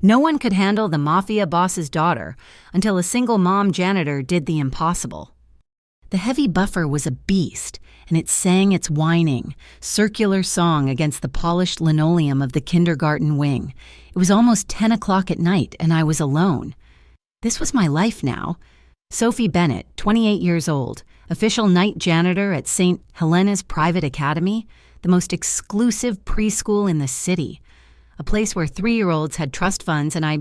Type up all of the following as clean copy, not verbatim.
No one could handle the mafia boss's daughter until a single mom janitor did the impossible. The heavy buffer was a beast, and it sang its whining, circular song against the polished linoleum of the kindergarten wing. It was almost 10 o'clock at night, and I was alone. This was my life now. Sophie Bennett, 28 years old, official night janitor at St. Helena's Private Academy, the most exclusive preschool in the city. A place where 3-year-olds had trust funds and I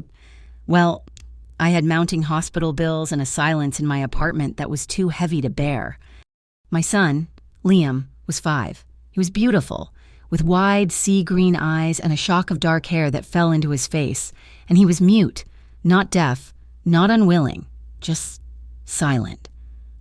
had mounting hospital bills and a silence in my apartment that was too heavy to bear. My son, Liam, was 5. He was beautiful, with wide sea-green eyes and a shock of dark hair that fell into his face, and he was mute, not deaf, not unwilling, just silent.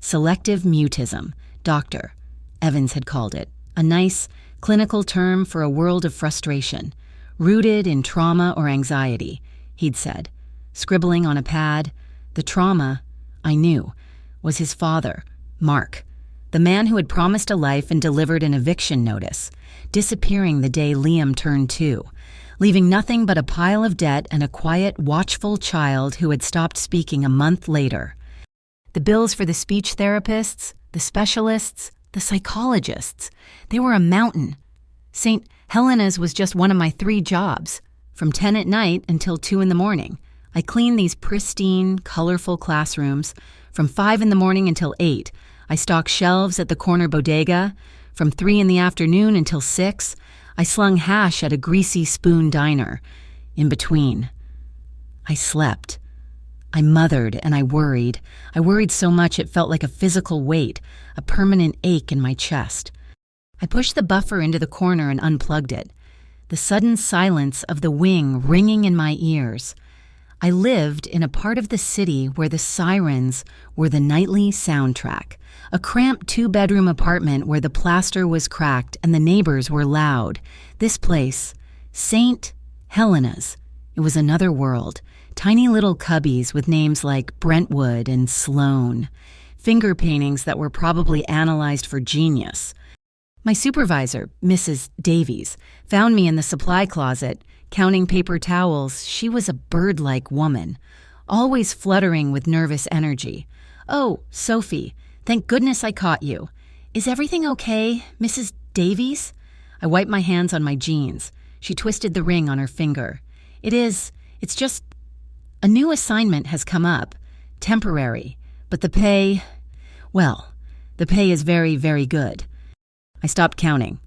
Selective mutism, Dr. Evans had called it, a nice, clinical term for a world of frustration, rooted in trauma or anxiety, he'd said, scribbling on a pad. The trauma, I knew, was his father, Mark, the man who had promised a life and delivered an eviction notice, disappearing the day Liam turned 2, leaving nothing but a pile of debt and a quiet, watchful child who had stopped speaking a month later. The bills for the speech therapists, the specialists, the psychologists, they were a mountain. St. Helena's was just one of my 3 jobs. From 10 at night until 2 in the morning, I cleaned these pristine, colorful classrooms. From 5 in the morning until 8, I stocked shelves at the corner bodega. From 3 in the afternoon until 6, I slung hash at a greasy spoon diner. In between, I slept. I mothered and I worried. I worried so much it felt like a physical weight, a permanent ache in my chest. I pushed the buffer into the corner and unplugged it, the sudden silence of the wing ringing in my ears. I lived in a part of the city where the sirens were the nightly soundtrack, a cramped 2-bedroom apartment where the plaster was cracked and the neighbors were loud. This place, St. Helena's, it was another world, tiny little cubbies with names like Brentwood and Sloan, finger paintings that were probably analyzed for genius. My supervisor, Mrs. Davies, found me in the supply closet, counting paper towels. She was a bird-like woman, always fluttering with nervous energy. "Oh, Sophie, thank goodness I caught you. Is everything okay, Mrs. Davies?" I wiped my hands on my jeans. She twisted the ring on her finger. It's just, a new assignment has come up. Temporary, but the pay is very, very good. I stopped counting.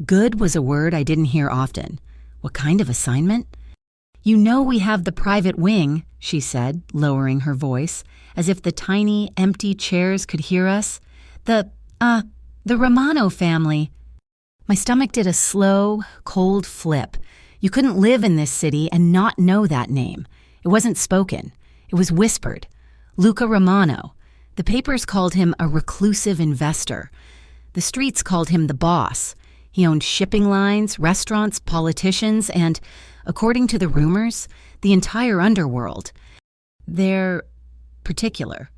Good was a word I didn't hear often. What kind of assignment? "You know we have the private wing," she said, lowering her voice, as if the tiny, empty chairs could hear us. The Romano family." My stomach did a slow, cold flip. You couldn't live in this city and not know that name. It wasn't spoken. It was whispered. Luca Romano. The papers called him a reclusive investor. The streets called him the boss. He owned shipping lines, restaurants, politicians, and, according to the rumors, the entire underworld. They're particular.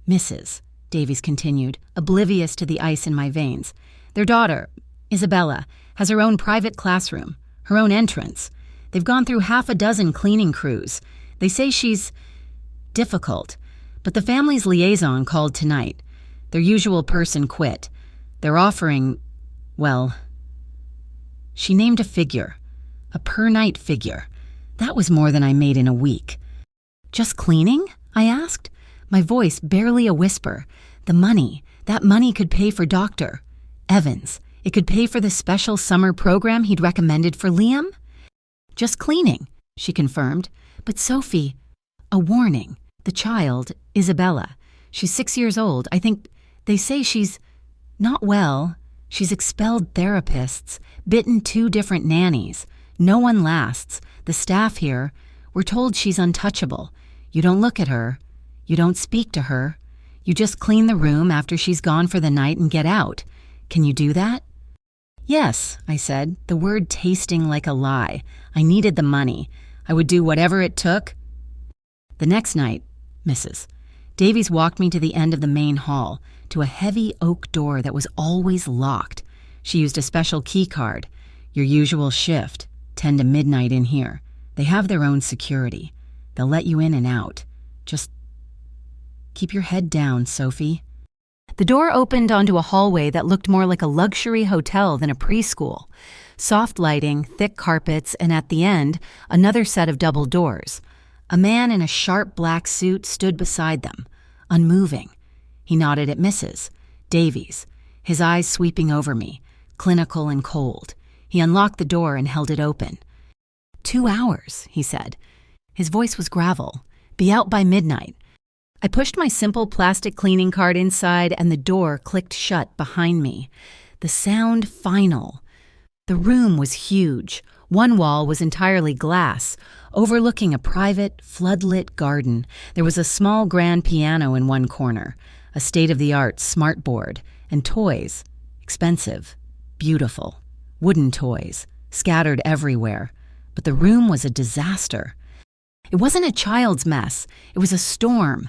Mrs. Davies continued, oblivious to the ice in my veins. Their daughter, Isabella, has her own private classroom, her own entrance. They've gone through 6 cleaning crews. They say she's difficult, but the family's liaison called tonight. Their usual person quit. They're offering, she named a figure, a per-night figure. That was more than I made in a week. "Just cleaning?" I asked, my voice barely a whisper. That money could pay for Dr. Evans. It could pay for the special summer program he'd recommended for Liam. "Just cleaning," she confirmed. "But Sophie, a warning. The child, Isabella, she's 6 years old. I think they say she's not well. She's expelled therapists, bitten 2 different nannies. No one lasts. The staff here, we're told she's untouchable. You don't look at her. You don't speak to her. You just clean the room after she's gone for the night and get out. Can you do that?" "Yes," I said, the word tasting like a lie. I needed the money. I would do whatever it took. The next night, Mrs. Davies walked me to the end of the main hall, to a heavy oak door that was always locked. She used a special key card. "Your usual shift, 10 to midnight in here. They have their own security. They'll let you in and out. Just keep your head down, Sophie." The door opened onto a hallway that looked more like a luxury hotel than a preschool. Soft lighting, thick carpets, and at the end, another set of double doors. A man in a sharp black suit stood beside them, unmoving. He nodded at Mrs. Davies, his eyes sweeping over me, clinical and cold. He unlocked the door and held it open. 2 hours, he said. His voice was gravel. Be out by midnight. I pushed my simple plastic cleaning cart inside and the door clicked shut behind me. The sound final. The room was huge. One wall was entirely glass, overlooking a private, floodlit garden. There was a small grand piano in one corner, a state-of-the-art smartboard, and toys. Expensive, beautiful, wooden toys, scattered everywhere. But the room was a disaster. It wasn't a child's mess. It was a storm.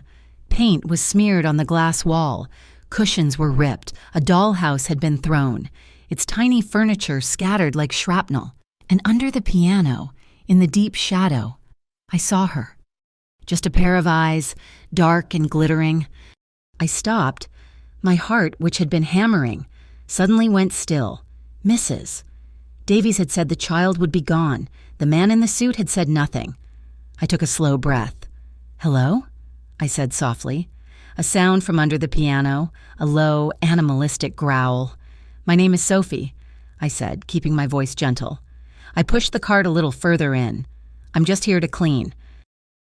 Paint was smeared on the glass wall. Cushions were ripped. A dollhouse had been thrown. Its tiny furniture scattered like shrapnel. And under the piano, in the deep shadow, I saw her. Just a pair of eyes, dark and glittering. I stopped. My heart, which had been hammering, suddenly went still. Mrs. Davies had said the child would be gone. The man in the suit had said nothing. I took a slow breath. "Hello?" I said softly. A sound from under the piano, a low, animalistic growl. "My name is Sophie," I said, keeping my voice gentle. I pushed the cart a little further in. "I'm just here to clean."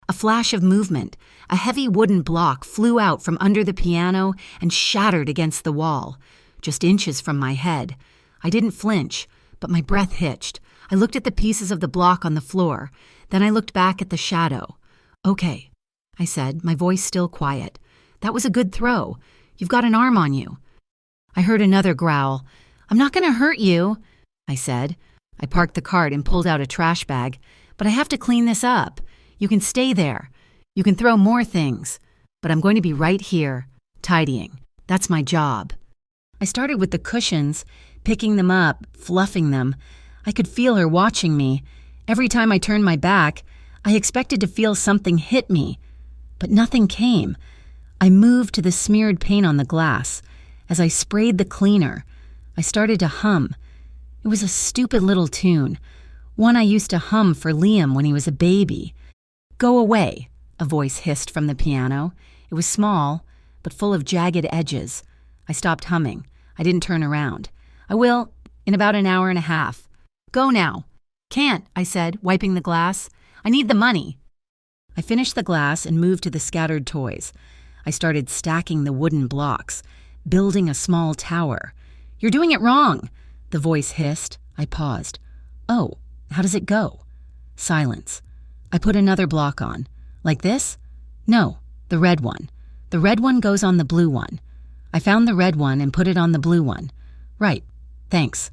A flash of movement. A heavy wooden block flew out from under the piano and shattered against the wall, just inches from my head. I didn't flinch, but my breath hitched. I looked at the pieces of the block on the floor. Then I looked back at the shadow. "Okay," I said, my voice still quiet. "That was a good throw. You've got an arm on you." I heard another growl. "I'm not going to hurt you," I said. I parked the cart and pulled out a trash bag. "But I have to clean this up. You can stay there. You can throw more things. But I'm going to be right here, tidying. That's my job." I started with the cushions, picking them up, fluffing them. I could feel her watching me. Every time I turned my back, I expected to feel something hit me. But nothing came. I moved to the smeared paint on the glass. As I sprayed the cleaner, I started to hum. It was a stupid little tune, one I used to hum for Liam when he was a baby. "Go away," a voice hissed from the piano. It was small, but full of jagged edges. I stopped humming. I didn't turn around. "I will, in about an hour and a half." "Go now." "Can't," I said, wiping the glass. "I need the money." I finished the glass and moved to the scattered toys. I started stacking the wooden blocks, building a small tower. "You're doing it wrong," the voice hissed. I paused. "Oh, how does it go?" Silence. I put another block on. "Like this?" "No, the red one. The red one goes on the blue one." I found the red one and put it on the blue one. "Right, thanks."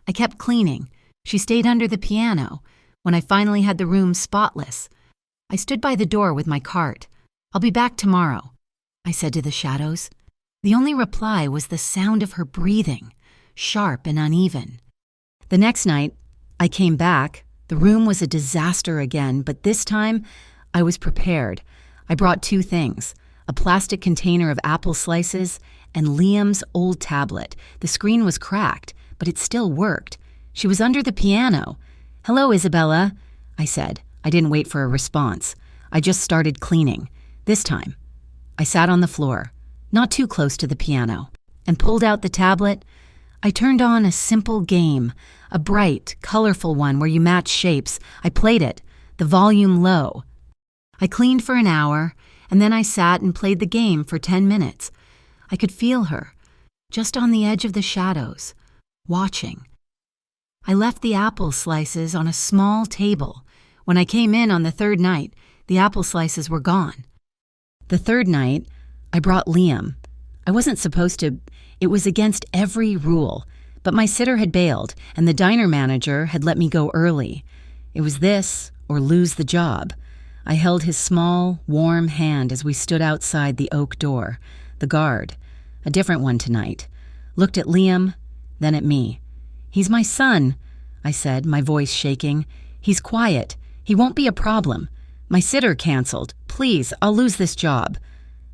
I kept cleaning. She stayed under the piano. When I finally had the room spotless, I stood by the door with my cart. "I'll be back tomorrow," I said to the shadows. The only reply was the sound of her breathing, sharp and uneven. The next night, I came back. The room was a disaster again, but this time, I was prepared. I brought 2 things, a plastic container of apple slices and Liam's old tablet. The screen was cracked, but it still worked. She was under the piano. "Hello, Isabella," I said. I didn't wait for a response. I just started cleaning. This time, I sat on the floor, not too close to the piano, and pulled out the tablet. I turned on a simple game, a bright, colorful one where you match shapes. I played it, the volume low. I cleaned for an hour, and then I sat and played the game for 10 minutes. I could feel her, just on the edge of the shadows, watching. I left the apple slices on a small table. When I came in on the 3rd night, the apple slices were gone. The 3rd night, I brought Liam. I wasn't supposed to. It was against every rule. But my sitter had bailed, and the diner manager had let me go early. It was this or lose the job. I held his small, warm hand as we stood outside the oak door. The guard, a different one tonight, looked at Liam, then at me. "He's my son," I said, my voice shaking. He's quiet. He won't be a problem. My sitter canceled. Please, I'll lose this job."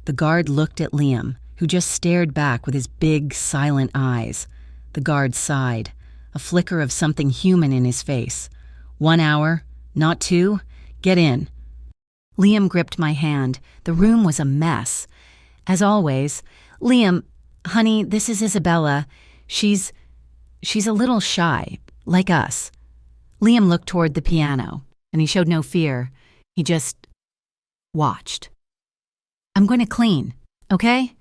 The guard looked at Liam, who just stared back with his big, silent eyes. The guard sighed, a flicker of something human in his face. 1 hour, not 2? Get in." Liam gripped my hand. The room was a mess. As always, "Liam, honey, this is Isabella. She's a little shy, like us." Liam looked toward the piano, and he showed no fear. He just watched. "I'm going to clean, okay?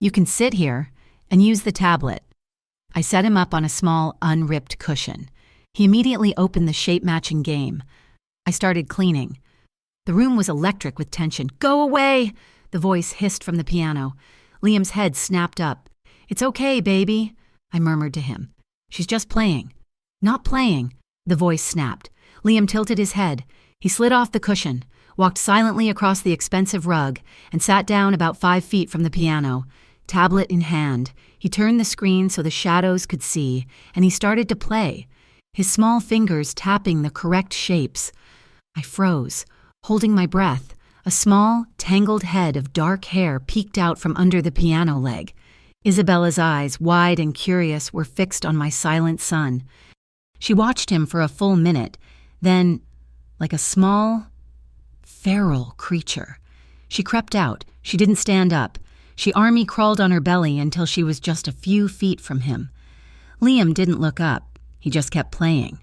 You can sit here and use the tablet." I set him up on a small, unripped cushion. He immediately opened the shape-matching game. I started cleaning. The room was electric with tension. "Go away!" the voice hissed from the piano. Liam's head snapped up. "It's okay, baby," I murmured to him. "She's just playing." "Not playing," the voice snapped. Liam tilted his head. He slid off the cushion, walked silently across the expensive rug, and sat down about 5 feet from the piano. Tablet in hand, he turned the screen so the shadows could see, and he started to play, his small fingers tapping the correct shapes. I froze, holding my breath. A small, tangled head of dark hair peeked out from under the piano leg. Isabella's eyes, wide and curious, were fixed on my silent son. She watched him for a full minute, then, like a small, feral creature, she crept out. She didn't stand up. She army crawled on her belly until she was just a few feet from him. Liam didn't look up. He just kept playing.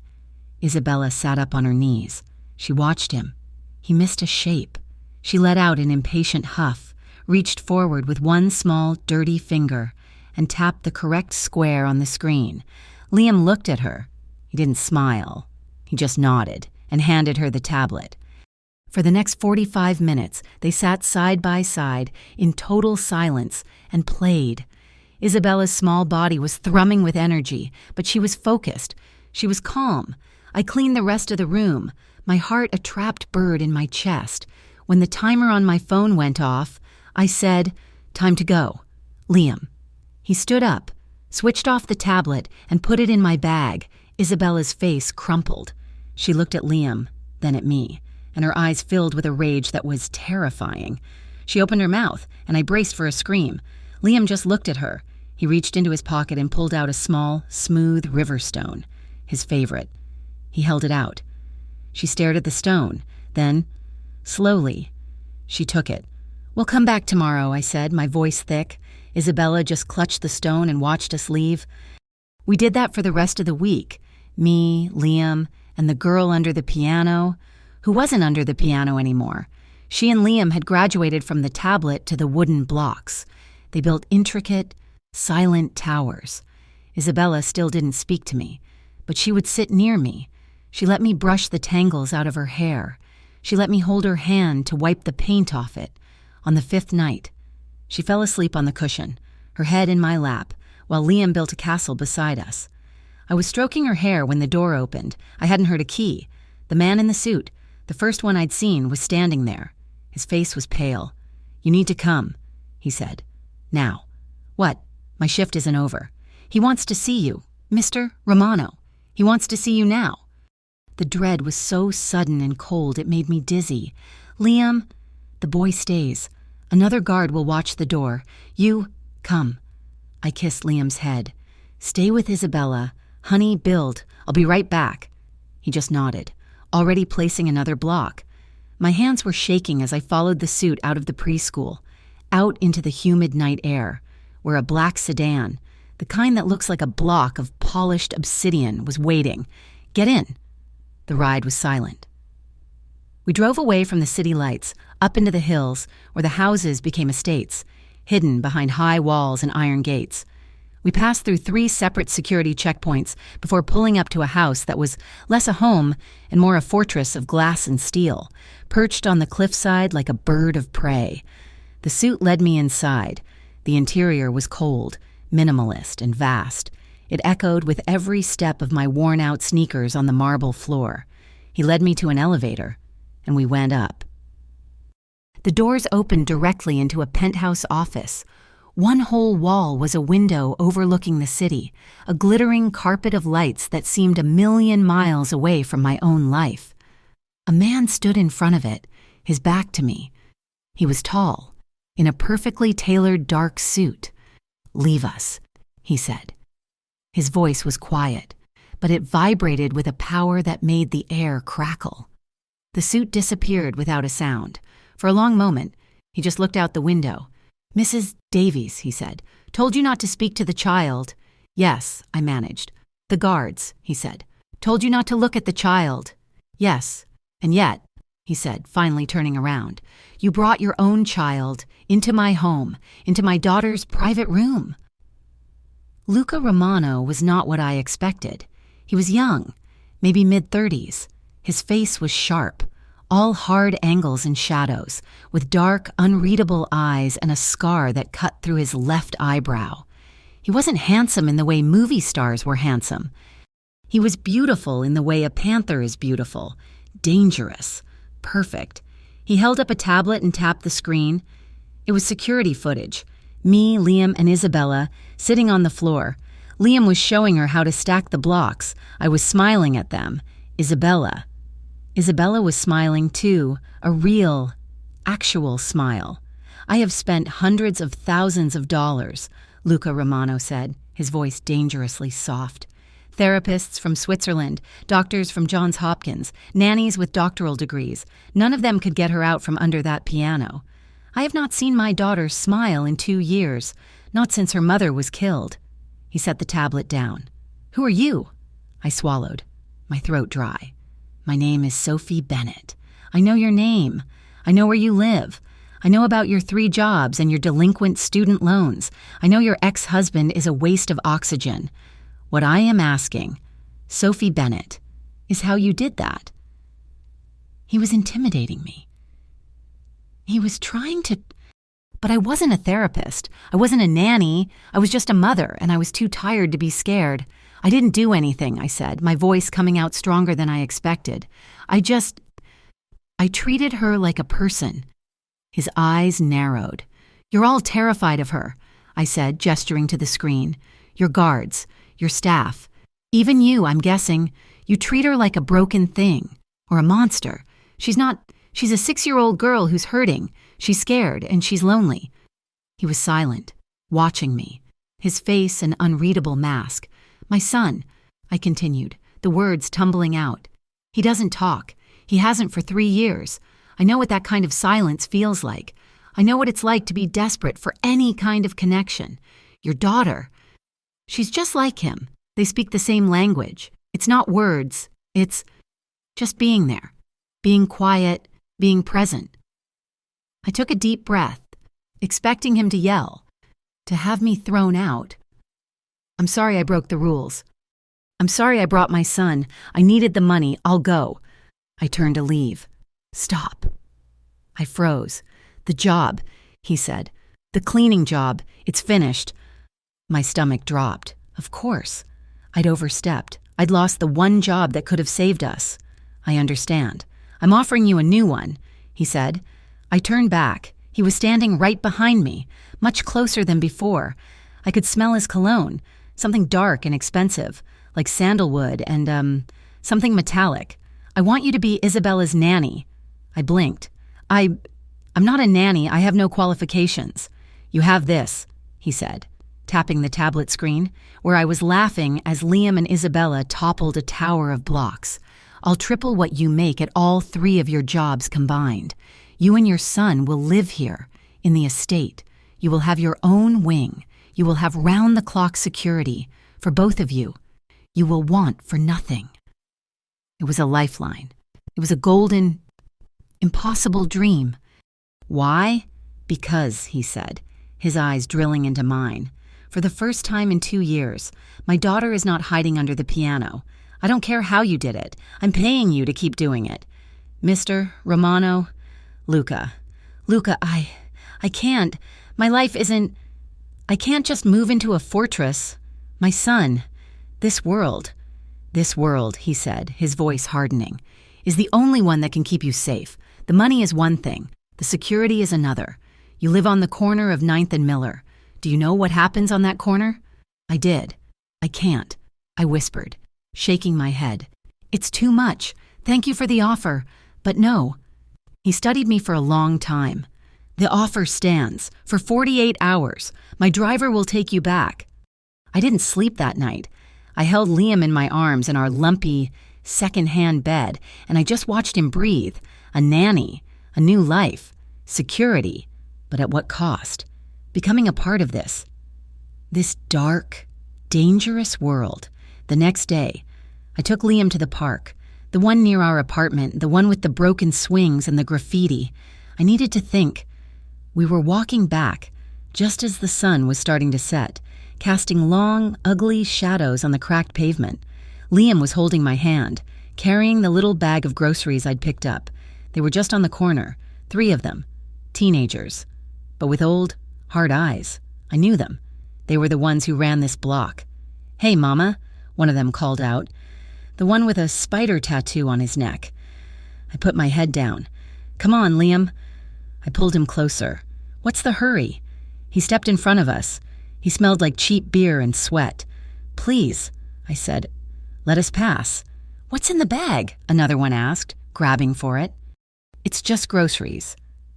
Isabella sat up on her knees. She watched him. He missed a shape. She let out an impatient huff, reached forward with one small, dirty finger, and tapped the correct square on the screen. Liam looked at her. He didn't smile. He just nodded and handed her the tablet. For the next 45 minutes, they sat side by side in total silence and played. Isabella's small body was thrumming with energy, but she was focused. She was calm. I cleaned the rest of the room, my heart a trapped bird in my chest. When the timer on my phone went off, I said, "Time to go. Liam." He stood up, switched off the tablet, and put it in my bag. Isabella's face crumpled. She looked at Liam, then at me, and her eyes filled with a rage that was terrifying. She opened her mouth, and I braced for a scream. Liam just looked at her. He reached into his pocket and pulled out a small, smooth river stone, his favorite. He held it out. She stared at the stone. Then, slowly, she took it. "We'll come back tomorrow," I said, my voice thick. Isabella just clutched the stone and watched us leave. We did that for the rest of the week. Me, Liam, and the girl under the piano, who wasn't under the piano anymore. She and Liam had graduated from the tablet to the wooden blocks. They built intricate, silent towers. Isabella still didn't speak to me, but she would sit near me. She let me brush the tangles out of her hair. She let me hold her hand to wipe the paint off it. On the 5th night, she fell asleep on the cushion, her head in my lap, while Liam built a castle beside us. I was stroking her hair when the door opened. I hadn't heard a key. The man in the suit, the first one I'd seen, was standing there. His face was pale. "You need to come," he said. "Now." "What? My shift isn't over." "He wants to see you, Mr. Romano. He wants to see you now." The dread was so sudden and cold it made me dizzy. "Liam," "The boy stays. Another guard will watch the door. You, come." I kissed Liam's head. "Stay with Isabella. Honey, build. I'll be right back." He just nodded, already placing another block. My hands were shaking as I followed the suit out of the preschool, out into the humid night air, where a black sedan, the kind that looks like a block of polished obsidian, was waiting. "Get in." The ride was silent. We drove away from the city lights, up into the hills, where the houses became estates, hidden behind high walls and iron gates. We passed through 3 separate security checkpoints before pulling up to a house that was less a home and more a fortress of glass and steel, perched on the cliffside like a bird of prey. The suit led me inside. The interior was cold, minimalist, and vast. It echoed with every step of my worn-out sneakers on the marble floor. He led me to an elevator, and we went up. The doors opened directly into a penthouse office. One whole wall was a window overlooking the city, a glittering carpet of lights that seemed 1,000,000 miles away from my own life. A man stood in front of it, his back to me. He was tall, in a perfectly tailored dark suit. "Leave us," he said. His voice was quiet, but it vibrated with a power that made the air crackle. The suit disappeared without a sound. For a long moment, he just looked out the window. "Mrs. Davies," he said, "told you not to speak to the child." "Yes," I managed. "The guards," he said, "told you not to look at the child." "Yes, and yet," he said, finally turning around, "you brought your own child into my home, into my daughter's private room." Luca Romano was not what I expected. He was young, maybe mid-30s. His face was sharp, all hard angles and shadows, with dark, unreadable eyes and a scar that cut through his left eyebrow. He wasn't handsome in the way movie stars were handsome. He was beautiful in the way a panther is beautiful, dangerous, perfect. He held up a tablet and tapped the screen. It was security footage. Me, Liam, and Isabella sitting on the floor. Liam was showing her how to stack the blocks. I was smiling at them. Isabella was smiling too, a real, actual smile. "I have spent hundreds of thousands of dollars," Luca Romano said, his voice dangerously soft. "Therapists from Switzerland, doctors from Johns Hopkins, nannies with doctoral degrees. None of them could get her out from under that piano. I have not seen my daughter smile in 2 years, not since her mother was killed." He set the tablet down. "Who are you?" I swallowed, my throat dry. "My name is Sophie Bennett. I know your name. I know where you live. I know about your 3 jobs and your delinquent student loans. I know your ex-husband is a waste of oxygen. What I am asking, Sophie Bennett, is how you did that." He was intimidating me. He was trying to... But I wasn't a therapist. I wasn't a nanny. I was just a mother, and I was too tired to be scared. "I didn't do anything," I said, my voice coming out stronger than I expected. I treated her like a person." His eyes narrowed. "You're all terrified of her," I said, gesturing to the screen. "Your guards, your staff, even you, I'm guessing. You treat her like a broken thing, or a monster. She's a 6-year-old girl who's hurting. She's scared, and she's lonely." He was silent, watching me, his face an unreadable mask. "My son," I continued, the words tumbling out. "He doesn't talk. He hasn't for 3 years. I know what that kind of silence feels like. I know what it's like to be desperate for any kind of connection. Your daughter, she's just like him. They speak the same language. It's not words. It's just being there, being quiet, being present." I took a deep breath, expecting him to yell, to have me thrown out. "I'm sorry I broke the rules. I'm sorry I brought my son. I needed the money. I'll go." I turned to leave. "Stop." I froze. "The job," he said. "The cleaning job. It's finished." My stomach dropped. Of course. I'd overstepped. I'd lost the one job that could have saved us. "I understand. I'm offering you a new one," he said. I turned back. He was standing right behind me, much closer than before. I could smell his cologne, something dark and expensive, like sandalwood and, something metallic. "I want you to be Isabella's nanny." I blinked. I'm not a nanny. I have no qualifications." "You have this," he said, tapping the tablet screen, where I was laughing as Liam and Isabella toppled a tower of blocks. "I'll triple what you make at all 3 of your jobs combined. You and your son will live here, in the estate. You will have your own wing. You will have round-the-clock security, for both of you. You will want for nothing." It was a lifeline. It was a golden, impossible dream. "Why?" "Because," he said, his eyes drilling into mine. "For the first time in 2 years, my daughter is not hiding under the piano. I don't care how you did it. I'm paying you to keep doing it. Mr. Romano, Luca, I can't. My life isn't... I can't just move into a fortress. My son, this world," he said, his voice hardening, "is the only one that can keep you safe. The money is one thing. The security is another. You live on the corner of 9th and Miller. Do you know what happens on that corner? I did. I can't, I whispered, shaking my head. It's too much. Thank you for the offer, but no. He studied me for a long time. The offer stands. For 48 hours. My driver will take you back. I didn't sleep that night. I held Liam in my arms in our lumpy, second-hand bed, and I just watched him breathe. A nanny, a new life, security, but at what cost? Becoming a part of this dark, dangerous world. The next day, I took Liam to the park, the one near our apartment, the one with the broken swings and the graffiti. I needed to think. We were walking back, just as the sun was starting to set, casting long, ugly shadows on the cracked pavement. Liam was holding my hand, carrying the little bag of groceries I'd picked up. They were just on the corner, 3 of them, teenagers, but with old, hard eyes. I knew them. They were the ones who ran this block. "Hey, Mama," one of them called out, the one with a spider tattoo on his neck. I put my head down. "Come on, Liam." I pulled him closer. "What's the hurry?" He stepped in front of us. He smelled like cheap beer and sweat. "Please," I said, "let us pass." "What's in the bag?" another one asked, grabbing for it. "It's just groceries.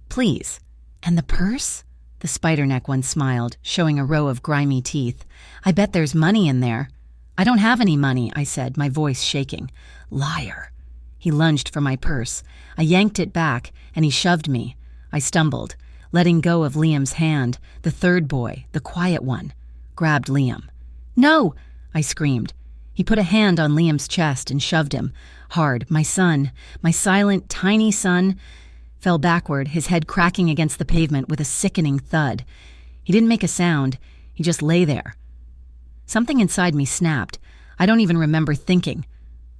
Please." "And the purse?" The spider-neck one smiled, showing a row of grimy teeth. "I bet there's money in there." "I don't have any money," I said, my voice shaking. "Liar." He lunged for my purse. I yanked it back, and he shoved me. I stumbled, letting go of Liam's hand. The third boy, the quiet one, grabbed Liam. "No!" I screamed. He put a hand on Liam's chest and shoved him. Hard. My son, my silent, tiny son, fell backward, his head cracking against the pavement with a sickening thud. He didn't make a sound. He just lay there. Something inside me snapped. I don't even remember thinking.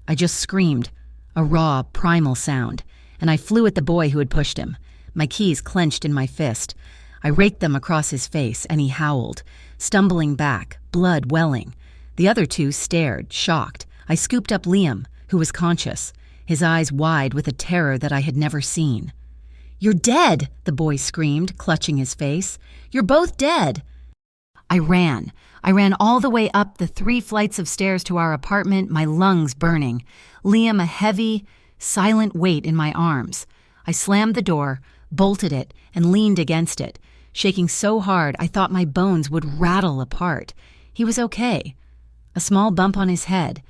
I just screamed, a raw, primal sound, and I flew at the boy who had pushed him, my keys clenched in my fist. I raked them across his face, and he howled, stumbling back, blood welling. The other 2 stared, shocked. I scooped up Liam, who was conscious, his eyes wide with a terror that I had never seen. "You're dead!" the boy screamed, clutching his face. "You're both dead!" I ran all the way up the 3 flights of stairs to our apartment, my lungs burning. Liam a heavy, silent weight in my arms. I slammed the door, bolted it, and leaned against it, shaking so hard I thought my bones would rattle apart. He was okay. A small bump on his head,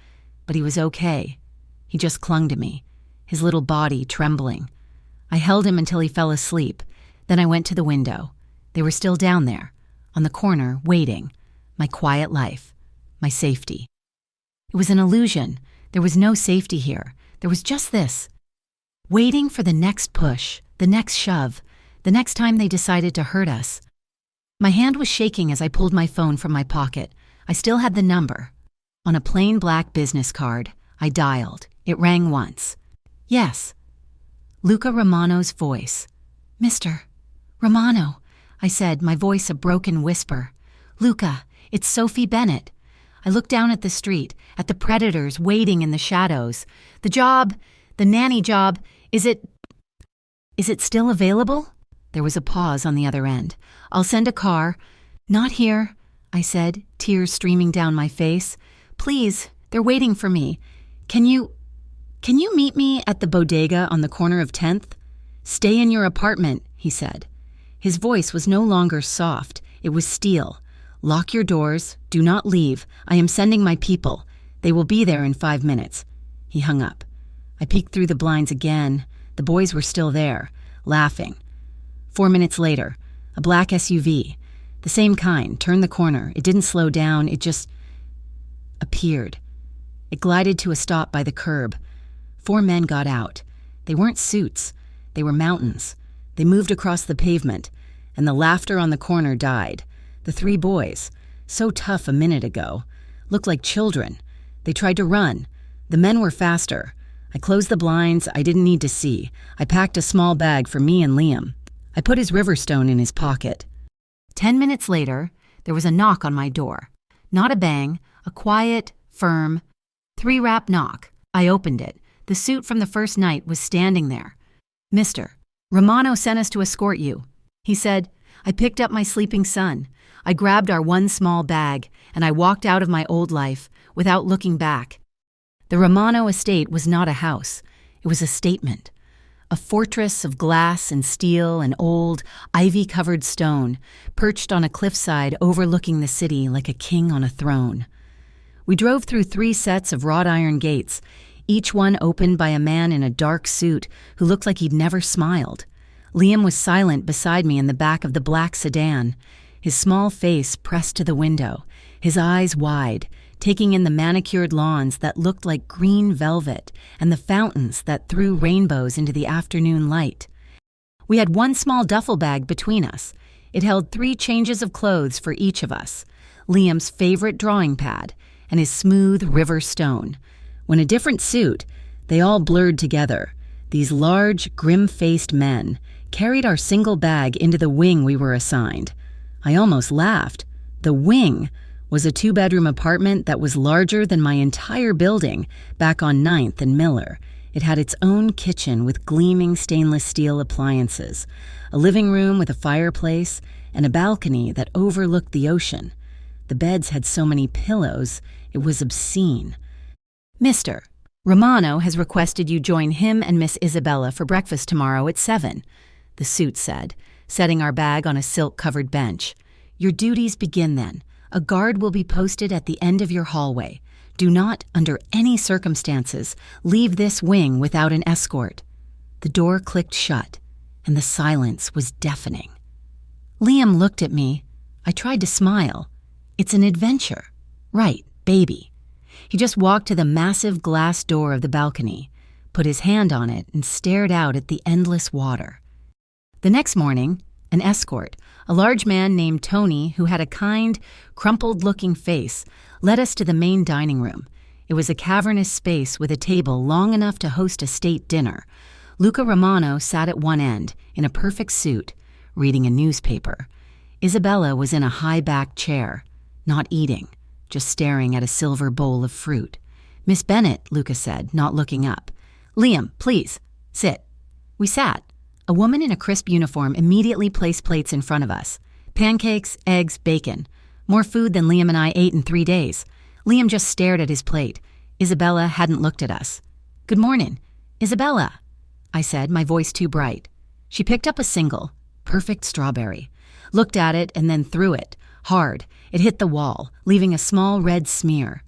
but he was okay. He just clung to me, his little body trembling. I held him until he fell asleep. Then I went to the window. They were still down there, on the corner, waiting. My quiet life, my safety. It was an illusion. There was no safety here. There was just this. Waiting for the next push, the next shove, the next time they decided to hurt us. My hand was shaking as I pulled my phone from my pocket. I still had the number. On a plain black business card, I dialed. It rang once. "Yes." Luca Romano's voice. "Mr. Romano," I said, my voice a broken whisper. "Luca, it's Sophie Bennett." I looked down at the street, at the predators waiting in the shadows. The nanny job, is it still available?" There was a pause on the other end. "I'll send a car." "Not here," I said, tears streaming down my face. "Please, they're waiting for me. Can you meet me at the bodega on the corner of 10th? Stay in your apartment," he said. His voice was no longer soft. It was steel. "Lock your doors. Do not leave. I am sending my people. They will be there in 5 minutes." He hung up. I peeked through the blinds again. The boys were still there, laughing. 4 minutes later, a black SUV, the same kind, turned the corner. It didn't slow down. It just appeared. It glided to a stop by the curb. 4 men got out. They weren't suits. They were mountains. They moved across the pavement, and the laughter on the corner died. The 3 boys, so tough a minute ago, looked like children. They tried to run. The men were faster. I closed the blinds. I didn't need to see. I packed a small bag for me and Liam. I put his Riverstone in his pocket. 10 minutes later, there was a knock on my door. Not a bang, a quiet, firm, 3-rap knock. I opened it. The suit from the first night was standing there. "Mr. Romano sent us to escort you," he said. I picked up my sleeping son. I grabbed our one small bag, and I walked out of my old life without looking back. The Romano estate was not a house. It was a statement. A fortress of glass and steel and old, ivy-covered stone, perched on a cliffside overlooking the city like a king on a throne. We drove through 3 sets of wrought iron gates, each one opened by a man in a dark suit who looked like he'd never smiled. Liam was silent beside me in the back of the black sedan, his small face pressed to the window, his eyes wide, taking in the manicured lawns that looked like green velvet and the fountains that threw rainbows into the afternoon light. We had one small duffel bag between us. It held 3 changes of clothes for each of us, Liam's favorite drawing pad and his smooth river stone. When a different suit, they all blurred together. These large, grim-faced men carried our single bag into the wing we were assigned. I almost laughed. The wing was a 2-bedroom apartment that was larger than my entire building back on 9th and Miller. It had its own kitchen with gleaming stainless steel appliances, a living room with a fireplace, and a balcony that overlooked the ocean. The beds had so many pillows, it was obscene. "Mr. Romano has requested you join him and Miss Isabella for breakfast tomorrow at 7, the suit said, setting our bag on a silk-covered bench. "Your duties begin then. A guard will be posted at the end of your hallway. Do not, under any circumstances, leave this wing without an escort." The door clicked shut, and the silence was deafening. Liam looked at me. I tried to smile. It's an adventure. Right, baby. He just walked to the massive glass door of the balcony, put his hand on it, and stared out at the endless water. The next morning, an escort, a large man named Tony who had a kind, crumpled-looking face, led us to the main dining room. It was a cavernous space with a table long enough to host a state dinner. Luca Romano sat at one end, in a perfect suit, reading a newspaper. Isabella was in a high-backed chair, not eating, just staring at a silver bowl of fruit. "Miss Bennet," Luca said, not looking up. "Liam, please, sit." We sat. A woman in a crisp uniform immediately placed plates in front of us. Pancakes, eggs, bacon. More food than Liam and I ate in 3 days. Liam just stared at his plate. Isabella hadn't looked at us. "Good morning, Isabella," I said, my voice too bright. She picked up a single, perfect strawberry, looked at it and then threw it, hard. It hit the wall, leaving a small red smear.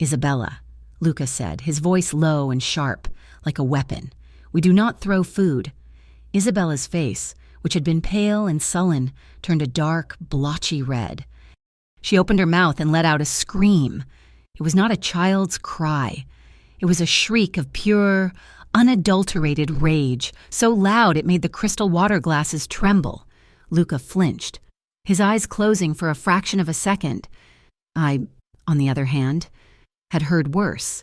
"Isabella," Luca said, his voice low and sharp, like a weapon. "We do not throw food." Isabella's face, which had been pale and sullen, turned a dark, blotchy red. She opened her mouth and let out a scream. It was not a child's cry. It was a shriek of pure, unadulterated rage, so loud it made the crystal water glasses tremble. Luca flinched, his eyes closing for a fraction of a second. I, on the other hand, had heard worse.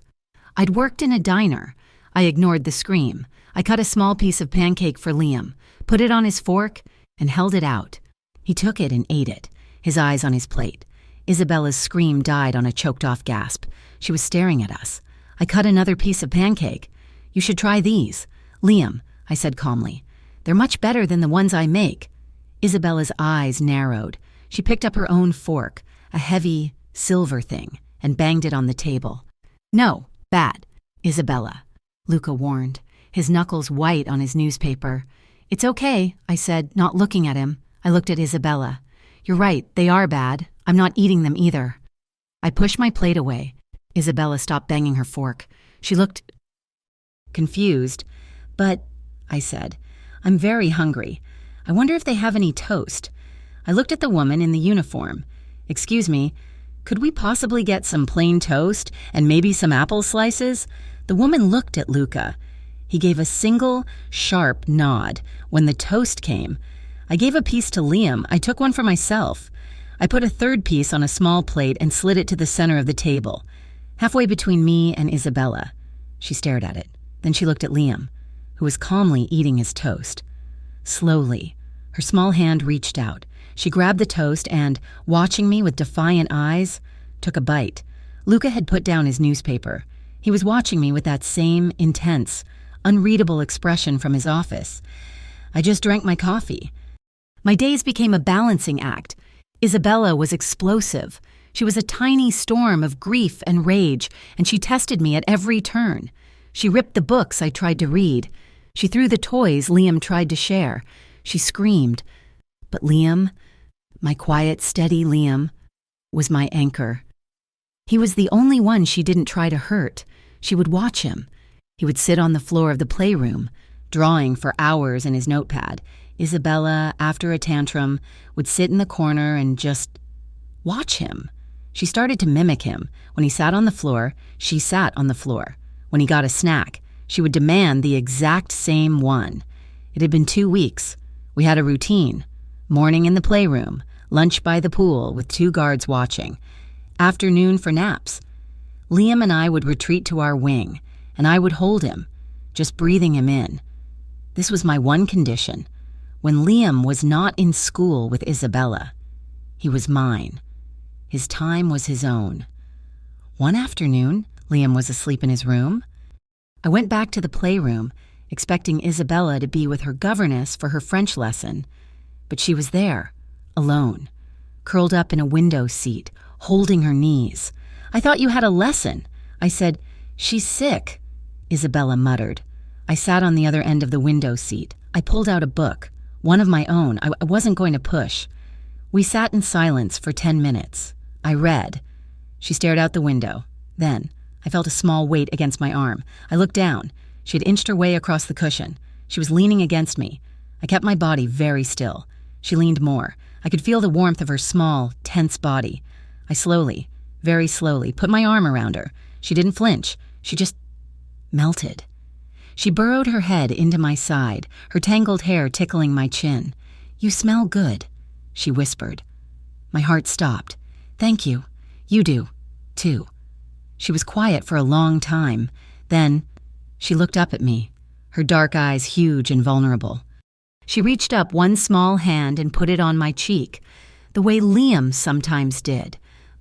I'd worked in a diner. I ignored the scream. I cut a small piece of pancake for Liam, put it on his fork, and held it out. He took it and ate it, his eyes on his plate. Isabella's scream died on a choked-off gasp. She was staring at us. I cut another piece of pancake. "You should try these." "Liam," I said calmly. "They're much better than the ones I make." Isabella's eyes narrowed. She picked up her own fork, a heavy, silver thing, and banged it on the table. "No, bad, Isabella," Luca warned, his knuckles white on his newspaper. "It's okay," I said, not looking at him. I looked at Isabella. "You're right, they are bad. I'm not eating them either." I pushed my plate away. Isabella stopped banging her fork. She looked confused. "But," I said, "I'm very hungry. I wonder if they have any toast." I looked at the woman in the uniform. "Excuse me, could we possibly get some plain toast and maybe some apple slices?" The woman looked at Luca. He gave a single, sharp nod. When the toast came, I gave a piece to Liam. I took one for myself. I put a third piece on a small plate and slid it to the center of the table, halfway between me and Isabella. She stared at it. Then she looked at Liam, who was calmly eating his toast. Slowly, her small hand reached out. She grabbed the toast and, watching me with defiant eyes, took a bite. Luca had put down his newspaper. He was watching me with that same intense, unreadable expression from his office. "I just drank my coffee." My days became a balancing act. Isabella was explosive. She was a tiny storm of grief and rage, and she tested me at every turn. She ripped the books I tried to read. She threw the toys Liam tried to share. She screamed. But Liam, my quiet, steady Liam, was my anchor. He was the only one she didn't try to hurt. She would watch him. He would sit on the floor of the playroom, drawing for hours in his notepad. Isabella, after a tantrum, would sit in the corner and just watch him. She started to mimic him. When he sat on the floor, she sat on the floor. When he got a snack, she would demand the exact same one. It had been 2 weeks. We had a routine. Morning in the playroom, lunch by the pool with 2 guards watching, afternoon for naps. Liam and I would retreat to our wing, and I would hold him, just breathing him in. This was my one condition. When Liam was not in school with Isabella, he was mine. His time was his own. One afternoon, Liam was asleep in his room. I went back to the playroom, expecting Isabella to be with her governess for her French lesson, but she was there, alone, curled up in a window seat, holding her knees. "I thought you had a lesson." I said, "She's sick," Isabella muttered. I sat on the other end of the window seat. I pulled out a book, one of my own. I wasn't going to push. We sat in silence for 10 minutes. I read. She stared out the window. Then, I felt a small weight against my arm. I looked down. She had inched her way across the cushion. She was leaning against me. I kept my body very still. She leaned more. I could feel the warmth of her small, tense body. I slowly, very slowly, put my arm around her. She didn't flinch. She just melted. She burrowed her head into my side, her tangled hair tickling my chin. "You smell good," she whispered. My heart stopped. "Thank you. You do, too." She was quiet for a long time. Then, she looked up at me, her dark eyes huge and vulnerable. She reached up one small hand and put it on my cheek, the way Liam sometimes did.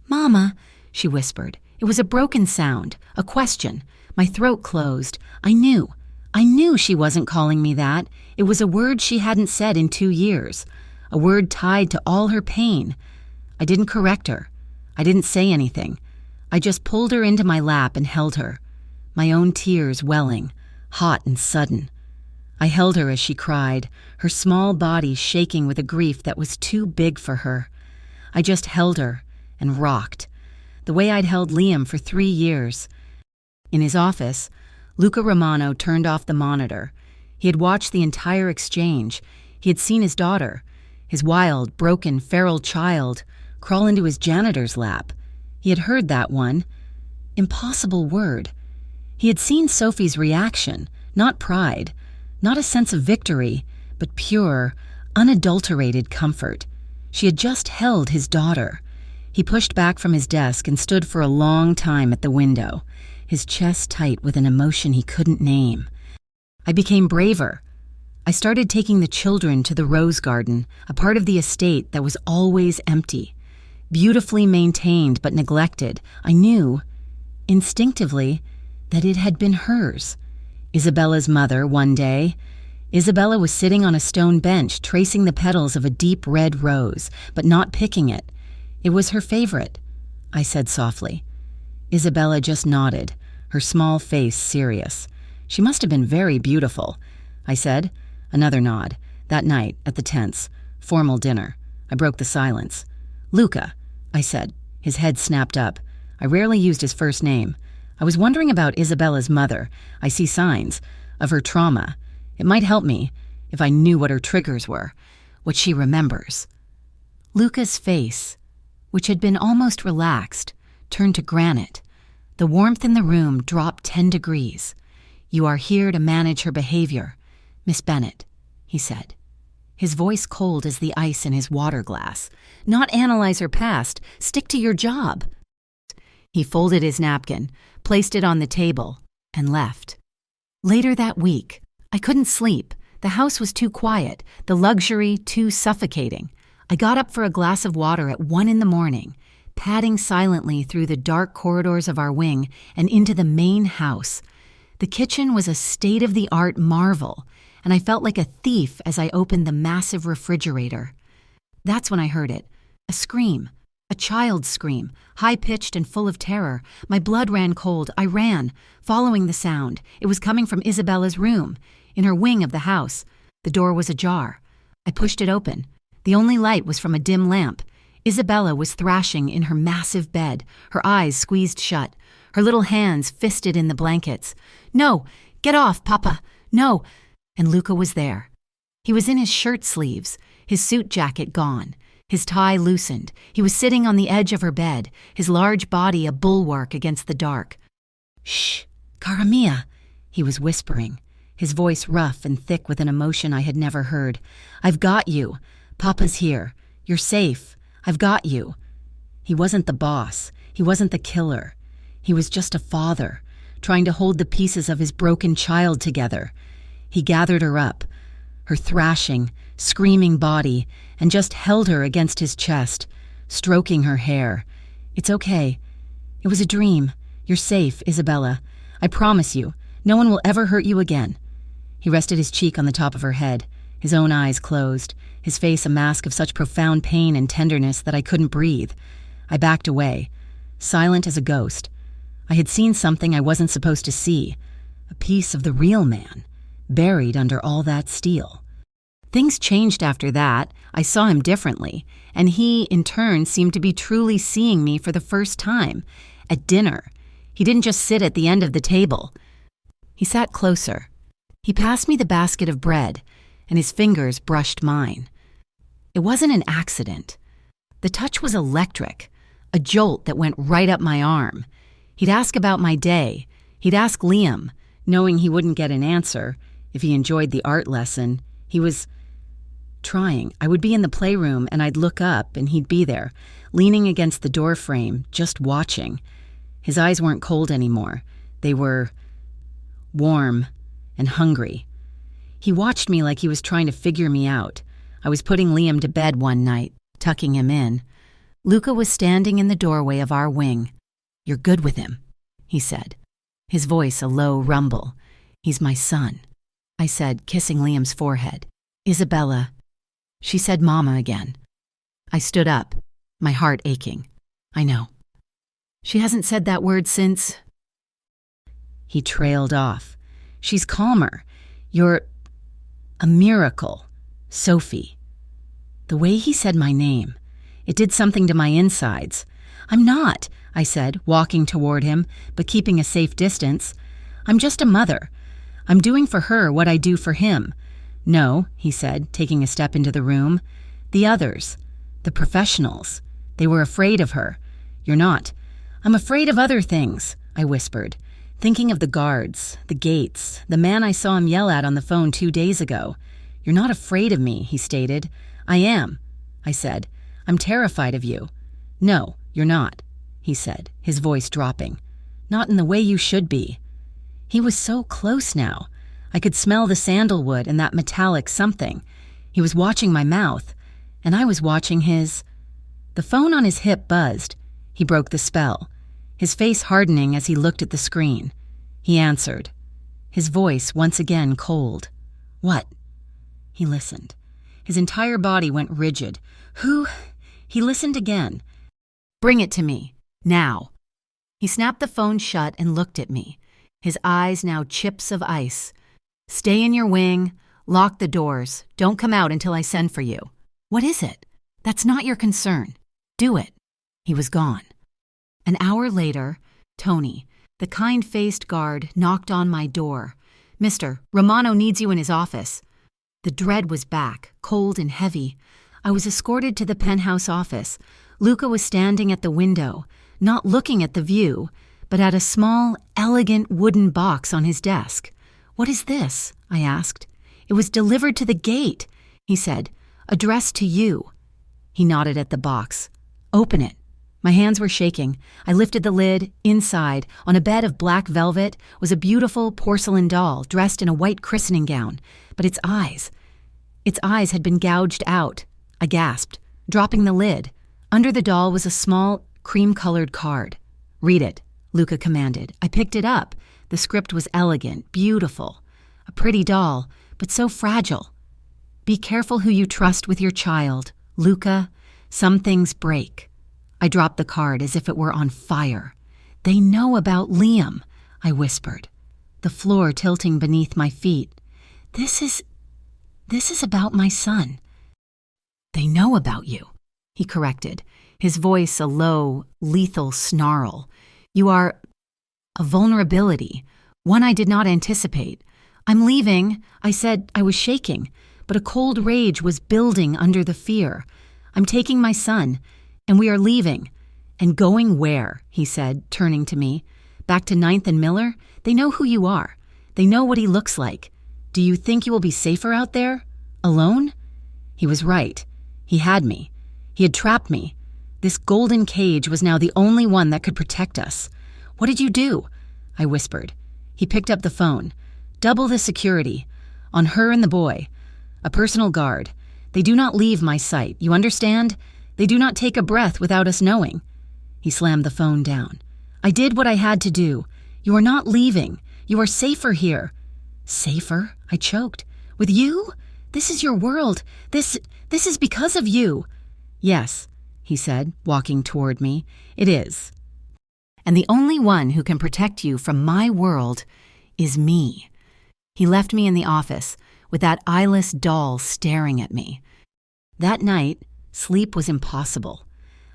"Mama," she whispered. It was a broken sound, a question. My throat closed. I knew she wasn't calling me that. It was a word she hadn't said in 2 years, a word tied to all her pain. I didn't correct her. I didn't say anything. I just pulled her into my lap and held her, my own tears welling, hot and sudden. I held her as she cried, her small body shaking with a grief that was too big for her. I just held her and rocked, the way I'd held Liam for 3 years. In his office, Luca Romano turned off the monitor. He had watched the entire exchange. He had seen his daughter, his wild, broken, feral child, crawl into his janitor's lap. He had heard that one impossible word. He had seen Sophie's reaction, not pride, not a sense of victory, but pure, unadulterated comfort. She had just held his daughter. He pushed back from his desk and stood for a long time at the window, his chest tight with an emotion he couldn't name. I became braver. I started taking the children to the rose garden, a part of the estate that was always empty, beautifully maintained but neglected. I knew, instinctively, that it had been hers. Isabella's mother, one day. Isabella was sitting on a stone bench tracing the petals of a deep red rose, but not picking it. It was her favorite, I said softly. Isabella just nodded, her small face serious. She must have been very beautiful, I said. Another nod. That night, at the tents, formal dinner. I broke the silence. "Luca," I said. His head snapped up. I rarely used his first name. I was wondering about Isabella's mother. I see signs of her trauma. It might help me if I knew what her triggers were, what she remembers. Luca's face, which had been almost relaxed, turned to granite. The warmth in the room dropped 10 degrees. "You are here to manage her behavior, Miss Bennett," he said, his voice cold as the ice in his water glass. "Not analyze her past. Stick to your job." He folded his napkin, placed it on the table, and left. Later that week, I couldn't sleep. The house was too quiet, the luxury too suffocating. I got up for a glass of water at 1 a.m, padding silently through the dark corridors of our wing and into the main house. The kitchen was a state-of-the-art marvel, and I felt like a thief as I opened the massive refrigerator. That's when I heard it. A scream. A child's scream, high-pitched and full of terror. My blood ran cold. I ran, following the sound. It was coming from Isabella's room, in her wing of the house. The door was ajar. I pushed it open. The only light was from a dim lamp. Isabella was thrashing in her massive bed, her eyes squeezed shut, her little hands fisted in the blankets. "No! Get off, Papa! No!" And Luca was there. He was in his shirt sleeves, his suit jacket gone, his tie loosened. He was sitting on the edge of her bed, his large body a bulwark against the dark. "Shh, cara mia," he was whispering, his voice rough and thick with an emotion I had never heard. "I've got you. Papa's here. You're safe. I've got you." He wasn't the boss. He wasn't the killer. He was just a father, trying to hold the pieces of his broken child together. He gathered her up, her thrashing, screaming body, and just held her against his chest, stroking her hair. "It's okay. It was a dream. You're safe, Isabella. I promise you, no one will ever hurt you again." He rested his cheek on the top of her head, his own eyes closed, his face a mask of such profound pain and tenderness that I couldn't breathe. I backed away, silent as a ghost. I had seen something I wasn't supposed to see, a piece of the real man, buried under all that steel. Things changed after that. I saw him differently, and he, in turn, seemed to be truly seeing me for the first time. At dinner, he didn't just sit at the end of the table. He sat closer. He passed me the basket of bread, and his fingers brushed mine. It wasn't an accident. The touch was electric, a jolt that went right up my arm. He'd ask about my day. He'd ask Liam, knowing he wouldn't get an answer. If he enjoyed the art lesson, he was trying. I would be in the playroom and I'd look up and he'd be there, leaning against the door frame, just watching. His eyes weren't cold anymore. They were warm and hungry. He watched me like he was trying to figure me out. I was putting Liam to bed one night, tucking him in. Luca was standing in the doorway of our wing. "You're good with him," he said, his voice a low rumble. "He's my son," I said, kissing Liam's forehead. "Isabella." She said Mama again. I stood up, my heart aching. "I know. She hasn't said that word since..." He trailed off. "She's calmer. You're a miracle, Sophie." The way he said my name, it did something to my insides. "I'm not," I said, walking toward him, but keeping a safe distance. "I'm just a mother. I'm doing for her what I do for him." "No," he said, taking a step into the room. "The others, the professionals, they were afraid of her. You're not." "I'm afraid of other things," I whispered, thinking of the guards, the gates, the man I saw him yell at on the phone 2 days ago. "You're not afraid of me," he stated. "I am," I said. "I'm terrified of you." "No, you're not," he said, his voice dropping. "Not in the way you should be." He was so close now. I could smell the sandalwood and that metallic something. He was watching my mouth, and I was watching his. The phone on his hip buzzed. He broke the spell, his face hardening as he looked at the screen. He answered, his voice once again cold. "What?" He listened. His entire body went rigid. "Who?" He listened again. "Bring it to me, now." He snapped the phone shut and looked at me, his eyes now chips of ice. "Stay in your wing, lock the doors, don't come out until I send for you." "What is it?" "That's not your concern. Do it." He was gone. An hour later, Tony, the kind-faced guard, knocked on my door. "Mr. Romano needs you in his office." The dread was back, cold and heavy. I was escorted to the penthouse office. Luca was standing at the window, not looking at the view, but at a small, elegant wooden box on his desk. "What is this?" I asked. "It was delivered to the gate," he said. "Addressed to you." He nodded at the box. "Open it." My hands were shaking. I lifted the lid. Inside, on a bed of black velvet, was a beautiful porcelain doll dressed in a white christening gown. But its eyes had been gouged out. I gasped, dropping the lid. Under the doll was a small, cream-colored card. "Read it," Luca commanded. I picked it up. The script was elegant, beautiful. A pretty doll, but so fragile. Be careful who you trust with your child, Luca. Some things break. I dropped the card as if it were on fire. They know about Liam, I whispered, the floor tilting beneath my feet. This is about my son. They know about you, he corrected, his voice a low, lethal snarl. You are a vulnerability, one I did not anticipate. I'm leaving, I said. I was shaking, but a cold rage was building under the fear. I'm taking my son, and we are leaving. And going where? He said, turning to me. Back to 9th and Miller? They know who you are. They know what he looks like. Do you think you will be safer out there? Alone? He was right. He had me. He had trapped me. This golden cage was now the only one that could protect us. What did you do? I whispered. He picked up the phone. Double the security. On her and the boy. A personal guard. They do not leave my sight, you understand? They do not take a breath without us knowing. He slammed the phone down. I did what I had to do. You are not leaving. You are safer here. Safer? I choked. With you? This is your world. This is because of you. Yes, he said, walking toward me. It is. And the only one who can protect you from my world is me. He left me in the office with that eyeless doll staring at me. That night, sleep was impossible.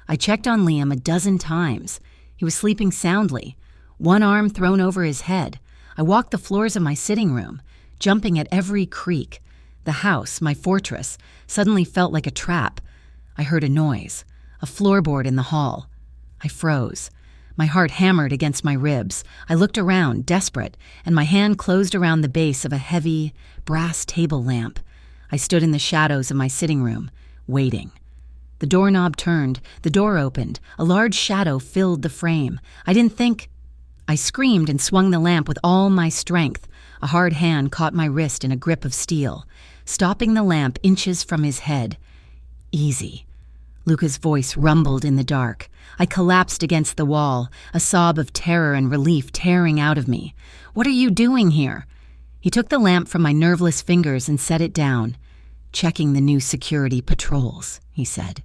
I checked on Liam a dozen times. He was sleeping soundly, one arm thrown over his head. I walked the floors of my sitting room, jumping at every creak. The house, my fortress, suddenly felt like a trap. I heard a noise, a floorboard in the hall. I froze. My heart hammered against my ribs. I looked around, desperate, and my hand closed around the base of a heavy, brass table lamp. I stood in the shadows of my sitting room, waiting. The doorknob turned, the door opened, a large shadow filled the frame. I didn't think. I screamed and swung the lamp with all my strength. A hard hand caught my wrist in a grip of steel, stopping the lamp inches from his head. Easy. Luca's voice rumbled in the dark. I collapsed against the wall, a sob of terror and relief tearing out of me. What are you doing here? He took the lamp from my nerveless fingers and set it down. Checking the new security patrols, he said,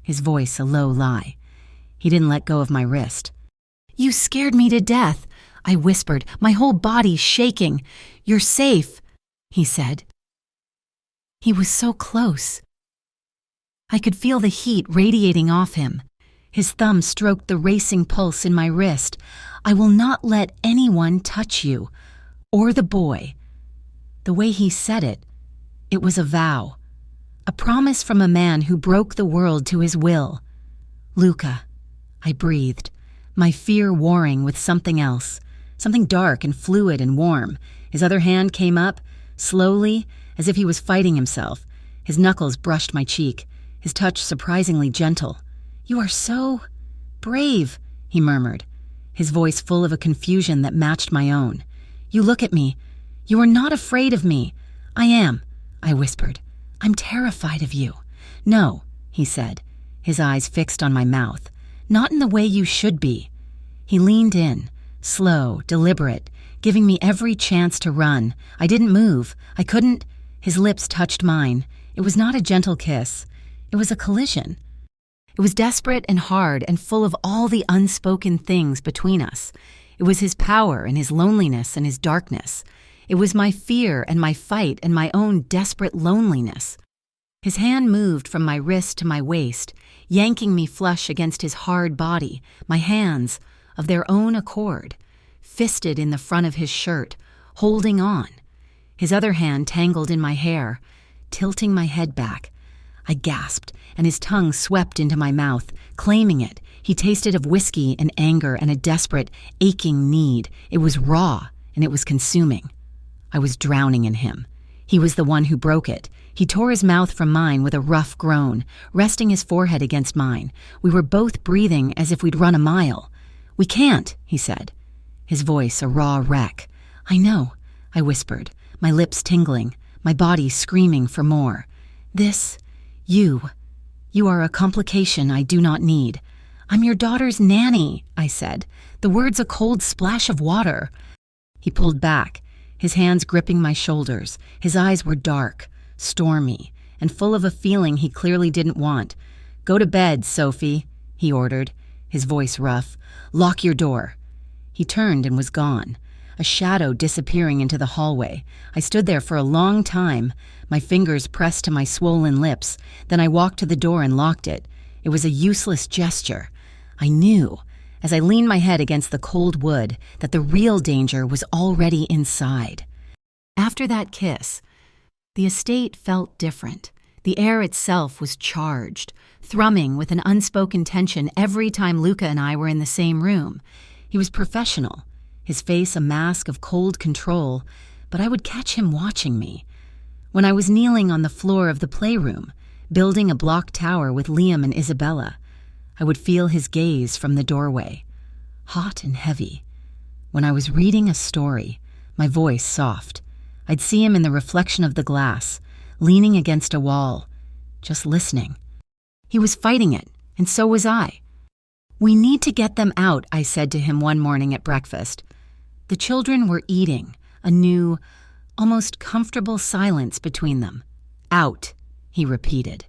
his voice a low lie. He didn't let go of my wrist. You scared me to death, I whispered, my whole body shaking. You're safe, he said. He was so close. I could feel the heat radiating off him. His thumb stroked the racing pulse in my wrist. I will not let anyone touch you, or the boy. The way he said it, it was a vow, a promise from a man who broke the world to his will. Luca, I breathed, my fear warring with something else, something dark and fluid and warm. His other hand came up, slowly, as if he was fighting himself. His knuckles brushed my cheek, his touch surprisingly gentle. You are so brave, he murmured, his voice full of a confusion that matched my own. You look at me. You are not afraid of me. I am, I whispered. I'm terrified of you. No, he said, his eyes fixed on my mouth. Not in the way you should be. He leaned in, slow, deliberate, giving me every chance to run. I didn't move. I couldn't. His lips touched mine. It was not a gentle kiss. It was a collision. It was desperate and hard and full of all the unspoken things between us. It was his power and his loneliness and his darkness. It was my fear and my fight and my own desperate loneliness. His hand moved from my wrist to my waist, yanking me flush against his hard body, my hands, of their own accord, fisted in the front of his shirt, holding on. His other hand tangled in my hair, tilting my head back. I gasped, and his tongue swept into my mouth, claiming it. He tasted of whiskey and anger and a desperate, aching need. It was raw, and it was consuming. I was drowning in him. He was the one who broke it. He tore his mouth from mine with a rough groan, resting his forehead against mine. We were both breathing as if we'd run a mile. We can't, he said, his voice a raw wreck. I know, I whispered, my lips tingling, my body screaming for more. You are a complication I do not need. I'm your daughter's nanny, I said, the words a cold splash of water. He pulled back, his hands gripping my shoulders. His eyes were dark, stormy, and full of a feeling he clearly didn't want. "Go to bed, Sophie," he ordered, his voice rough. "Lock your door." He turned and was gone, a shadow disappearing into the hallway. I stood there for a long time, my fingers pressed to my swollen lips. Then I walked to the door and locked it. It was a useless gesture. I knew, as I leaned my head against the cold wood, that the real danger was already inside. After that kiss, the estate felt different. The air itself was charged, thrumming with an unspoken tension every time Luca and I were in the same room. He was professional, his face a mask of cold control, but I would catch him watching me. When I was kneeling on the floor of the playroom, building a block tower with Liam and Isabella, I would feel his gaze from the doorway, hot and heavy. When I was reading a story, my voice soft, I'd see him in the reflection of the glass, leaning against a wall, just listening. He was fighting it, and so was I. "We need to get them out," I said to him one morning at breakfast. The children were eating, a new, almost comfortable silence between them. "Out," he repeated,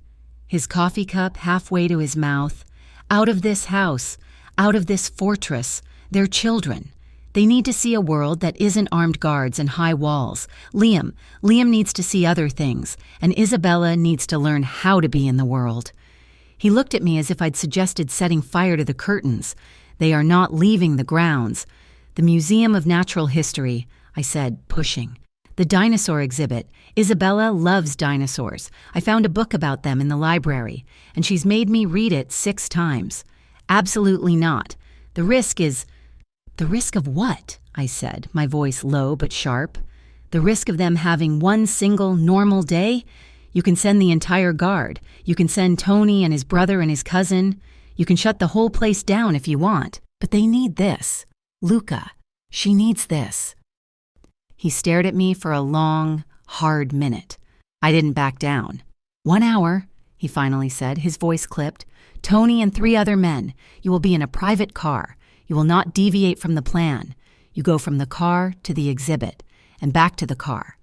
his coffee cup halfway to his mouth. "Out of this house, out of this fortress. They're children. They need to see a world that isn't armed guards and high walls. Liam needs to see other things, and Isabella needs to learn how to be in the world." He looked at me as if I'd suggested setting fire to the curtains. "They are not leaving the grounds. The Museum of Natural History," I said, pushing. "The dinosaur exhibit. Isabella loves dinosaurs. I found a book about them in the library, and she's made me read it 6 times. Absolutely not. The risk is—" "The risk of what?" I said, my voice low but sharp. "The risk of them having one single normal day? You can send the entire guard. You can send Tony and his brother and his cousin. You can shut the whole place down if you want. But they need this. Luca, she needs this." He stared at me for a long, hard minute. I didn't back down. "1 hour," he finally said, his voice clipped. "Tony and 3 other men. You will be in a private car. You will not deviate from the plan. You go from the car to the exhibit, and back to the car."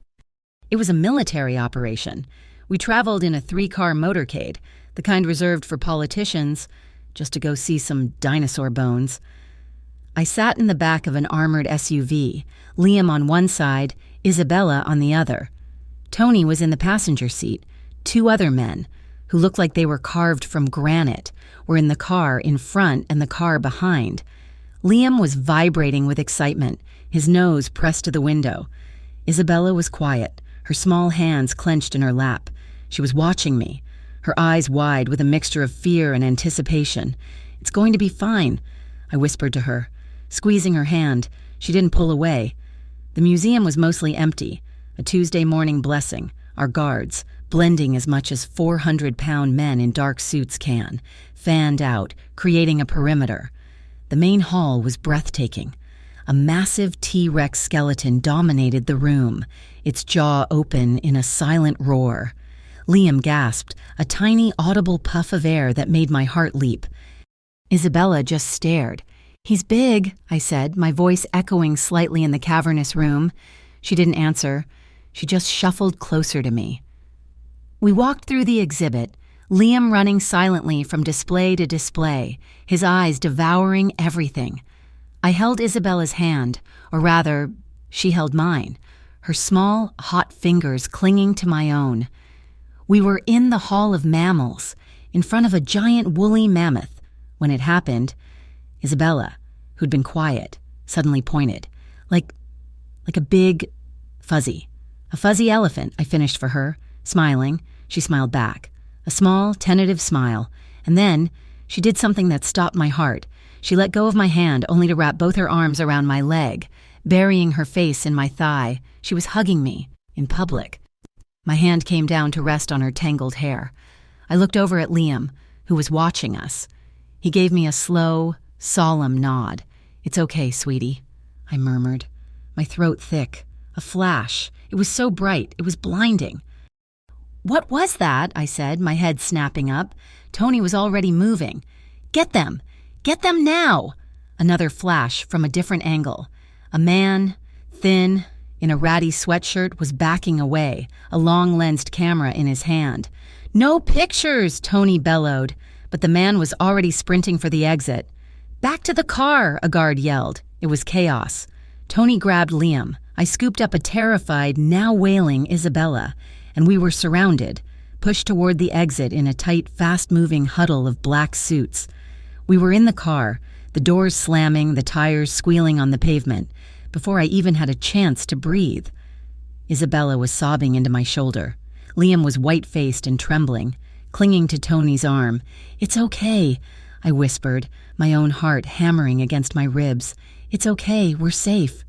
It was a military operation. We traveled in a 3-car motorcade, the kind reserved for politicians, just to go see some dinosaur bones. I sat in the back of an armored SUV, Liam on one side, Isabella on the other. Tony was in the passenger seat. 2 other men, who looked like they were carved from granite, were in the car in front and the car behind. Liam was vibrating with excitement, his nose pressed to the window. Isabella was quiet, her small hands clenched in her lap. She was watching me, her eyes wide with a mixture of fear and anticipation. "It's going to be fine," I whispered to her. Squeezing her hand, she didn't pull away. The museum was mostly empty, a Tuesday morning blessing, our guards, blending as much as 400-pound men in dark suits can, fanned out, creating a perimeter. The main hall was breathtaking. A massive T-Rex skeleton dominated the room, its jaw open in a silent roar. Liam gasped, a tiny audible puff of air that made my heart leap. Isabella just stared. "He's big," I said, my voice echoing slightly in the cavernous room. She didn't answer. She just shuffled closer to me. We walked through the exhibit, Liam running silently from display to display, his eyes devouring everything. I held Isabella's hand, or rather, she held mine, her small, hot fingers clinging to my own. We were in the Hall of Mammals, in front of a giant woolly mammoth. When it happened, Isabella, who'd been quiet, suddenly pointed. Like a big, a fuzzy elephant, I finished for her. Smiling, she smiled back. A small, tentative smile. And then, she did something that stopped my heart. She let go of my hand only to wrap both her arms around my leg, burying her face in my thigh. She was hugging me, in public. My hand came down to rest on her tangled hair. I looked over at Liam, who was watching us. He gave me a slow, solemn nod. "It's okay, sweetie," I murmured, my throat thick. A flash. It was so bright, it was blinding. "What was that?" I said, my head snapping up. Tony was already moving. "Get them! Get them now!" Another flash from a different angle. A man, thin, in a ratty sweatshirt, was backing away, a long-lensed camera in his hand. "No pictures!" Tony bellowed, but the man was already sprinting for the exit. "Back to the car!" a guard yelled. It was chaos. Tony grabbed Liam. I scooped up a terrified, now wailing Isabella, and we were surrounded, pushed toward the exit in a tight, fast-moving huddle of black suits. We were in the car, the doors slamming, the tires squealing on the pavement, before I even had a chance to breathe. Isabella was sobbing into my shoulder. Liam was white-faced and trembling, clinging to Tony's arm. "It's okay," I whispered, my own heart hammering against my ribs. "It's okay, we're safe."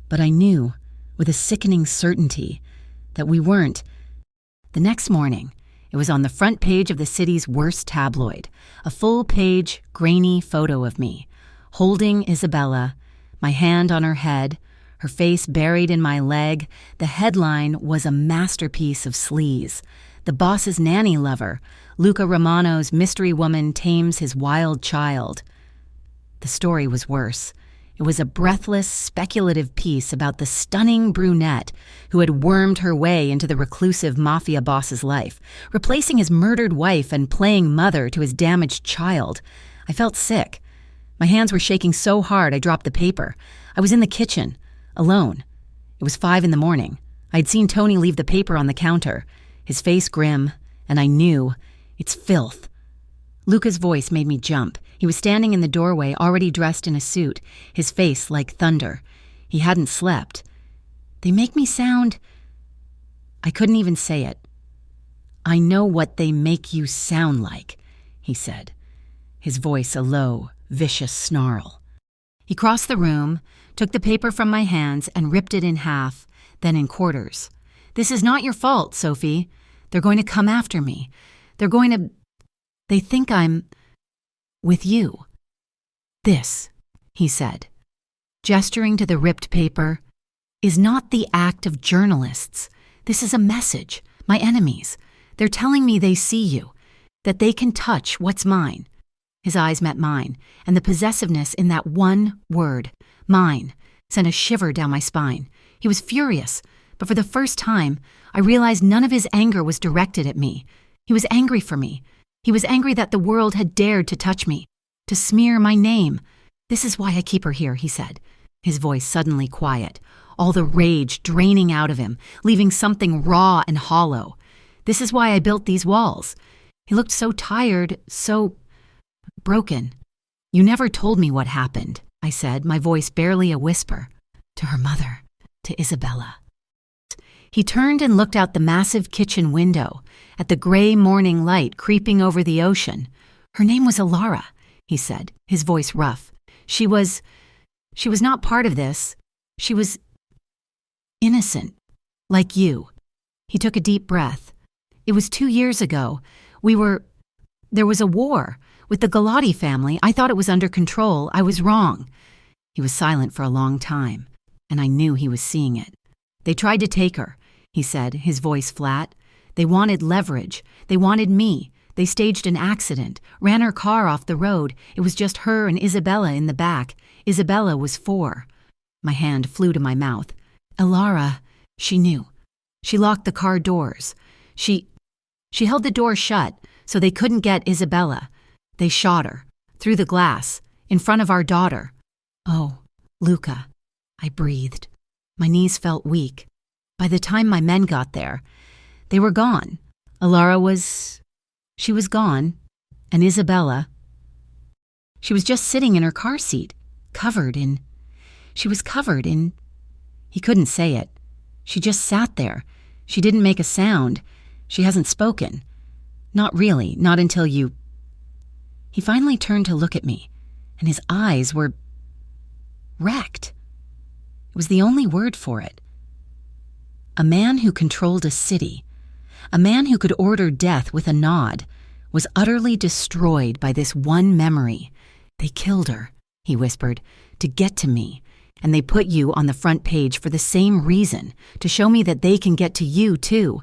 But I knew, with a sickening certainty, that we weren't. The next morning, it was on the front page of the city's worst tabloid, a full-page, grainy photo of me, holding Isabella, my hand on her head, her face buried in my leg. The headline was a masterpiece of sleaze. The boss's nanny lover, Luca Romano's mystery woman tames his wild child. The story was worse. It was a breathless, speculative piece about the stunning brunette who had wormed her way into the reclusive mafia boss's life, replacing his murdered wife and playing mother to his damaged child. I felt sick. My hands were shaking so hard I dropped the paper. I was in the kitchen, alone. It was 5 a.m. I'd seen Tony leave the paper on the counter, his face grim, and I knew, it's filth. Luca's voice made me jump. He was standing in the doorway, already dressed in a suit, his face like thunder. He hadn't slept. "They make me sound—" I couldn't even say it. "I know what they make you sound like," he said, his voice a low, vicious snarl. He crossed the room, took the paper from my hands and ripped it in half, then in quarters. "This is not your fault, Sophie. They're going to come after me. They think I'm with you." "This," he said, gesturing to the ripped paper, "is not the act of journalists. This is a message. My enemies. They're telling me they see you, that they can touch what's mine." His eyes met mine, and the possessiveness in that one word, mine, sent a shiver down my spine. He was furious, but for the first time, I realized none of his anger was directed at me. He was angry for me. He was angry that the world had dared to touch me, to smear my name. "This is why I keep her here," he said, his voice suddenly quiet, all the rage draining out of him, leaving something raw and hollow. "This is why I built these walls." He looked so tired, so broken. "You never told me what happened," I said, my voice barely a whisper. "To her mother, to Isabella." He turned and looked out the massive kitchen window, at the gray morning light creeping over the ocean. "Her name was Alara," he said, his voice rough. She was not part of this. She was innocent, like you." He took a deep breath. "It was 2 years ago. There was a war with the Galati family. I thought it was under control. I was wrong." He was silent for a long time, and I knew he was seeing it. "They tried to take her," he said, his voice flat. "They wanted leverage. They wanted me. They staged an accident, ran her car off the road. It was just her and Isabella in the back. Isabella was 4. My hand flew to my mouth. "Alara, she knew. She locked the car doors. She held the door shut so they couldn't get Isabella. They shot her, through the glass, in front of our daughter." "Oh, Luca," I breathed. My knees felt weak. By the time my men got there, they were gone. Alara she was gone, and Isabella, she was just sitting in her car seat, she was covered in, he couldn't say it. She just sat there. She didn't make a sound. She hasn't spoken. Not really, not until you. He finally turned to look at me, and his eyes were wrecked. It was the only word for it. A man who controlled a city, a man who could order death with a nod, was utterly destroyed by this one memory. "They killed her," he whispered, "to get to me. And they put you on the front page for the same reason, to show me that they can get to you, too.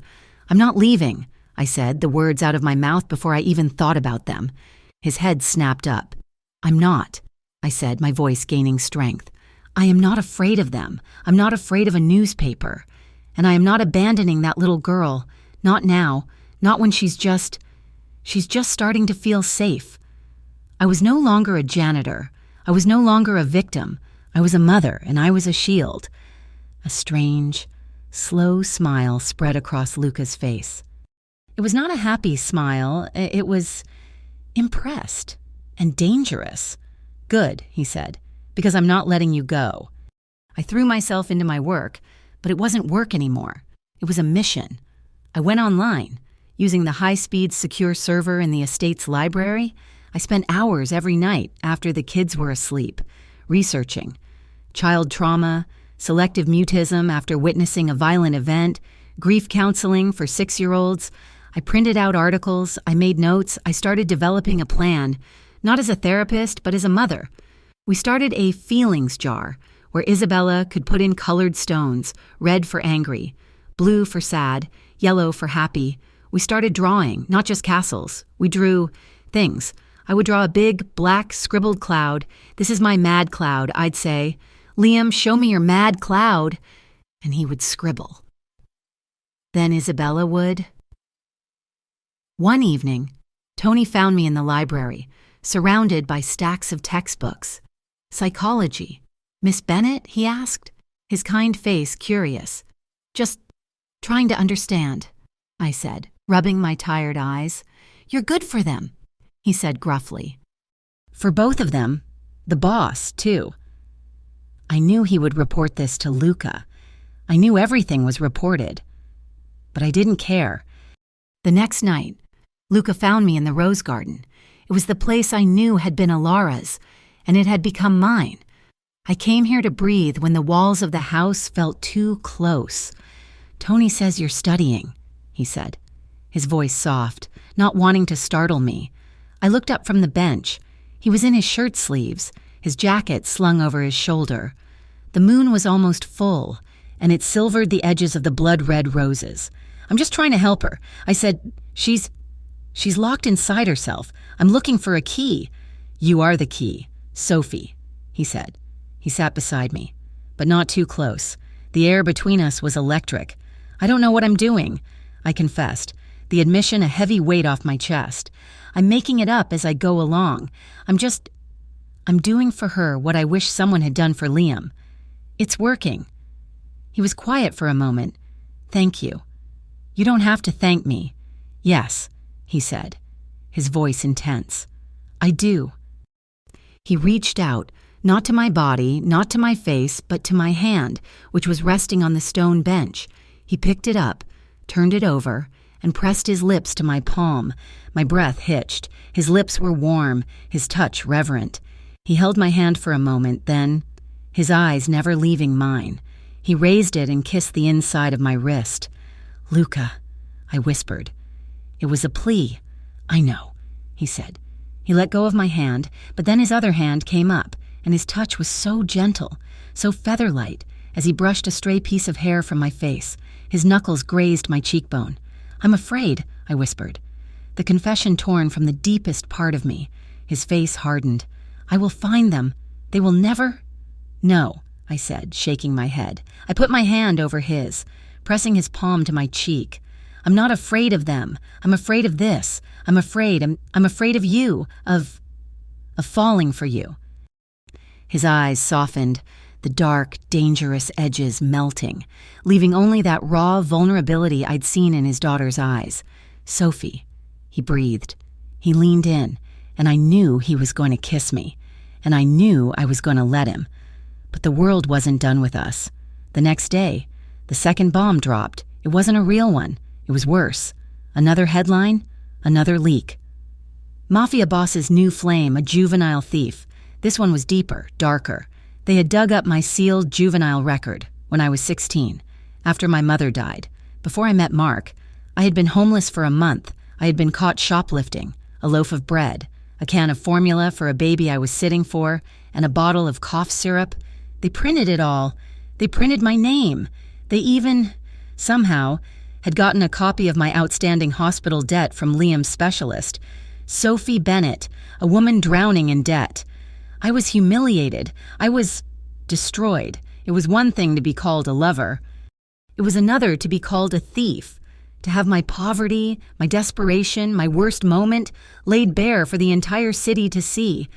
I'm not leaving," I said, the words out of my mouth before I even thought about them. His head snapped up. "I'm not," I said, my voice gaining strength. I am not afraid of them. I'm not afraid of a newspaper. And I am not abandoning that little girl. Not now. Not when she's just starting to feel safe. I was no longer a janitor. I was no longer a victim. I was a mother, and I was a shield. A strange, slow smile spread across Luca's face. It was not a happy smile. It was impressed and dangerous. Good, he said, because I'm not letting you go. I threw myself into my work, but it wasn't work anymore. It was a mission. I went online. Using the high-speed secure server in the estate's library, I spent hours every night after the kids were asleep, researching child trauma, selective mutism after witnessing a violent event, grief counseling for 6-year-olds. I printed out articles, I made notes, I started developing a plan, not as a therapist, but as a mother. We started a feelings jar where Isabella could put in colored stones, red for angry, blue for sad, yellow for happy. We started drawing, not just castles. We drew things. I would draw a big, black, scribbled cloud. This is my mad cloud, I'd say. Liam, show me your mad cloud. And he would scribble. Then Isabella would. One evening, Tony found me in the library, surrounded by stacks of textbooks. Psychology. Miss Bennett, he asked, his kind face curious. Just trying to understand, I said, rubbing my tired eyes. You're good for them, he said gruffly. For both of them, the boss, too. I knew he would report this to Luca. I knew everything was reported. But I didn't care. The next night, Luca found me in the rose garden. It was the place I knew had been Alara's, and it had become mine. I came here to breathe when the walls of the house felt too close. Tony says you're studying, he said, his voice soft, not wanting to startle me. I looked up from the bench. He was in his shirt sleeves, his jacket slung over his shoulder. The moon was almost full, and it silvered the edges of the blood-red roses. I'm just trying to help her. I said, She's locked inside herself. I'm looking for a key. You are the key, Sophie, he said. He sat beside me, but not too close. The air between us was electric. I don't know what I'm doing, I confessed, the admission a heavy weight off my chest. I'm making it up as I go along. I'm doing for her what I wish someone had done for Liam. It's working. He was quiet for a moment. Thank you. You don't have to thank me. Yes, he said, his voice intense. I do. He reached out, not to my body, not to my face, but to my hand, which was resting on the stone bench. He picked it up, turned it over, and pressed his lips to my palm. My breath hitched. His lips were warm, his touch reverent. He held my hand for a moment, then, his eyes never leaving mine, he raised it and kissed the inside of my wrist. Luca, I whispered. It was a plea. I know, he said. He let go of my hand, but then his other hand came up, and his touch was so gentle, so feather-light, as he brushed a stray piece of hair from my face. His knuckles grazed my cheekbone. I'm afraid, I whispered. The confession torn from the deepest part of me. His face hardened. I will find them. They will never... No, I said, shaking my head. I put my hand over his, pressing his palm to my cheek. I'm not afraid of them. I'm afraid of this. I'm afraid of you, of falling for you. His eyes softened, the dark, dangerous edges melting, leaving only that raw vulnerability I'd seen in his daughter's eyes. Sophie, he breathed. He leaned in, and I knew he was going to kiss me, and I knew I was going to let him. But the world wasn't done with us. The next day, the second bomb dropped. It wasn't a real one. It was worse. Another headline, another leak. Mafia boss's new flame, a juvenile thief. This one was deeper, darker. They had dug up my sealed juvenile record when I was 16, after my mother died. Before I met Mark, I had been homeless for a month. I had been caught shoplifting, a loaf of bread, a can of formula for a baby I was sitting for, and a bottle of cough syrup. They printed it all. They printed my name. They even, somehow, had gotten a copy of my outstanding hospital debt from Liam's specialist. Sophie Bennett, a woman drowning in debt. I was humiliated. I was destroyed. It was one thing to be called a lover. It was another to be called a thief, to have my poverty, my desperation, my worst moment laid bare for the entire city to see.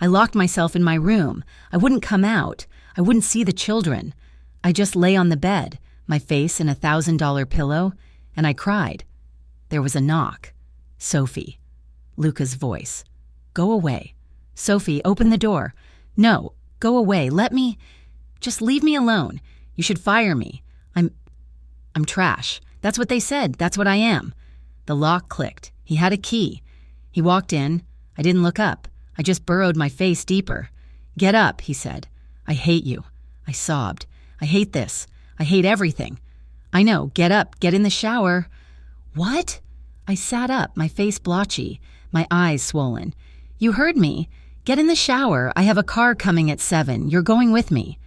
I locked myself in my room. I wouldn't come out. I wouldn't see the children. I just lay on the bed, my face in a $1,000 pillow, and I cried. There was a knock. Sophie. Luca's voice. Go away. Sophie, open the door. No, go away. Just leave me alone. You should fire me. I'm trash. That's what they said. That's what I am. The lock clicked. He had a key. He walked in. I didn't look up. I just burrowed my face deeper. Get up, he said. I hate you. I sobbed. I hate this. I hate everything. I know. Get up. Get in the shower. What? I sat up, my face blotchy, my eyes swollen. You heard me. Get in the shower. I have a car coming at 7. You're going with me.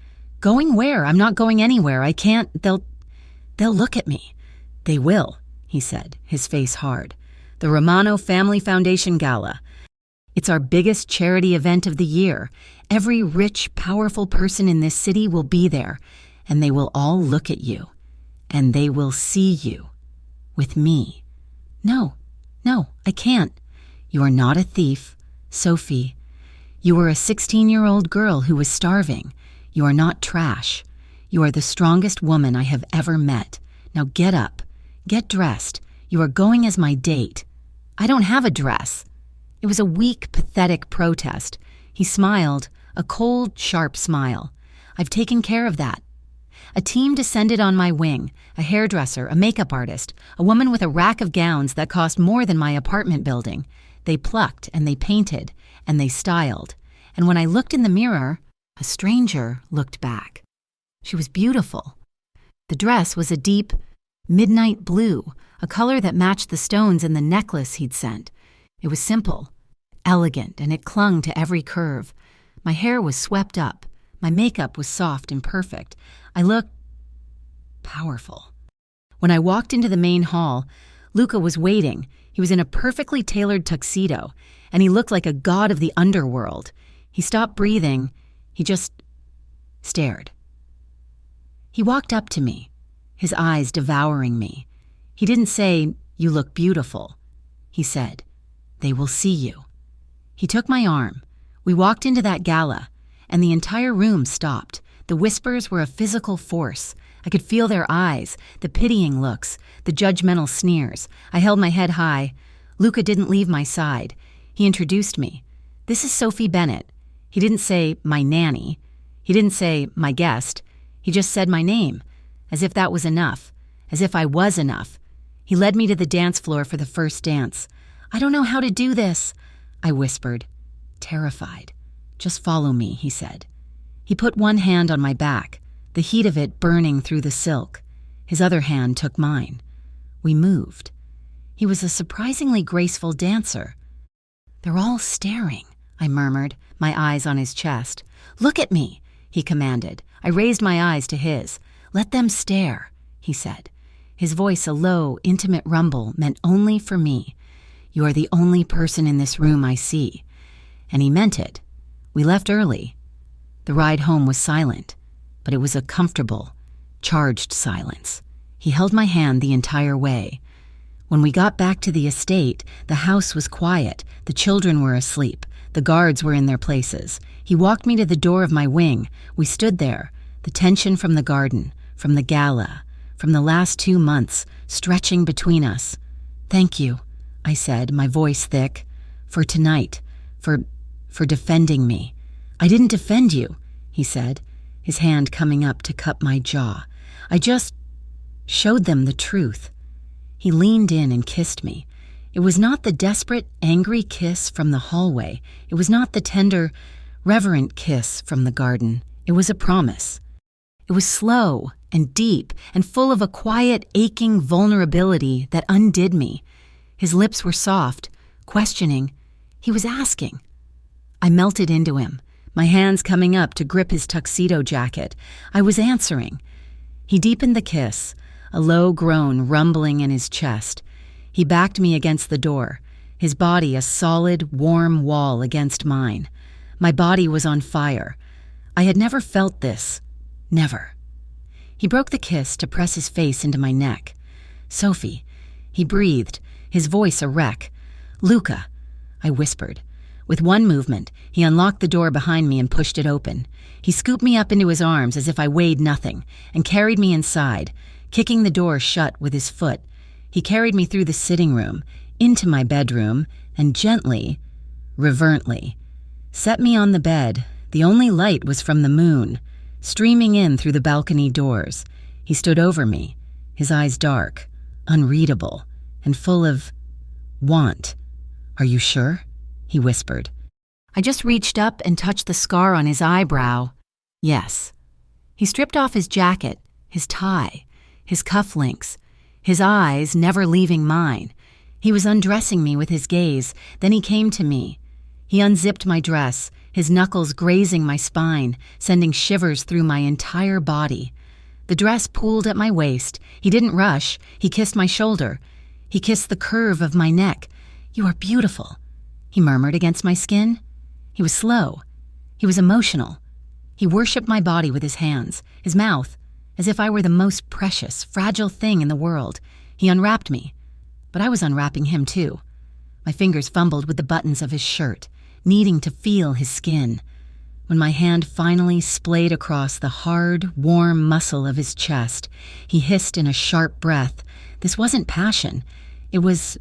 Going where? I'm not going anywhere. I can't. They'll look at me. They will, he said, his face hard. The Romano Family Foundation Gala. It's our biggest charity event of the year. Every rich, powerful person in this city will be there, and they will all look at you. And they will see you. With me. No, I can't. You are not a thief, Sophie. You are a 16-year-old girl who was starving. You are not trash. You are the strongest woman I have ever met. Now get up. Get dressed. You are going as my date. I don't have a dress. It was a weak, pathetic protest. He smiled, a cold, sharp smile. I've taken care of that. A team descended on my wing, a hairdresser, a makeup artist, a woman with a rack of gowns that cost more than my apartment building. They plucked and they painted and they styled. And when I looked in the mirror, a stranger looked back. She was beautiful. The dress was a deep, midnight blue, a color that matched the stones in the necklace he'd sent. It was simple, elegant, and it clung to every curve. My hair was swept up. My makeup was soft and perfect. I looked powerful. When I walked into the main hall, Luca was waiting. He was in a perfectly tailored tuxedo, and he looked like a god of the underworld. He stopped breathing. He just stared. He walked up to me, his eyes devouring me. He didn't say, "You look beautiful." He said, "They will see you." He took my arm. We walked into that gala, and the entire room stopped. The whispers were a physical force. I could feel their eyes, the pitying looks, the judgmental sneers. I held my head high. Luca didn't leave my side. He introduced me. "This is Sophie Bennett." He didn't say, "My nanny." He didn't say, "My guest." He just said my name, as if that was enough, as if I was enough. He led me to the dance floor for the first dance. "I don't know how to do this," I whispered, terrified. "Just follow me," he said. He put one hand on my back, the heat of it burning through the silk. His other hand took mine. We moved. He was a surprisingly graceful dancer. "They're all staring," I murmured, my eyes on his chest. "Look at me," he commanded. I raised my eyes to his. "Let them stare," he said. His voice, a low, intimate rumble, meant only for me. "You are the only person in this room I see." And he meant it. We left early. The ride home was silent, but it was a comfortable, charged silence. He held my hand the entire way. When we got back to the estate, the house was quiet. The children were asleep. The guards were in their places. He walked me to the door of my wing. We stood there, the tension from the garden, from the gala, from the last 2 months, stretching between us. "Thank you," I said, my voice thick, "for tonight, for defending me." "I didn't defend you," he said, his hand coming up to cup my jaw. "I just showed them the truth." He leaned in and kissed me. It was not the desperate, angry kiss from the hallway. It was not the tender, reverent kiss from the garden. It was a promise. It was slow and deep and full of a quiet, aching vulnerability that undid me. His lips were soft, questioning. He was asking. I melted into him, my hands coming up to grip his tuxedo jacket. I was answering. He deepened the kiss, a low groan rumbling in his chest. He backed me against the door, his body a solid, warm wall against mine. My body was on fire. I had never felt this. Never. He broke the kiss to press his face into my neck. "Sophie." He breathed, his voice a wreck. "Luca," I whispered. With one movement, he unlocked the door behind me and pushed it open. He scooped me up into his arms as if I weighed nothing and carried me inside, kicking the door shut with his foot. He carried me through the sitting room, into my bedroom, and gently, reverently, set me on the bed. The only light was from the moon, streaming in through the balcony doors. He stood over me, his eyes dark, unreadable, and full of want. "Are you sure?" he whispered. I just reached up and touched the scar on his eyebrow. Yes. He stripped off his jacket, his tie, his cufflinks, his eyes never leaving mine. He was undressing me with his gaze, then he came to me. He unzipped my dress, his knuckles grazing my spine, sending shivers through my entire body. The dress pooled at my waist. He didn't rush. He kissed my shoulder. He kissed the curve of my neck. "You are beautiful," he murmured against my skin. He was slow. He was emotional. He worshipped my body with his hands, his mouth, as if I were the most precious, fragile thing in the world. He unwrapped me, but I was unwrapping him too. My fingers fumbled with the buttons of his shirt, needing to feel his skin. When my hand finally splayed across the hard, warm muscle of his chest, he hissed in a sharp breath. This wasn't passion. It was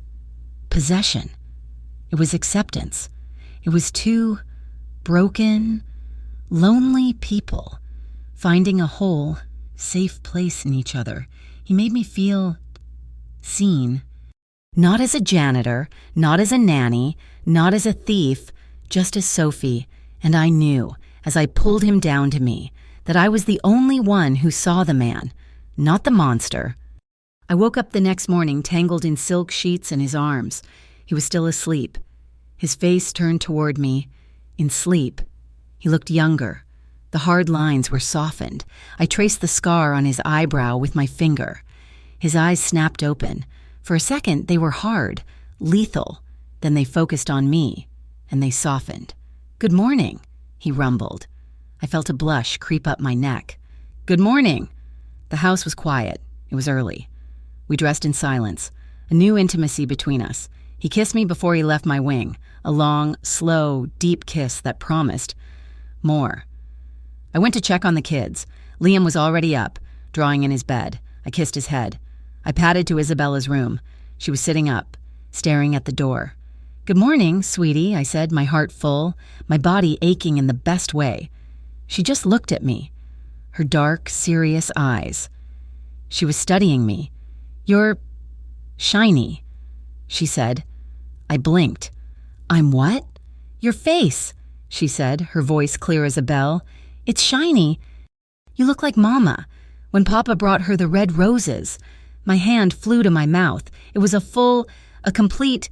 possession. It was acceptance. It was two broken, lonely people finding a whole, safe place in each other. He made me feel seen. Not as a janitor, not as a nanny, not as a thief, just as Sophie. And I knew, as I pulled him down to me, that I was the only one who saw the man, not the monster. I woke up the next morning tangled in silk sheets in his arms. He was still asleep. His face turned toward me. In sleep, he looked younger. The hard lines were softened. I traced the scar on his eyebrow with my finger. His eyes snapped open. For a second, they were hard, lethal. Then they focused on me, and they softened. "Good morning," he rumbled. I felt a blush creep up my neck. "Good morning." The house was quiet. It was early. We dressed in silence, a new intimacy between us. He kissed me before he left my wing, a long, slow, deep kiss that promised more. I went to check on the kids. Liam was already up, drawing in his bed. I kissed his head. I padded to Isabella's room. She was sitting up, staring at the door. "Good morning, sweetie," I said, my heart full, my body aching in the best way. She just looked at me, her dark, serious eyes. She was studying me. "You're shiny," she said. I blinked. "I'm what?" "Your face," she said, her voice clear as a bell. "It's shiny. You look like Mama, when Papa brought her the red roses." My hand flew to my mouth. It was a complete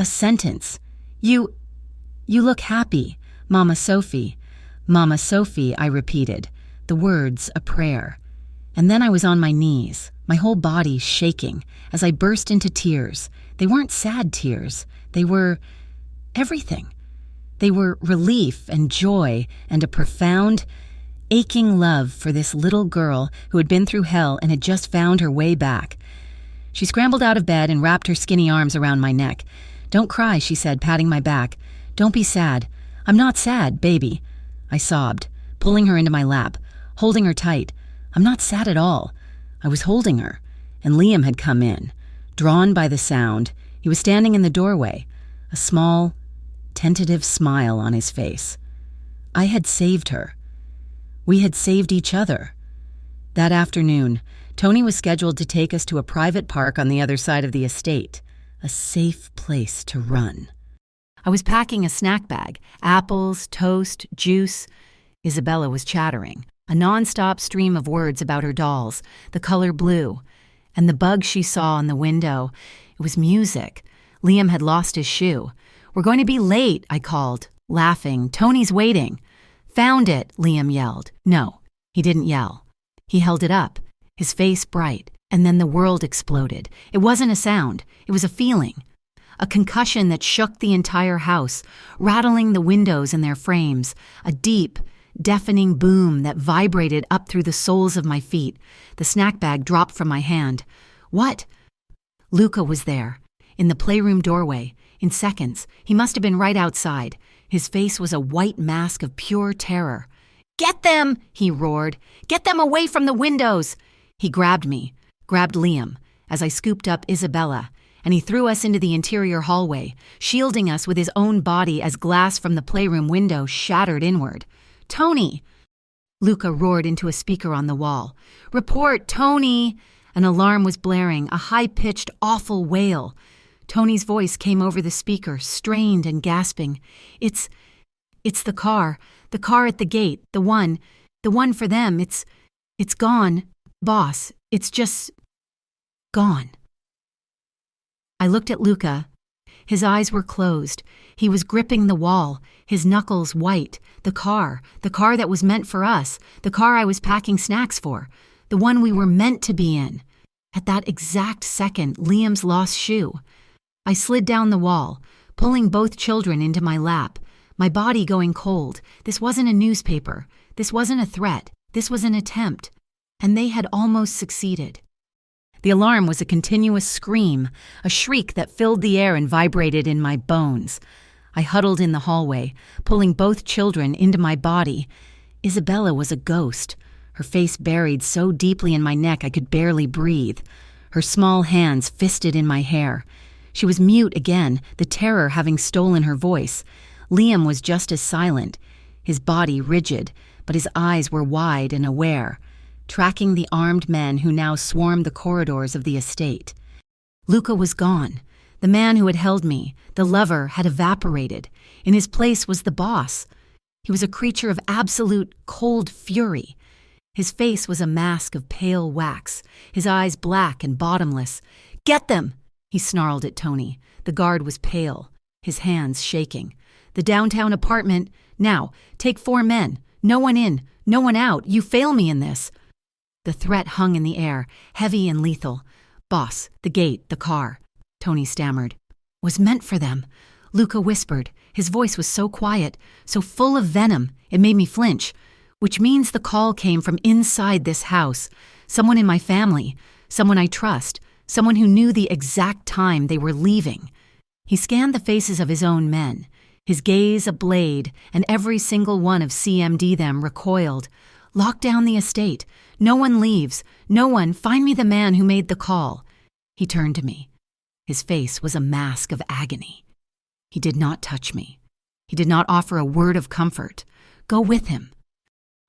sentence. You look happy, Mama Sophie." "Mama Sophie," I repeated, the words a prayer. And then I was on my knees, my whole body shaking, as I burst into tears. They weren't sad tears. They were everything. They were relief and joy and a profound, aching love for this little girl who had been through hell and had just found her way back. She scrambled out of bed and wrapped her skinny arms around my neck. "Don't cry," she said, patting my back. "Don't be sad." "I'm not sad, baby." I sobbed, pulling her into my lap, holding her tight. "I'm not sad at all." I was holding her, and Liam had come in. Drawn by the sound, he was standing in the doorway, a small, tentative smile on his face. I had saved her. We had saved each other. That afternoon, Tony was scheduled to take us to a private park on the other side of the estate, a safe place to run. I was packing a snack bag, apples, toast, juice. Isabella was chattering, a nonstop stream of words about her dolls, the color blue, and the bug she saw in the window. It was music. Liam had lost his shoe. "We're going to be late," I called, laughing. "Tony's waiting." "Found it," Liam yelled. No, he didn't yell. He held it up, his face bright, and then the world exploded. It wasn't a sound. It was a feeling. A concussion that shook the entire house, rattling the windows and their frames. A deep, deafening boom that vibrated up through the soles of my feet. The snack bag dropped from my hand. What? Luca was there, in the playroom doorway. In seconds, he must have been right outside. His face was a white mask of pure terror. "Get them!" he roared. "Get them away from the windows!" He grabbed me, grabbed Liam, as I scooped up Isabella, and he threw us into the interior hallway, shielding us with his own body as glass from the playroom window shattered inward. "Tony!" Luca roared into a speaker on the wall. "Report, Tony!" An alarm was blaring, a high-pitched, awful wail. Tony's voice came over the speaker, strained and gasping. It's the car at the gate, the one for them. It's gone, boss. It's just gone." I looked at Luca. His eyes were closed. He was gripping the wall, his knuckles white. The car that was meant for us, the car I was packing snacks for, the one we were meant to be in. At that exact second, Liam's lost shoe. I slid down the wall, pulling both children into my lap, my body going cold. This wasn't a newspaper. This wasn't a threat. This was an attempt. And they had almost succeeded. The alarm was a continuous scream, a shriek that filled the air and vibrated in my bones. I huddled in the hallway, pulling both children into my body. Isabella was a ghost, her face buried so deeply in my neck I could barely breathe, her small hands fisted in my hair. She was mute again, the terror having stolen her voice. Liam was just as silent, his body rigid, but his eyes were wide and aware, tracking the armed men who now swarmed the corridors of the estate. Luca was gone. The man who had held me, the lover, had evaporated. In his place was the boss. He was a creature of absolute cold fury. His face was a mask of pale wax, his eyes black and bottomless. "Get them!" he snarled at Tony. The guard was pale, his hands shaking. "The downtown apartment. Now, take 4 men. No one in, no one out. You fail me in this." The threat hung in the air, heavy and lethal. "Boss, the gate, the car," Tony stammered. "Was meant for them," Luca whispered. His voice was so quiet, so full of venom, it made me flinch. "Which means the call came from inside this house. Someone in my family, someone I trust, someone who knew the exact time they were leaving." He scanned the faces of his own men, his gaze a blade, and every single one of CMD them recoiled. "Lock down the estate. No one leaves. No one. Find me the man who made the call." He turned to me. His face was a mask of agony. He did not touch me. He did not offer a word of comfort. Go with him.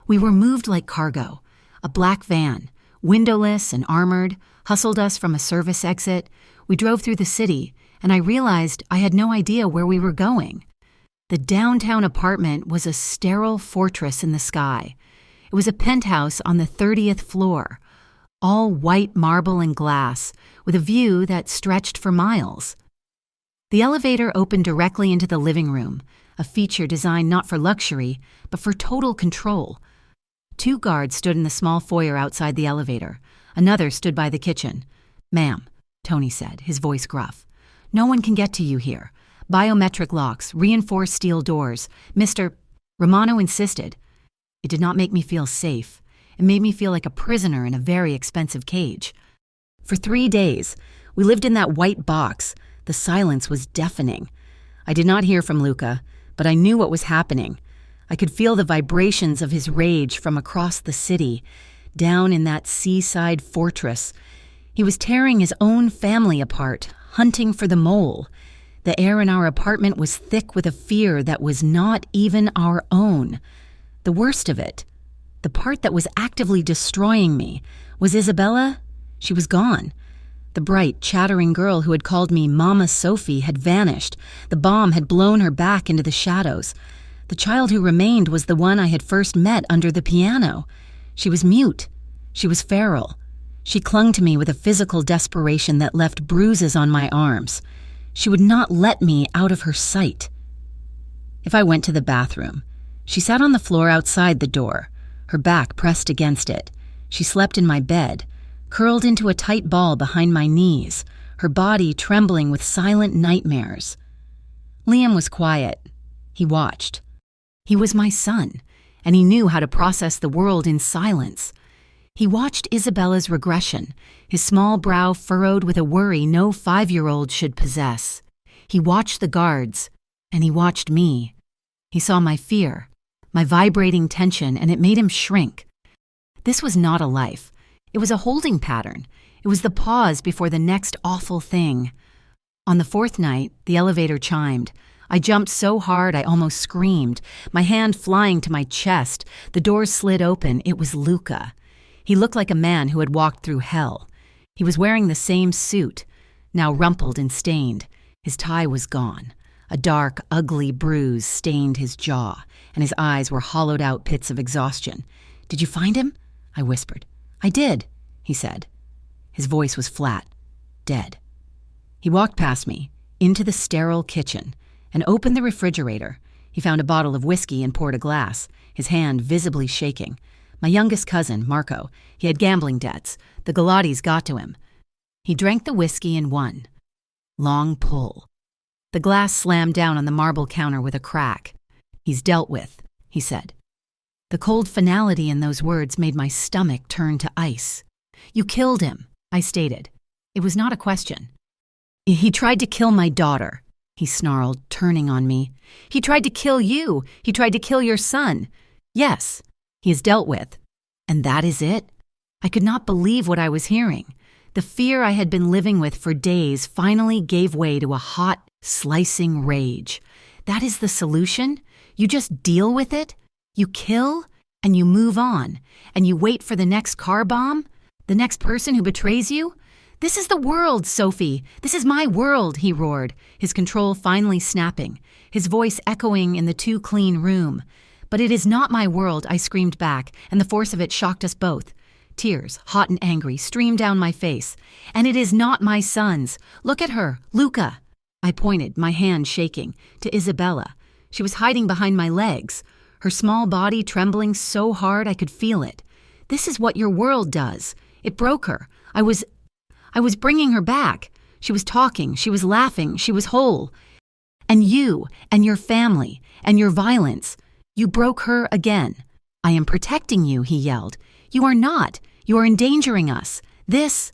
We were moved like cargo. A black van, windowless and armored, hustled us from a service exit. We drove through the city, and I realized I had no idea where we were going. The downtown apartment was a sterile fortress in the sky. It was a penthouse on the 30th floor, all white marble and glass, with a view that stretched for miles. The elevator opened directly into the living room, a feature designed not for luxury, but for total control. 2 guards stood in the small foyer outside the elevator. Another stood by the kitchen. "Ma'am," Tony said, his voice gruff, "no one can get to you here. Biometric locks, reinforced steel doors. Mr. Romano insisted." It did not make me feel safe. It made me feel like a prisoner in a very expensive cage. For 3 days, we lived in that white box. The silence was deafening. I did not hear from Luca, but I knew what was happening. I could feel the vibrations of his rage from across the city, down in that seaside fortress. He was tearing his own family apart, hunting for the mole. The air in our apartment was thick with a fear that was not even our own. The worst of it, the part that was actively destroying me, was Isabella. She was gone. The bright, chattering girl who had called me Mama Sophie had vanished. The bomb had blown her back into the shadows. The child who remained was the one I had first met under the piano. She was mute. She was feral. She clung to me with a physical desperation that left bruises on my arms. She would not let me out of her sight. If I went to the bathroom, she sat on the floor outside the door, her back pressed against it. She slept in my bed, curled into a tight ball behind my knees, her body trembling with silent nightmares. Liam was quiet. He watched. He was my son, and he knew how to process the world in silence. He watched Isabella's regression, his small brow furrowed with a worry no 5-year-old should possess. He watched the guards, and he watched me. He saw my fear, my vibrating tension, and it made him shrink. This was not a life. It was a holding pattern. It was the pause before the next awful thing. On the 4th night, the elevator chimed. I jumped so hard I almost screamed, my hand flying to my chest. The doors slid open. It was Luca. He looked like a man who had walked through hell. He was wearing the same suit, now rumpled and stained. His tie was gone. A dark, ugly bruise stained his jaw, and his eyes were hollowed-out pits of exhaustion. "Did you find him?" I whispered. "I did," he said. His voice was flat, dead. He walked past me, into the sterile kitchen, and opened the refrigerator. He found a bottle of whiskey and poured a glass, his hand visibly shaking. My youngest cousin, Marco, he had gambling debts. The Galati's got to him. He drank the whiskey and won. Long pull. The glass slammed down on the marble counter with a crack. "He's dealt with," he said. The cold finality in those words made my stomach turn to ice. "You killed him," I stated. It was not a question. "He tried to kill my daughter," he snarled, turning on me. "He tried to kill you. He tried to kill your son." "Yes, he is dealt with." And that is it? I could not believe what I was hearing. The fear I had been living with for days finally gave way to a hot, slicing rage. That is the solution? You just deal with it? You kill, and you move on, and you wait for the next car bomb? The next person who betrays you? "This is the world, Sophie. This is my world," he roared, his control finally snapping, his voice echoing in the too-clean room. "But it is not my world," I screamed back, and the force of it shocked us both. Tears, hot and angry, streamed down my face. "And it is not my son's. Look at her, Luca." I pointed, my hand shaking, to Isabella. She was hiding behind my legs, her small body trembling so hard I could feel it. "This is what your world does. It broke her. I was bringing her back. She was talking, she was laughing, she was whole. And you, and your family, and your violence, you broke her again. I am protecting you," he yelled. "You are not. You are endangering us. This—"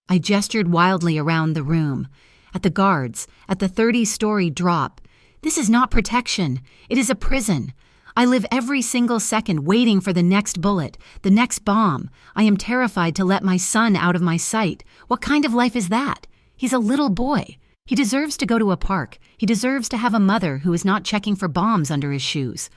I gestured wildly around the room. "At the guards, at the 30-story drop. This is not protection. It is a prison. I live every single second waiting for the next bullet, the next bomb. I am terrified to let my son out of my sight. What kind of life is that? He's a little boy. He deserves to go to a park. He deserves to have a mother who is not checking for bombs under his shoes.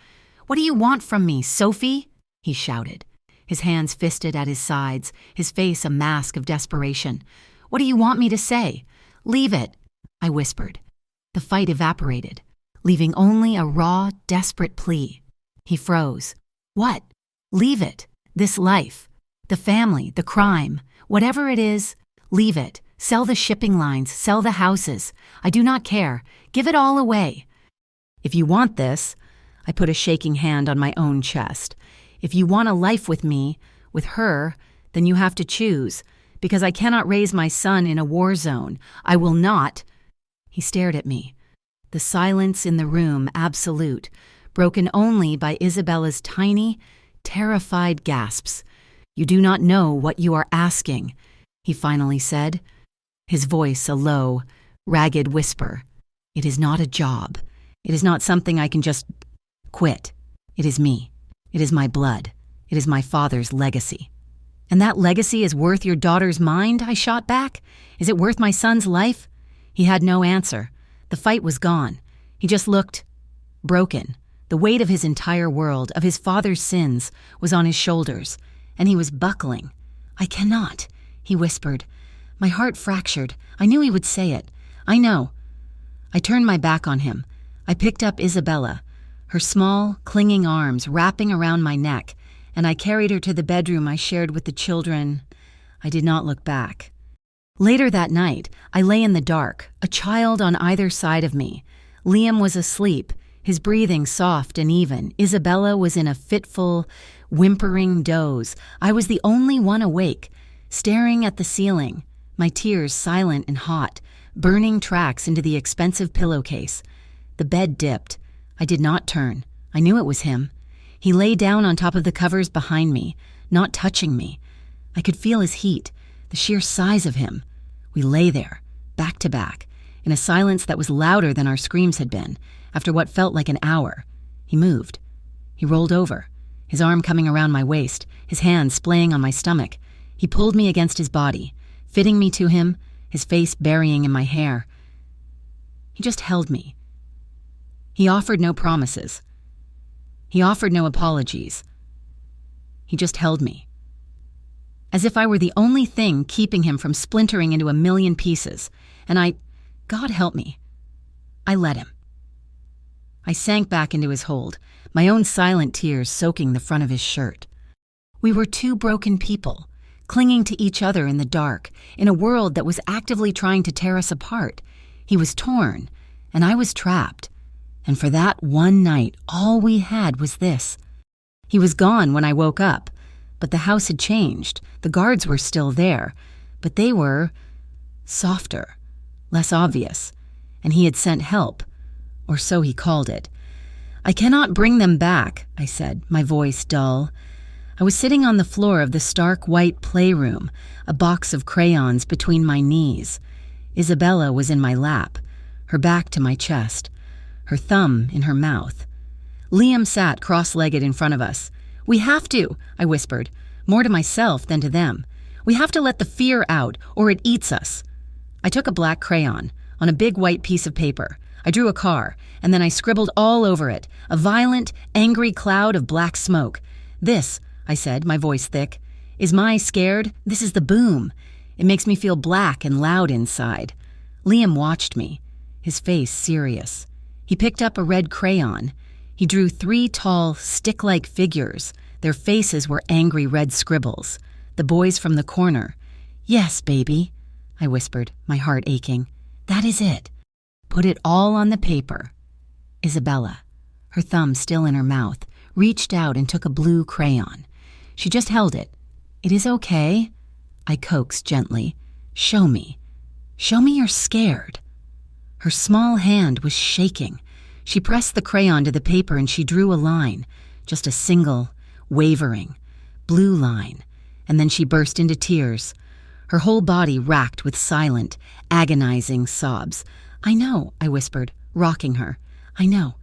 What do you want from me, Sophie?" he shouted, his hands fisted at his sides, his face a mask of desperation. "What do you want me to say?" "Leave it," I whispered. The fight evaporated, leaving only a raw, desperate plea. He froze. "What?" "Leave it. This life. The family, the crime. Whatever it is, leave it. Sell the shipping lines, sell the houses. I do not care. Give it all away. If you want this," I put a shaking hand on my own chest. "If you want a life with me, with her, then you have to choose, because I cannot raise my son in a war zone. I will not." He stared at me. The silence in the room absolute, broken only by Isabella's tiny, terrified gasps. "You do not know what you are asking," he finally said, his voice a low, ragged whisper. "It is not a job. It is not something I can just quit. It is me. It is my blood. It is my father's legacy." "And that legacy is worth your daughter's mind?" I shot back. "Is it worth my son's life?" He had no answer. The fight was gone. He just looked broken. The weight of his entire world, of his father's sins, was on his shoulders, and he was buckling. "I cannot," he whispered. My heart fractured. I knew he would say it. "I know." I turned my back on him. I picked up Isabella, her small, clinging arms wrapping around my neck, and I carried her to the bedroom I shared with the children. I did not look back. Later that night, I lay in the dark, a child on either side of me. Liam was asleep, his breathing soft and even. Isabella was in a fitful, whimpering doze. I was the only one awake, staring at the ceiling, my tears silent and hot, burning tracks into the expensive pillowcase. The bed dipped. I did not turn. I knew it was him. He lay down on top of the covers behind me, not touching me. I could feel his heat, the sheer size of him. We lay there, back to back, in a silence that was louder than our screams had been, after what felt like an hour. He moved. He rolled over, his arm coming around my waist, his hand splaying on my stomach. He pulled me against his body, fitting me to him, his face burying in my hair. He just held me. He offered no promises. He offered no apologies. He just held me. As if I were the only thing keeping him from splintering into a million pieces, and God help me, I let him. I sank back into his hold, my own silent tears soaking the front of his shirt. We were two broken people, clinging to each other in the dark, in a world that was actively trying to tear us apart. He was torn, and I was trapped. And for that one night, all we had was this. He was gone when I woke up, but the house had changed. The guards were still there, but they were softer, less obvious, and he had sent help, or so he called it. I cannot bring them back, I said, my voice dull. I was sitting on the floor of the stark white playroom, a box of crayons between my knees. Isabella was in my lap, her back to my chest, her thumb in her mouth. Liam sat cross-legged in front of us. "We have to," I whispered, more to myself than to them. "We have to let the fear out, or it eats us." I took a black crayon. On a big white piece of paper, I drew a car, and then I scribbled all over it, a violent, angry cloud of black smoke. "This," I said, my voice thick, "is my scared. This is the boom. It makes me feel black and loud inside." Liam watched me, his face serious. He picked up a red crayon. He drew 3 tall, stick-like figures. Their faces were angry red scribbles. The boys from the corner. "Yes, baby," I whispered, my heart aching. "That is it. Put it all on the paper." Isabella, her thumb still in her mouth, reached out and took a blue crayon. She just held it. "It is okay," I coaxed gently. "Show me. Show me you're scared." Her small hand was shaking. She pressed the crayon to the paper and she drew a line, just a single, wavering, blue line, and then she burst into tears, her whole body racked with silent, agonizing sobs. "I know," I whispered, rocking her. "I know.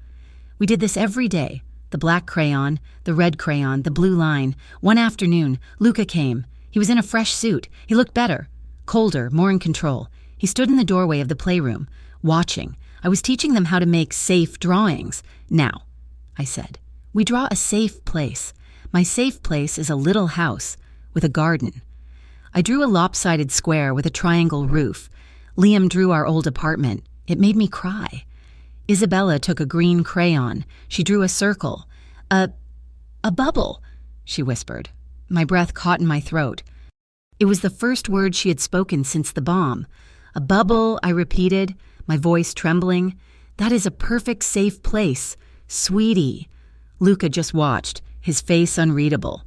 We did this every day. The black crayon, the red crayon, the blue line. One afternoon, Luca came. He was in a fresh suit. He looked better, colder, more in control. He stood in the doorway of the playroom, watching. I was teaching them how to make safe drawings. Now," I said, "we draw a safe place. My safe place is a little house with a garden." I drew a lopsided square with a triangle roof. Liam drew our old apartment. It made me cry. Isabella took a green crayon. She drew a circle. A bubble," she whispered. My breath caught in my throat. It was the first word she had spoken since the bomb. "A bubble," I repeated, my voice trembling. "That is a perfect safe place. Sweetie." Luca just watched, his face unreadable.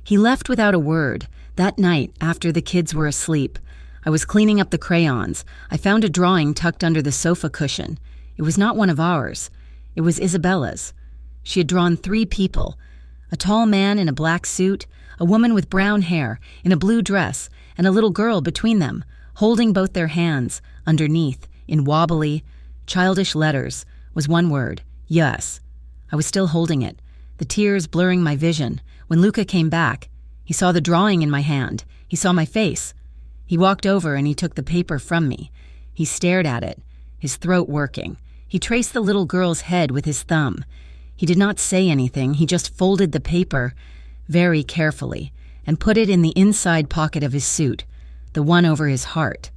He left without a word. That night, after the kids were asleep, I was cleaning up the crayons. I found a drawing tucked under the sofa cushion. It was not one of ours. It was Isabella's. She had drawn 3 people, a tall man in a black suit, a woman with brown hair in a blue dress, and a little girl between them, holding both their hands. Underneath, in wobbly, childish letters, was one word: yes. I was still holding it, the tears blurring my vision. When Luca came back, he saw the drawing in my hand. He saw my face. He walked over and he took the paper from me. He stared at it, his throat working. He traced the little girl's head with his thumb. He did not say anything. He just folded the paper very carefully and put it in the inside pocket of his suit, the one over his heart.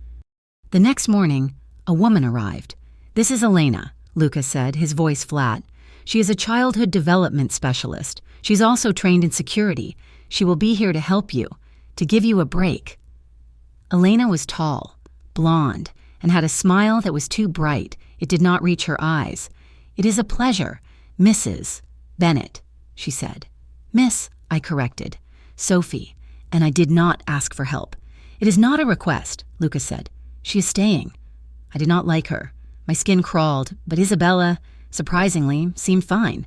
The next morning, a woman arrived. "This is Elena," Luca said, his voice flat. "She is a childhood development specialist. She's also trained in security. She will be here to help you, to give you a break." Elena was tall, blonde, and had a smile that was too bright. It did not reach her eyes. "It is a pleasure, Mrs. Bennett," she said. "Miss," I corrected. "Sophie," and I did not ask for help. "It is not a request," Luca said. "She is staying." I did not like her. My skin crawled, but Isabella, surprisingly, seemed fine.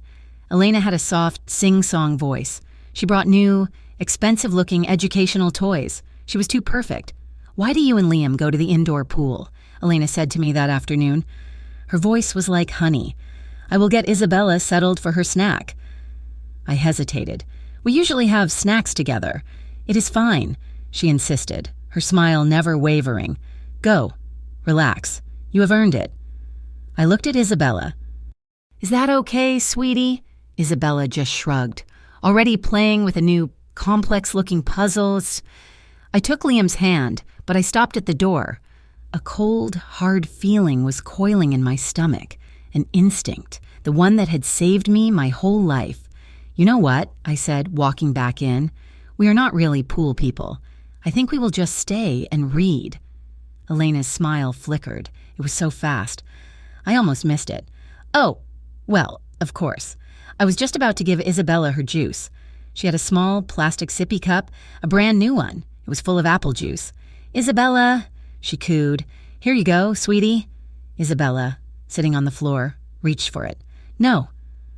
Elena had a soft, sing-song voice. She brought new, expensive-looking educational toys. She was too perfect. "Why do you and Liam go to the indoor pool?" Elena said to me that afternoon. Her voice was like honey. "I will get Isabella settled for her snack." I hesitated. "We usually have snacks together." "It is fine," she insisted, her smile never wavering. "Go. Relax. You have earned it." I looked at Isabella. "Is that okay, sweetie?" Isabella just shrugged. "Already playing with a new, complex-looking puzzle?" I took Liam's hand, but I stopped at the door. A cold, hard feeling was coiling in my stomach. An instinct, the one that had saved me my whole life. "You know what?" I said, walking back in. "We are not really pool people. I think we will just stay and read." Elena's smile flickered. It was so fast. I almost missed it. "Oh, well, of course. I was just about to give Isabella her juice." She had a small plastic sippy cup, a brand new one. It was full of apple juice. "Isabella," she cooed. "Here you go, sweetie." Isabella, sitting on the floor, reached for it. "No."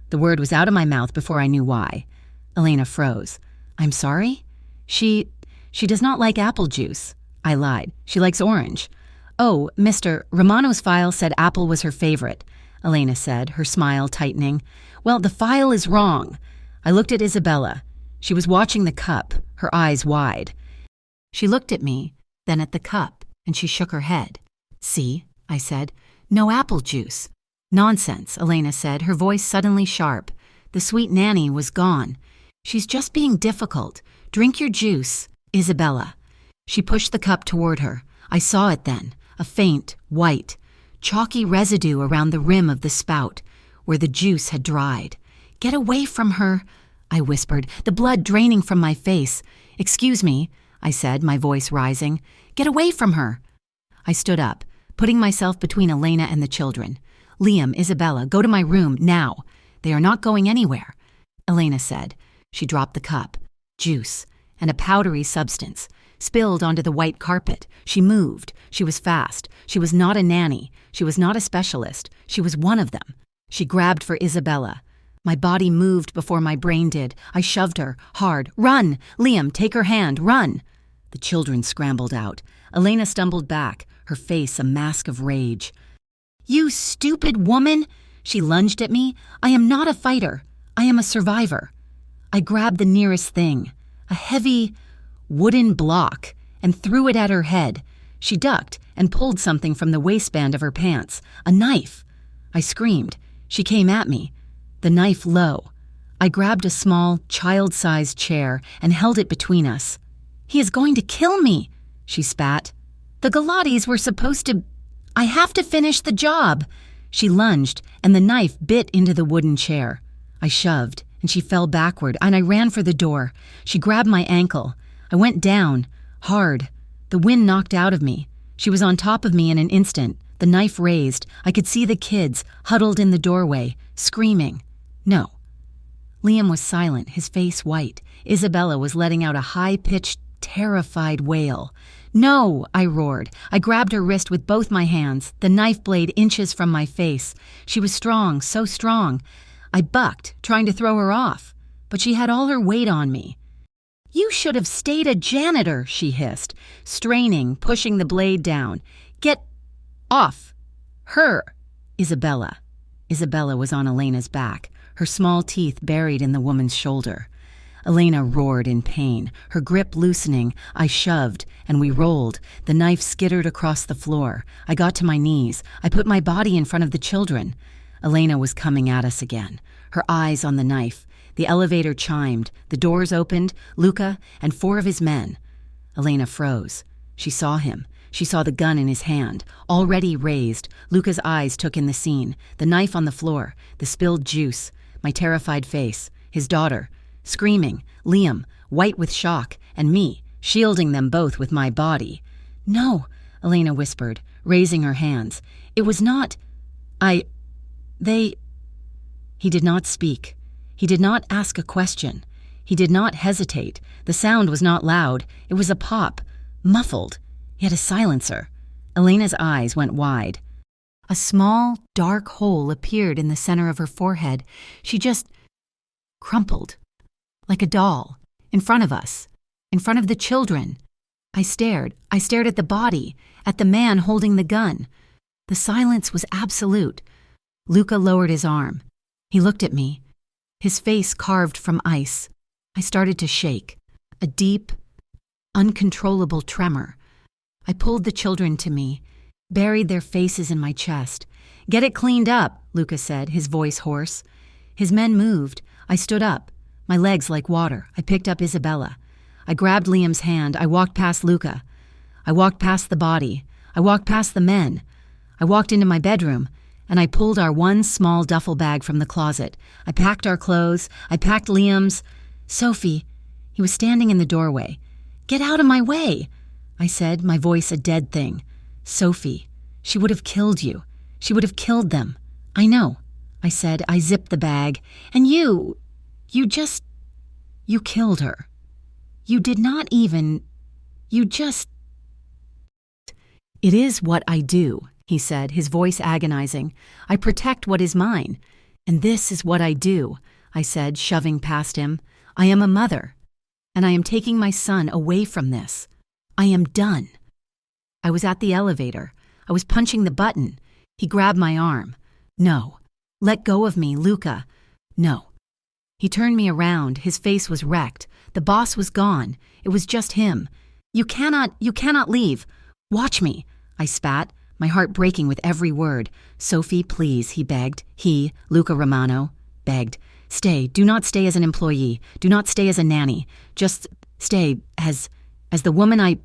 The word was out of my mouth before I knew why. Elena froze. "I'm sorry?" She does not like apple juice." I lied. "She likes orange." "Oh, Mr. Romano's file said apple was her favorite," Elena said, her smile tightening. "Well, the file is wrong." I looked at Isabella. She was watching the cup, her eyes wide. She looked at me, then at the cup, and she shook her head. "See," I said, "no apple juice." "Nonsense," Elena said, her voice suddenly sharp. The sweet nanny was gone. "She's just being difficult. Drink your juice, Isabella." She pushed the cup toward her. I saw it then, a faint, white, chalky residue around the rim of the spout, where the juice had dried. "Get away from her," I whispered, the blood draining from my face. "Excuse me," I said, my voice rising. "Get away from her." I stood up, putting myself between Elena and the children. "Liam, Isabella, go to my room, now. They are not going anywhere," Elena said. She dropped the cup. Juice, and a powdery substance, spilled onto the white carpet. She moved. She was fast. She was not a nanny. She was not a specialist. She was one of them. She grabbed for Isabella. My body moved before my brain did. I shoved her, hard. "Run! Liam, take her hand, run!" The children scrambled out. Elena stumbled back, her face a mask of rage. "You stupid woman!" She lunged at me. "I am not a fighter. I am a survivor." I grabbed the nearest thing, a heavy wooden block, and threw it at her head. She ducked and pulled something from the waistband of her pants, a knife. I screamed. She came at me, the knife low. I grabbed a small, child-sized chair and held it between us. "He is going to kill me," she spat. "The Galatis were supposed to... I have to finish the job." She lunged, and the knife bit into the wooden chair. I shoved, and she fell backward, and I ran for the door. She grabbed my ankle. I went down, hard. The wind knocked out of me. She was on top of me in an instant, the knife raised. I could see the kids, huddled in the doorway, screaming. No. Liam was silent, his face white. Isabella was letting out a high-pitched, terrified wail. "No!" I roared. I grabbed her wrist with both my hands, the knife blade inches from my face. She was strong, so strong. I bucked, trying to throw her off, but she had all her weight on me. "You should have stayed a janitor," she hissed, straining, pushing the blade down. "Get off her, Isabella." Isabella was on Elena's back, her small teeth buried in the woman's shoulder. Elena roared in pain, her grip loosening. I shoved, and we rolled. The knife skittered across the floor. I got to my knees. I put my body in front of the children. Elena was coming at us again, her eyes on the knife. The elevator chimed. The doors opened. Luca and 4 of his men. Elena froze. She saw him. She saw the gun in his hand, already raised. Luca's eyes took in the scene, the knife on the floor, the spilled juice, my terrified face, his daughter, screaming, Liam, white with shock, and me, shielding them both with my body. "No," Elena whispered, raising her hands. "It was not... They..." He did not speak. He did not ask a question. He did not hesitate. The sound was not loud. It was a pop, muffled, yet a silencer. Elena's eyes went wide. A small, dark hole appeared in the center of her forehead. She just crumpled, like a doll, in front of us, in front of the children. I stared at the body, at the man holding the gun. The silence was absolute. Luca lowered his arm. He looked at me, his face carved from ice. I started to shake, a deep, uncontrollable tremor. I pulled the children to me, buried their faces in my chest. "Get it cleaned up," Luca said, his voice hoarse. His men moved. I stood up, my legs like water. I picked up Isabella. I grabbed Liam's hand. I walked past Luca. I walked past the body. I walked past the men. I walked into my bedroom, and I pulled our one small duffel bag from the closet. I packed our clothes. I packed Liam's. "Sophie," he was standing in the doorway. "Get out of my way," I said, my voice a dead thing. "Sophie, she would have killed you. She would have killed them." "I know," I said. I zipped the bag. "And you killed her. You did not even, you just..." "It is what I do," he said, his voice agonizing. "I protect what is mine. And this is what I do," I said, shoving past him. "I am a mother, and I am taking my son away from this. I am done." I was at the elevator. I was punching the button. He grabbed my arm. "No. Let go of me, Luca. No." He turned me around. His face was wrecked. The boss was gone. It was just him. You cannot leave. Watch me," I spat, my heart breaking with every word. "Sophie, please," he begged. He, Luca Romano, begged. "Stay. Do not stay as an employee. Do not stay as a nanny. Just stay as the woman I..."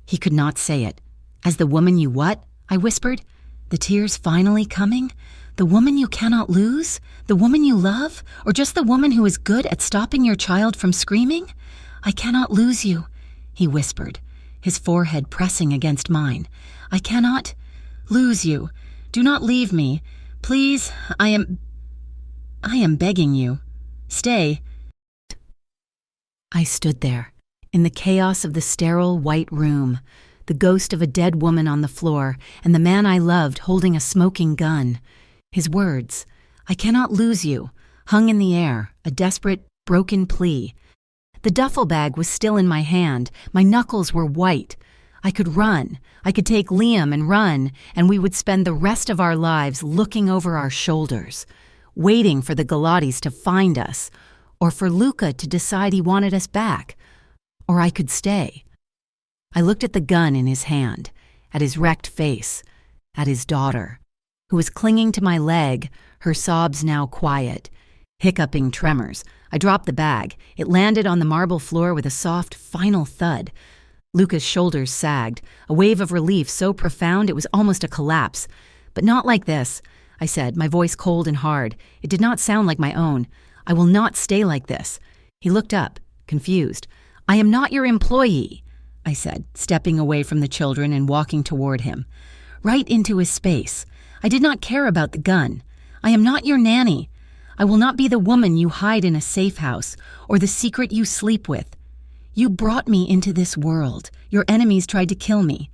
He could not say it. "As the woman you what?" I whispered. The tears finally coming? "The woman you cannot lose? The woman you love? Or just the woman who is good at stopping your child from screaming?" "I cannot lose you," he whispered, his forehead pressing against mine. "I cannot lose you. Do not leave me. Please, I am begging you. Stay." I stood there, in the chaos of the sterile white room, the ghost of a dead woman on the floor, and the man I loved holding a smoking gun. His words, "I cannot lose you," hung in the air, a desperate, broken plea. The duffel bag was still in my hand. My knuckles were white. I could run. I could take Liam and run, and we would spend the rest of our lives looking over our shoulders, waiting for the Galati's to find us, or for Luca to decide he wanted us back, or I could stay. I looked at the gun in his hand, at his wrecked face, at his daughter, who was clinging to my leg, her sobs now quiet, hiccuping tremors. I dropped the bag. It landed on the marble floor with a soft, final thud. Luca's shoulders sagged, a wave of relief so profound it was almost a collapse. "But not like this," I said, my voice cold and hard. It did not sound like my own. "I will not stay like this." He looked up, confused. "I am not your employee," I said, stepping away from the children and walking toward him. Right into his space. "I did not care about the gun. I am not your nanny. I will not be the woman you hide in a safe house or the secret you sleep with. You brought me into this world. Your enemies tried to kill me.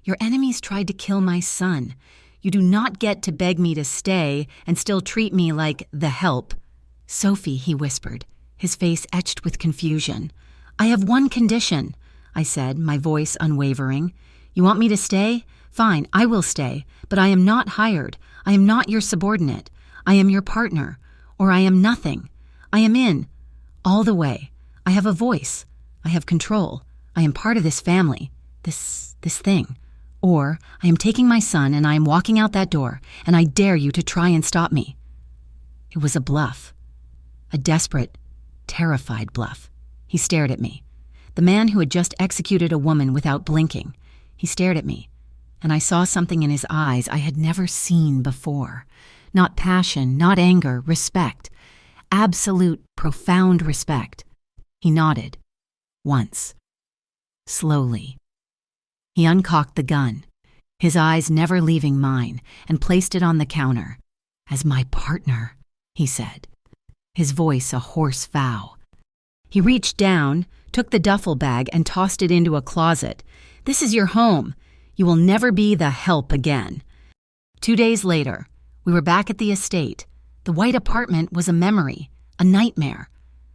Your enemies tried to kill my son. You do not get to beg me to stay and still treat me like the help." "Sophie," he whispered, his face etched with confusion. "I have one condition," I said, my voice unwavering. "You want me to stay? Fine, I will stay, but I am not hired. I am not your subordinate. I am your partner, or I am nothing. I am in, all the way. I have a voice. I have control. I am part of this family, this thing. Or I am taking my son and I am walking out that door, and I dare you to try and stop me." It was a bluff. A desperate, terrified bluff. He stared at me. The man who had just executed a woman without blinking. He stared at me, and I saw something in his eyes I had never seen before. Not passion, not anger, respect. Absolute, profound respect. He nodded. Once. Slowly. He uncocked the gun, his eyes never leaving mine, and placed it on the counter. "As my partner," he said, his voice a hoarse vow. He reached down, took the duffel bag, and tossed it into a closet. "This is your home. You will never be the help again." 2 days later, we were back at the estate, The white apartment was a memory, a nightmare.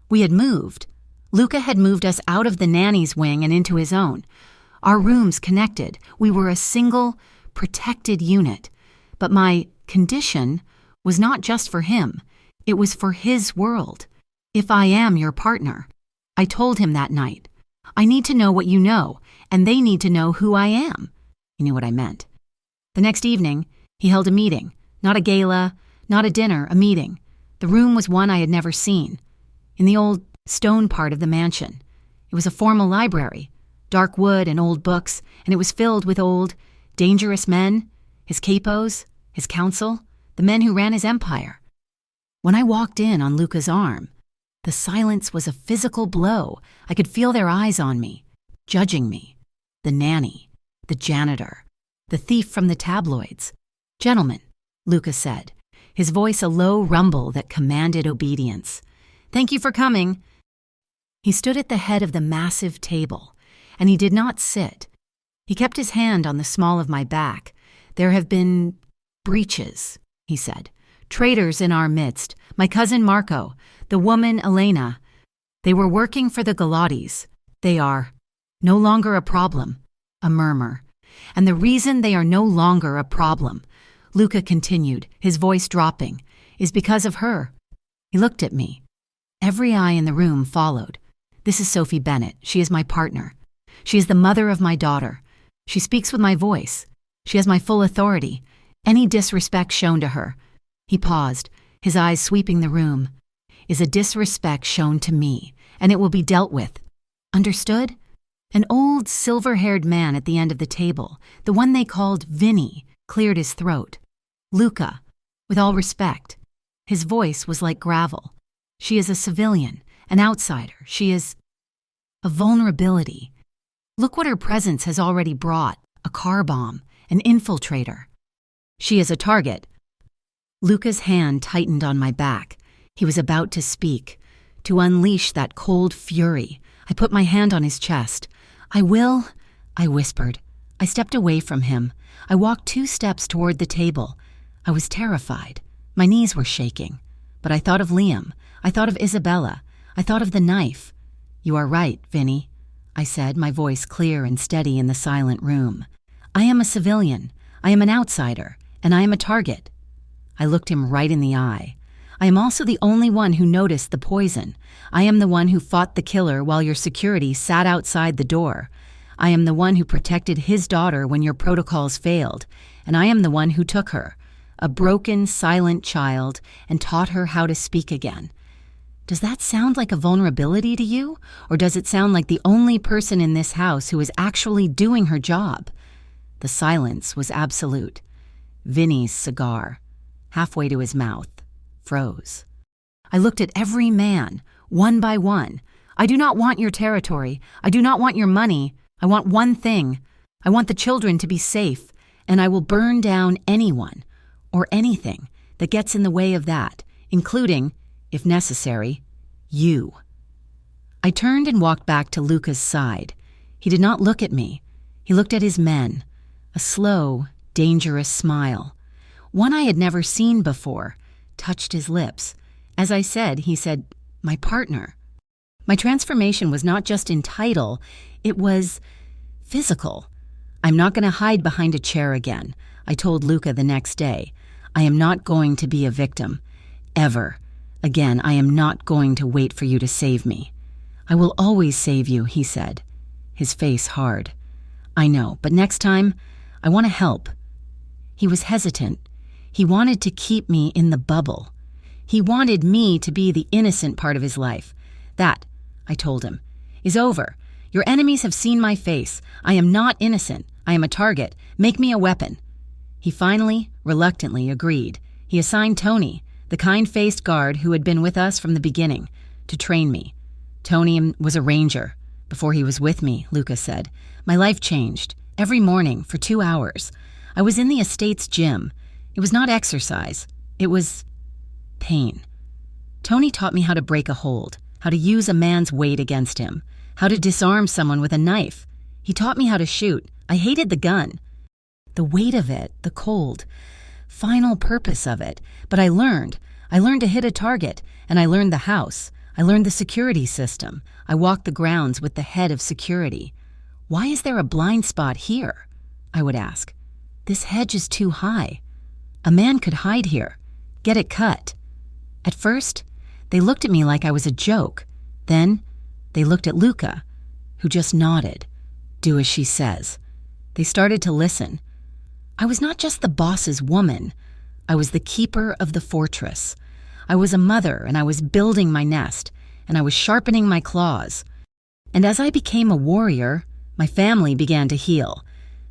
We had moved. Luca had moved us out of the nanny's wing and into his own. Our rooms connected. We were a single, protected unit. But my condition was not just for him. It was for his world. If I am your partner, I told him that night, I need to know what you know, and they need to know who I am. He knew what I meant. The next evening, he held a meeting. Not a gala, not a dinner, a meeting. The room was one I had never seen. In the old stone part of the mansion. It was a formal library, dark wood and old books, and it was filled with old, dangerous men, his capos, his council, the men who ran his empire. When I walked in on Luca's arm, the silence was a physical blow. I could feel their eyes on me, judging me. The nanny, the janitor, the thief from the tabloids. "Gentlemen," Luca said, his voice a low rumble that commanded obedience. "Thank you for coming." He stood at the head of the massive table, and he did not sit. He kept his hand on the small of my back. "There have been breaches," he said. "Traitors in our midst. My cousin Marco, the woman Elena. They were working for the Galati's. They are no longer a problem." A murmur. "And the reason they are no longer a problem," Luca continued, his voice dropping, "is because of her." He looked at me. Every eye in the room followed. "This is Sophie Bennett. She is my partner. She is the mother of my daughter. She speaks with my voice. She has my full authority. Any disrespect shown to her," he paused, his eyes sweeping the room, "is a disrespect shown to me, and it will be dealt with. Understood?" An old, silver-haired man at the end of the table, the one they called Vinny, cleared his throat. "Luca, with all respect." His voice was like gravel. "She is a civilian, an outsider. She is a vulnerability. Look what her presence has already brought, a car bomb, an infiltrator. She is a target." Luca's hand tightened on my back. He was about to speak, to unleash that cold fury. I put my hand on his chest. "I will," I whispered. I stepped away from him. I walked 2 steps toward the table. I was terrified. My knees were shaking. But I thought of Liam. I thought of Isabella. I thought of the knife. "You are right, Vinny," I said, my voice clear and steady in the silent room. "I am a civilian. I am an outsider, and I am a target." I looked him right in the eye. "I am also the only one who noticed the poison. I am the one who fought the killer while your security sat outside the door. I am the one who protected his daughter when your protocols failed, and I am the one who took her, a broken, silent child, and taught her how to speak again. Does that sound like a vulnerability to you, or does it sound like the only person in this house who is actually doing her job?" The silence was absolute. Vinny's cigar, halfway to his mouth, froze. I looked at every man, one by one. "I do not want your territory. I do not want your money. I want one thing. I want the children to be safe, and I will burn down anyone or anything that gets in the way of that, including, if necessary, you." I turned and walked back to Luca's side. He did not look at me. He looked at his men, a slow, dangerous smile. One I had never seen before touched his lips. As I said, he said, "My partner." My transformation was not just in title, it was physical. "I'm not going to hide behind a chair again," I told Luca the next day. "I am not going to be a victim. Ever. Again, I am not going to wait for you to save me." "I will always save you," he said, his face hard. "I know, but next time, I want to help." He was hesitant. He wanted to keep me in the bubble. He wanted me to be the innocent part of his life. "That," I told him, "is over. Your enemies have seen my face. I am not innocent. I am a target. Make me a weapon." He finally, reluctantly agreed. He assigned Tony, the kind-faced guard who had been with us from the beginning, to train me. Tony was a ranger. Before he was with me, Luca said, my life changed. Every morning for 2 hours. I was in the estate's gym. It was not exercise. It was pain. Tony taught me how to break a hold, how to use a man's weight against him, how to disarm someone with a knife. He taught me how to shoot. I hated the gun. The weight of it, the cold, final purpose of it. But I learned. I learned to hit a target, and I learned the house. I learned the security system. I walked the grounds with the head of security. Why is there a blind spot here? I would ask. This hedge is too high. A man could hide here. Get it cut. At first, they looked at me like I was a joke. Then, they looked at Luca, who just nodded. Do as she says. They started to listen. I was not just the boss's woman. I was the keeper of the fortress. I was a mother, and I was building my nest, and I was sharpening my claws. And as I became a warrior, my family began to heal.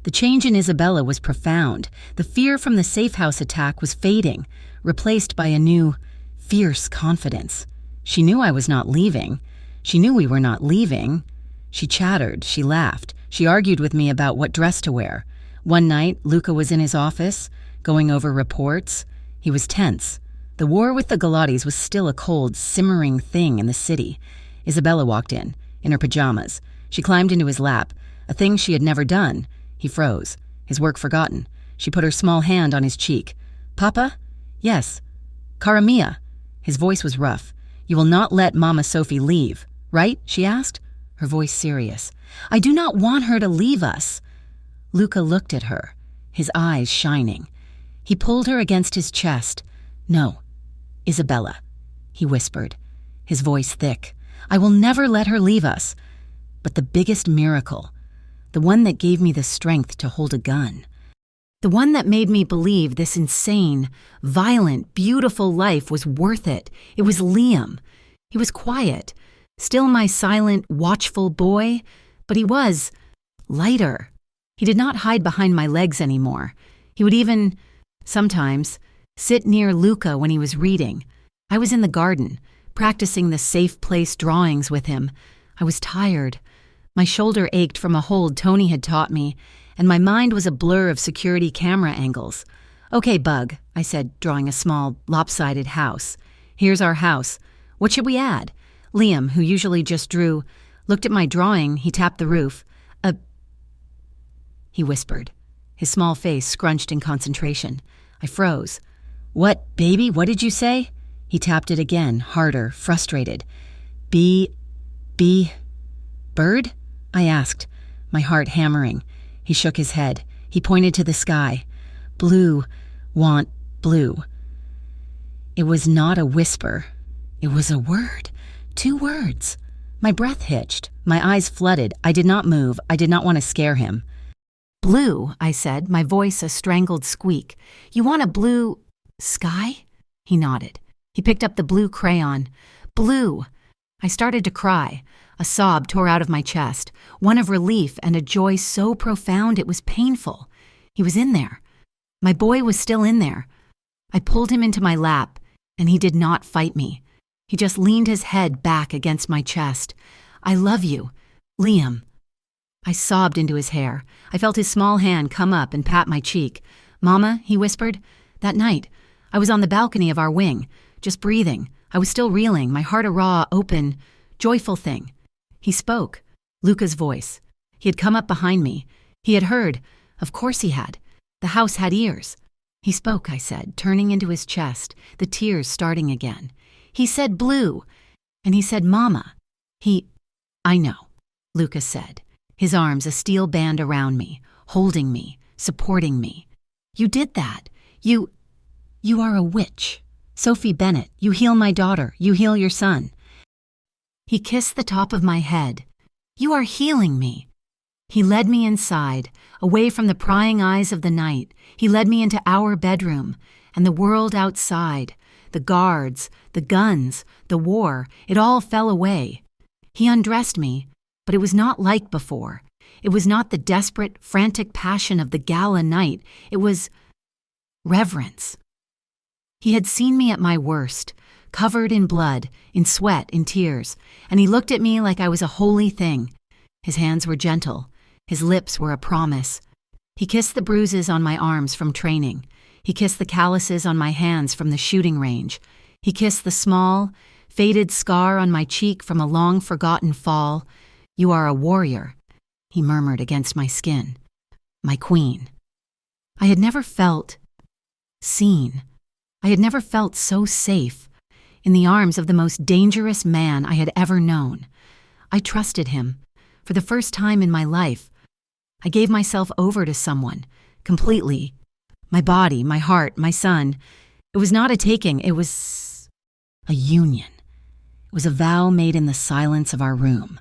The change in Isabella was profound. The fear from the safe house attack was fading, replaced by a new, fierce confidence. She knew I was not leaving. She knew we were not leaving. She chattered, she laughed, she argued with me about what dress to wear. One night, Luca was in his office, going over reports. He was tense. The war with the Galatis was still a cold, simmering thing in the city. Isabella walked in her pajamas. She climbed into his lap, a thing she had never done. He froze, his work forgotten. She put her small hand on his cheek. Papa? Yes. Cara mia. His voice was rough. You will not let Mama Sophie leave, right? She asked, her voice serious. I do not want her to leave us. Luca looked at her, his eyes shining. He pulled her against his chest. No, Isabella, he whispered, his voice thick. I will never let her leave us. But the biggest miracle, the one that gave me the strength to hold a gun, the one that made me believe this insane, violent, beautiful life was worth it, it was Liam. He was quiet, still my silent, watchful boy, but he was lighter. He did not hide behind my legs anymore. He would even, sometimes, sit near Luca when he was reading. I was in the garden, practicing the safe place drawings with him. I was tired. My shoulder ached from a hold Tony had taught me, and my mind was a blur of security camera angles. Okay, Bug, I said, drawing a small, lopsided house. Here's our house. What should we add? Liam, who usually just drew, looked at my drawing. He tapped the roof. He whispered, his small face scrunched in concentration. I froze. What, baby, what did you say? He tapped it again, harder, frustrated. Bird? I asked, my heart hammering. He shook his head. He pointed to the sky. Blue, want blue. It was not a whisper. It was a word. 2 words. My breath hitched. My eyes flooded. I did not move. I did not want to scare him. Blue, I said, my voice a strangled squeak. You want a blue sky? He nodded. He picked up the blue crayon. Blue. I started to cry. A sob tore out of my chest, one of relief and a joy so profound it was painful. He was in there. My boy was still in there. I pulled him into my lap, and he did not fight me. He just leaned his head back against my chest. I love you, Liam. I sobbed into his hair. I felt his small hand come up and pat my cheek. Mama, he whispered. That night, I was on the balcony of our wing, just breathing. I was still reeling, my heart a raw, open, joyful thing. He spoke. Luca's voice. He had come up behind me. He had heard. Of course he had. The house had ears. He spoke, I said, turning into his chest, the tears starting again. He said blue. And he said mama. I know, Luca said, his arms a steel band around me, holding me, supporting me. You did that. You are a witch. Sophie Bennett, you heal my daughter. You heal your son. He kissed the top of my head. You are healing me. He led me inside, away from the prying eyes of the night. He led me into our bedroom, and the world outside, the guards, the guns, the war, it all fell away. He undressed me, but it was not like before. It was not the desperate, frantic passion of the gala night. It was reverence. He had seen me at my worst, covered in blood, in sweat, in tears, and he looked at me like I was a holy thing. His hands were gentle. His lips were a promise. He kissed the bruises on my arms from training. He kissed the calluses on my hands from the shooting range. He kissed the small, faded scar on my cheek from a long-forgotten fall. You are a warrior, he murmured against my skin. My queen. I had never felt seen. I had never felt so safe, in the arms of the most dangerous man I had ever known. I trusted him. For the first time in my life, I gave myself over to someone, completely. My body, my heart, my son. It was not a taking, it was a union. It was a vow made in the silence of our room,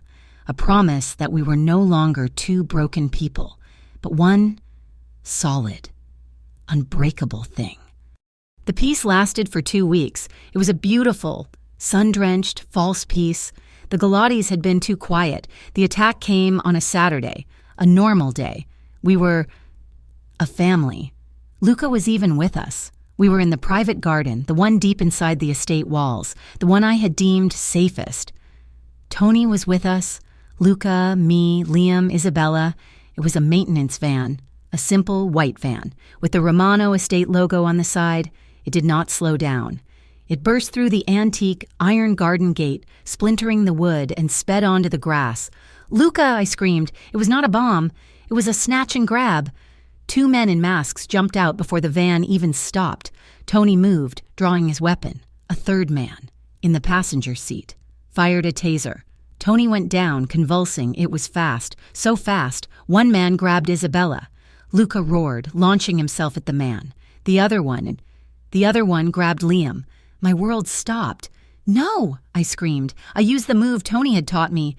a promise that we were no longer two broken people, but one solid, unbreakable thing. The peace lasted for 2 weeks. It was a beautiful, sun-drenched, false peace. The Galati's had been too quiet. The attack came on a Saturday, a normal day. We were a family. Luca was even with us. We were in the private garden, the one deep inside the estate walls, the one I had deemed safest. Tony was with us, Luca, me, Liam, Isabella. It was a maintenance van, a simple white van, with the Romano estate logo on the side. It did not slow down. It burst through the antique iron garden gate, splintering the wood, and sped onto the grass. "Luca!" I screamed. It was not a bomb. It was a snatch and grab. 2 men in masks jumped out before the van even stopped. Tony moved, drawing his weapon. A 3rd man, in the passenger seat, fired a taser. Tony went down, convulsing. It was fast, so fast. 1 man grabbed Isabella. Luca roared, launching himself at the man. The other one grabbed Liam. My world stopped. "No!" I screamed. I used the move Tony had taught me.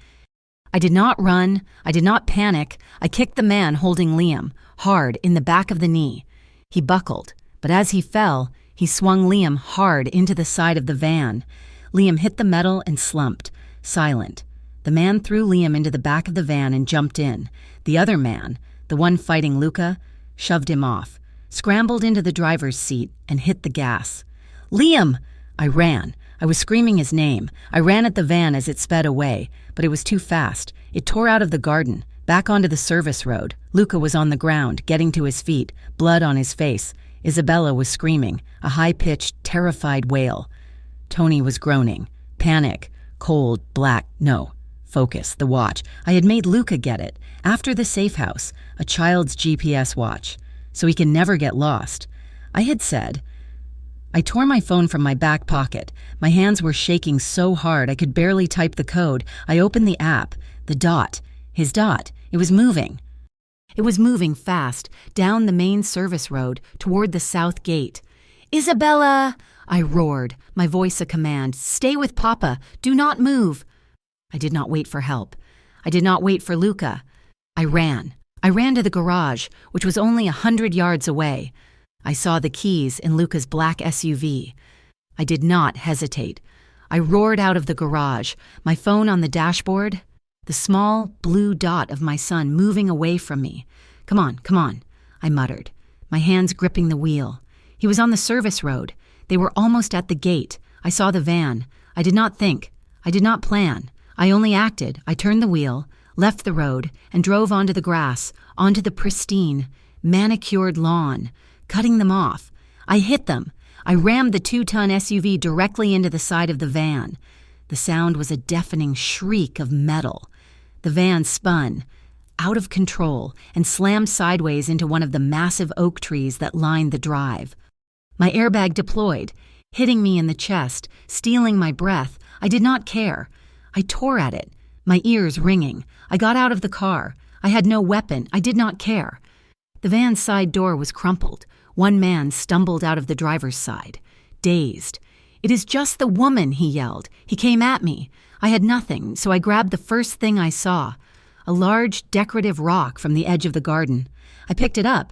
I did not run. I did not panic. I kicked the man holding Liam, hard in the back of the knee. He buckled, but as he fell, he swung Liam hard into the side of the van. Liam hit the metal and slumped, silent. The man threw Liam into the back of the van and jumped in. The other man, the one fighting Luca, shoved him off, scrambled into the driver's seat, and hit the gas. "Liam!" I ran. I was screaming his name. I ran at the van as it sped away, but it was too fast. It tore out of the garden, back onto the service road. Luca was on the ground, getting to his feet, blood on his face. Isabella was screaming, a high-pitched, terrified wail. Tony was groaning. Panic. Cold, black, no. Focus, the watch. I had made Luca get it. After the safe house, a child's GPS watch, so he can never get lost. I had said. I tore my phone from my back pocket. My hands were shaking so hard I could barely type the code. I opened the app. The dot. His dot. It was moving. It was moving fast, down the main service road, toward the south gate. "Isabella!" I roared, my voice a command. "Stay with Papa. Do not move." I did not wait for help. I did not wait for Luca. I ran. I ran to the garage, which was only 100 yards away. I saw the keys in Luca's black SUV. I did not hesitate. I roared out of the garage, my phone on the dashboard, the small blue dot of my son moving away from me. Come on, I muttered, my hands gripping the wheel. He was on the service road. They were almost at the gate. I saw the van. I did not think. I did not plan. I only acted. I turned the wheel, left the road, and drove onto the grass, onto the pristine, manicured lawn, cutting them off. I hit them. I rammed the 2-ton SUV directly into the side of the van. The sound was a deafening shriek of metal. The van spun, out of control, and slammed sideways into one of the massive oak trees that lined the drive. My airbag deployed, hitting me in the chest, stealing my breath. I did not care. I tore at it, my ears ringing. I got out of the car. I had no weapon. I did not care. The van's side door was crumpled. 1 man stumbled out of the driver's side, dazed. "It is just the woman," he yelled. He came at me. I had nothing, so I grabbed the first thing I saw, a large decorative rock from the edge of the garden. I picked it up.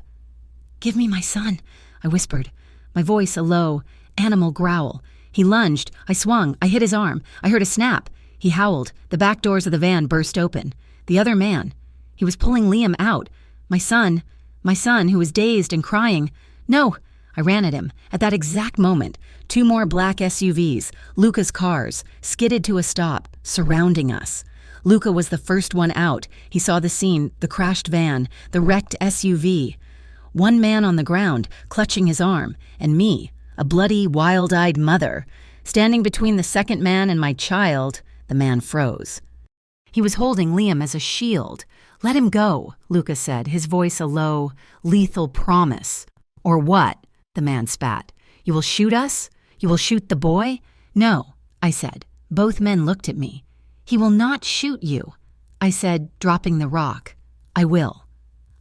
"Give me my son," I whispered, my voice a low, animal growl. He lunged. I swung. I hit his arm. I heard a snap. He howled. The back doors of the van burst open. The other man. He was pulling Liam out. My son, who was dazed and crying. "No!" I ran at him. At that exact moment, 2 more black SUVs, Luca's cars, skidded to a stop, surrounding us. Luca was the first one out. He saw the scene, the crashed van, the wrecked SUV. 1 man on the ground, clutching his arm, and me, a bloody, wild-eyed mother. Standing between the second man and my child, the man froze. He was holding Liam as a shield. "Let him go," Luca said, his voice a low, lethal promise. "Or what?" the man spat. You will shoot us? You will shoot the boy?" "No," I said. Both men looked at me. "He will not shoot you," I said, dropping the rock. "I will."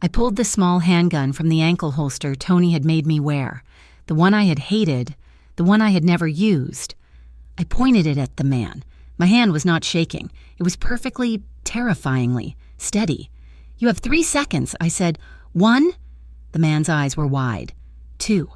I pulled the small handgun from the ankle holster Tony had made me wear, the one I had hated, the one I had never used. I pointed it at the man. My hand was not shaking. It was perfectly, terrifyingly steady. "You have 3 seconds," I said. "1." The man's eyes were wide. 2.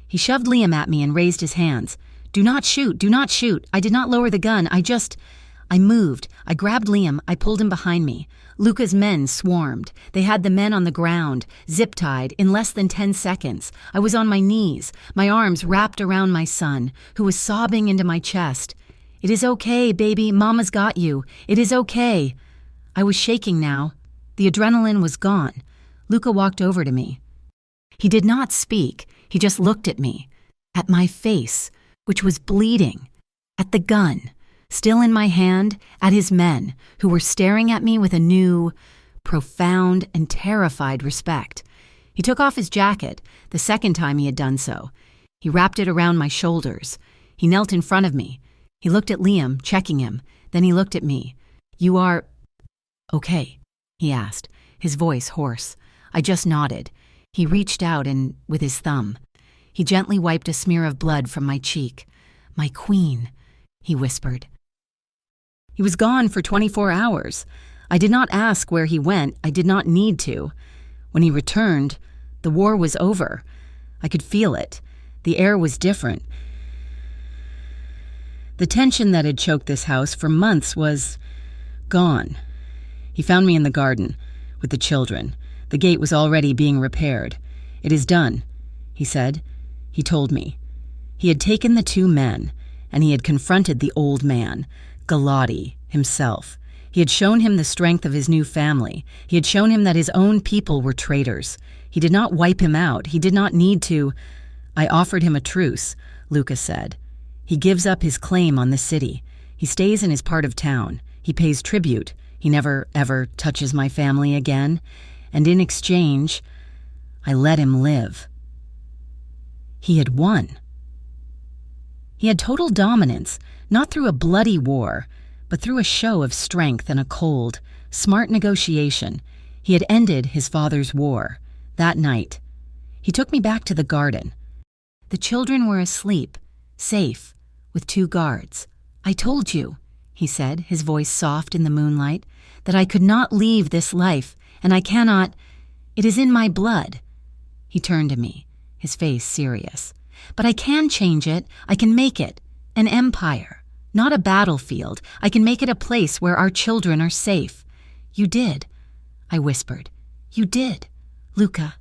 He shoved Liam at me and raised his hands. "Do not shoot, do not shoot. I did not lower the gun. I moved. I grabbed Liam. I pulled him behind me. Luca's men swarmed. They had the men on the ground, zip-tied, in less than 10 seconds. I was on my knees, my arms wrapped around my son, who was sobbing into my chest. "It is okay, baby. Mama's got you. It is okay." I was shaking now. The adrenaline was gone. Luca walked over to me. He did not speak. He just looked at me, at my face, which was bleeding, at the gun, still in my hand, at his men, who were staring at me with a new, profound, and terrified respect. He took off his jacket, the second time he had done so. He wrapped it around my shoulders. He knelt in front of me. He looked at Liam, checking him. Then he looked at me. "You are okay?" he asked, his voice hoarse. I just nodded. He reached out and, with his thumb, he gently wiped a smear of blood from my cheek. "My queen," he whispered. He was gone for 24 hours. I did not ask where he went. I did not need to. When he returned, the war was over. I could feel it. The air was different. The tension that had choked this house for months was gone. He found me in the garden, with the children. The gate was already being repaired. "It is done," he said. He told me. He had taken the 2 men, and he had confronted the old man, Galati, himself. He had shown him the strength of his new family. He had shown him that his own people were traitors. He did not wipe him out. He did not need to. "I offered him a truce," Luca said. "He gives up his claim on the city. He stays in his part of town. He pays tribute. He never, ever touches my family again. And in exchange, I let him live." He had won. He had total dominance, not through a bloody war, but through a show of strength and a cold, smart negotiation. He had ended his father's war. That night, he took me back to the garden. The children were asleep, safe, with 2 guards. "I told you," he said, his voice soft in the moonlight, "that I could not leave this life, and I cannot. It is in my blood." He turned to me, his face serious. "But I can change it. I can make it an empire, not a battlefield. I can make it a place where our children are safe." "You did," I whispered. "You did, Luca."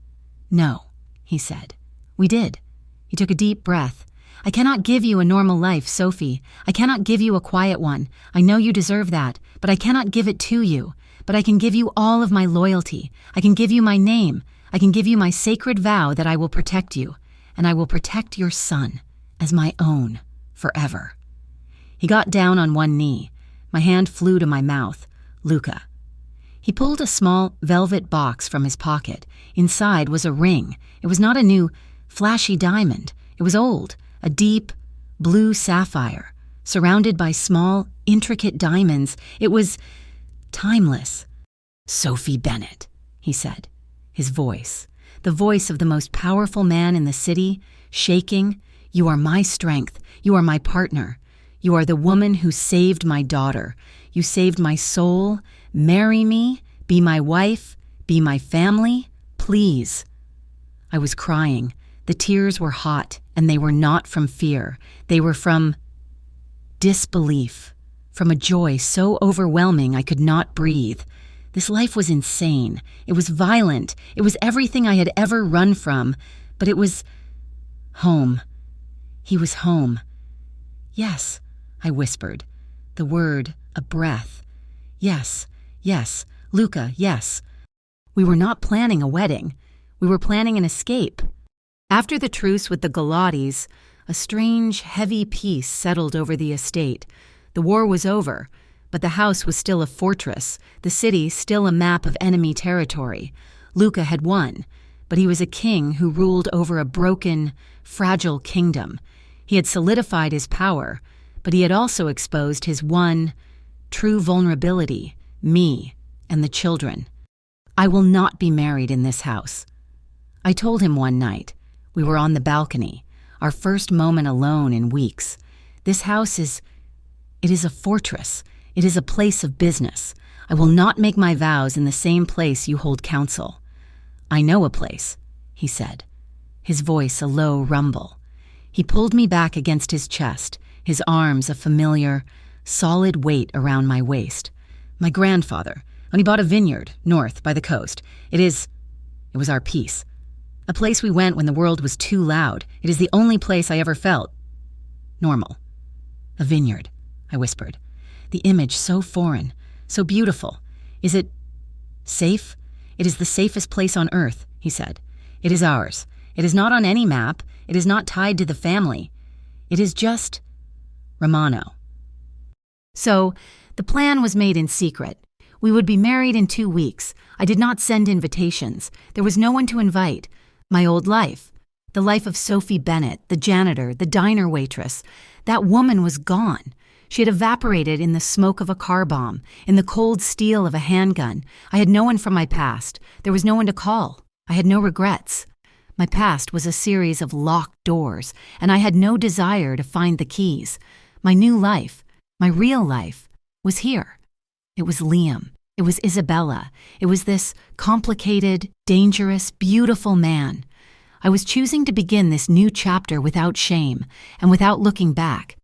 "No," he said. "We did." He took a deep breath. "I cannot give you a normal life, Sophie. I cannot give you a quiet one. I know you deserve that, but I cannot give it to you. But I can give you all of my loyalty. I can give you my name. I can give you my sacred vow that I will protect you, and I will protect your son as my own forever." He got down on one knee. My hand flew to my mouth. "Luca." He pulled a small velvet box from his pocket. Inside was a ring. It was not a new, flashy diamond. It was old, a deep, blue sapphire, surrounded by small, intricate diamonds. It was timeless. "Sophie Bennett," he said, his voice, the voice of the most powerful man in the city, shaking. "You are my strength. You are my partner. You are the woman who saved my daughter. You saved my soul. Marry me. Be my wife. Be my family. Please." I was crying. The tears were hot, and they were not from fear. They were from disbelief, from a joy so overwhelming I could not breathe. This life was insane. It was violent. It was everything I had ever run from. But it was home. He was home. "Yes," I whispered, the word a breath. "Yes, yes, Luca, yes." We were not planning a wedding. We were planning an escape. After the truce with the Galatis, a strange, heavy peace settled over the estate. The war was over, but the house was still a fortress, the city still a map of enemy territory. Luca had won, but he was a king who ruled over a broken, fragile kingdom. He had solidified his power, but he had also exposed his one true vulnerability, me and the children. I will not be married in this house. I told him one night. We were on the balcony, our first moment alone in weeks. This house is a fortress. It is a place of business. I will not make my vows in the same place you hold council. I know a place, he said, his voice a low rumble. He pulled me back against his chest, his arms a familiar, solid weight around my waist. My grandfather, when he bought a vineyard north by the coast. It was our peace. A place we went when the world was too loud. It is the only place I ever felt normal. A vineyard, I whispered. The image so foreign, so beautiful. Is it safe? It is the safest place on earth, he said. It is ours. It is not on any map. It is not tied to the family. It is just Romano. So, the plan was made in secret. We would be married in 2 weeks. I did not send invitations. There was no one to invite. My old life. The life of Sophie Bennett, the janitor, the diner waitress. That woman was gone. She had evaporated in the smoke of a car bomb, in the cold steel of a handgun. I had no one from my past. There was no one to call. I had no regrets. My past was a series of locked doors, and I had no desire to find the keys. My new life, my real life, was here. It was Liam. It was Isabella. It was this complicated, dangerous, beautiful man. I was choosing to begin this new chapter without shame and without looking back.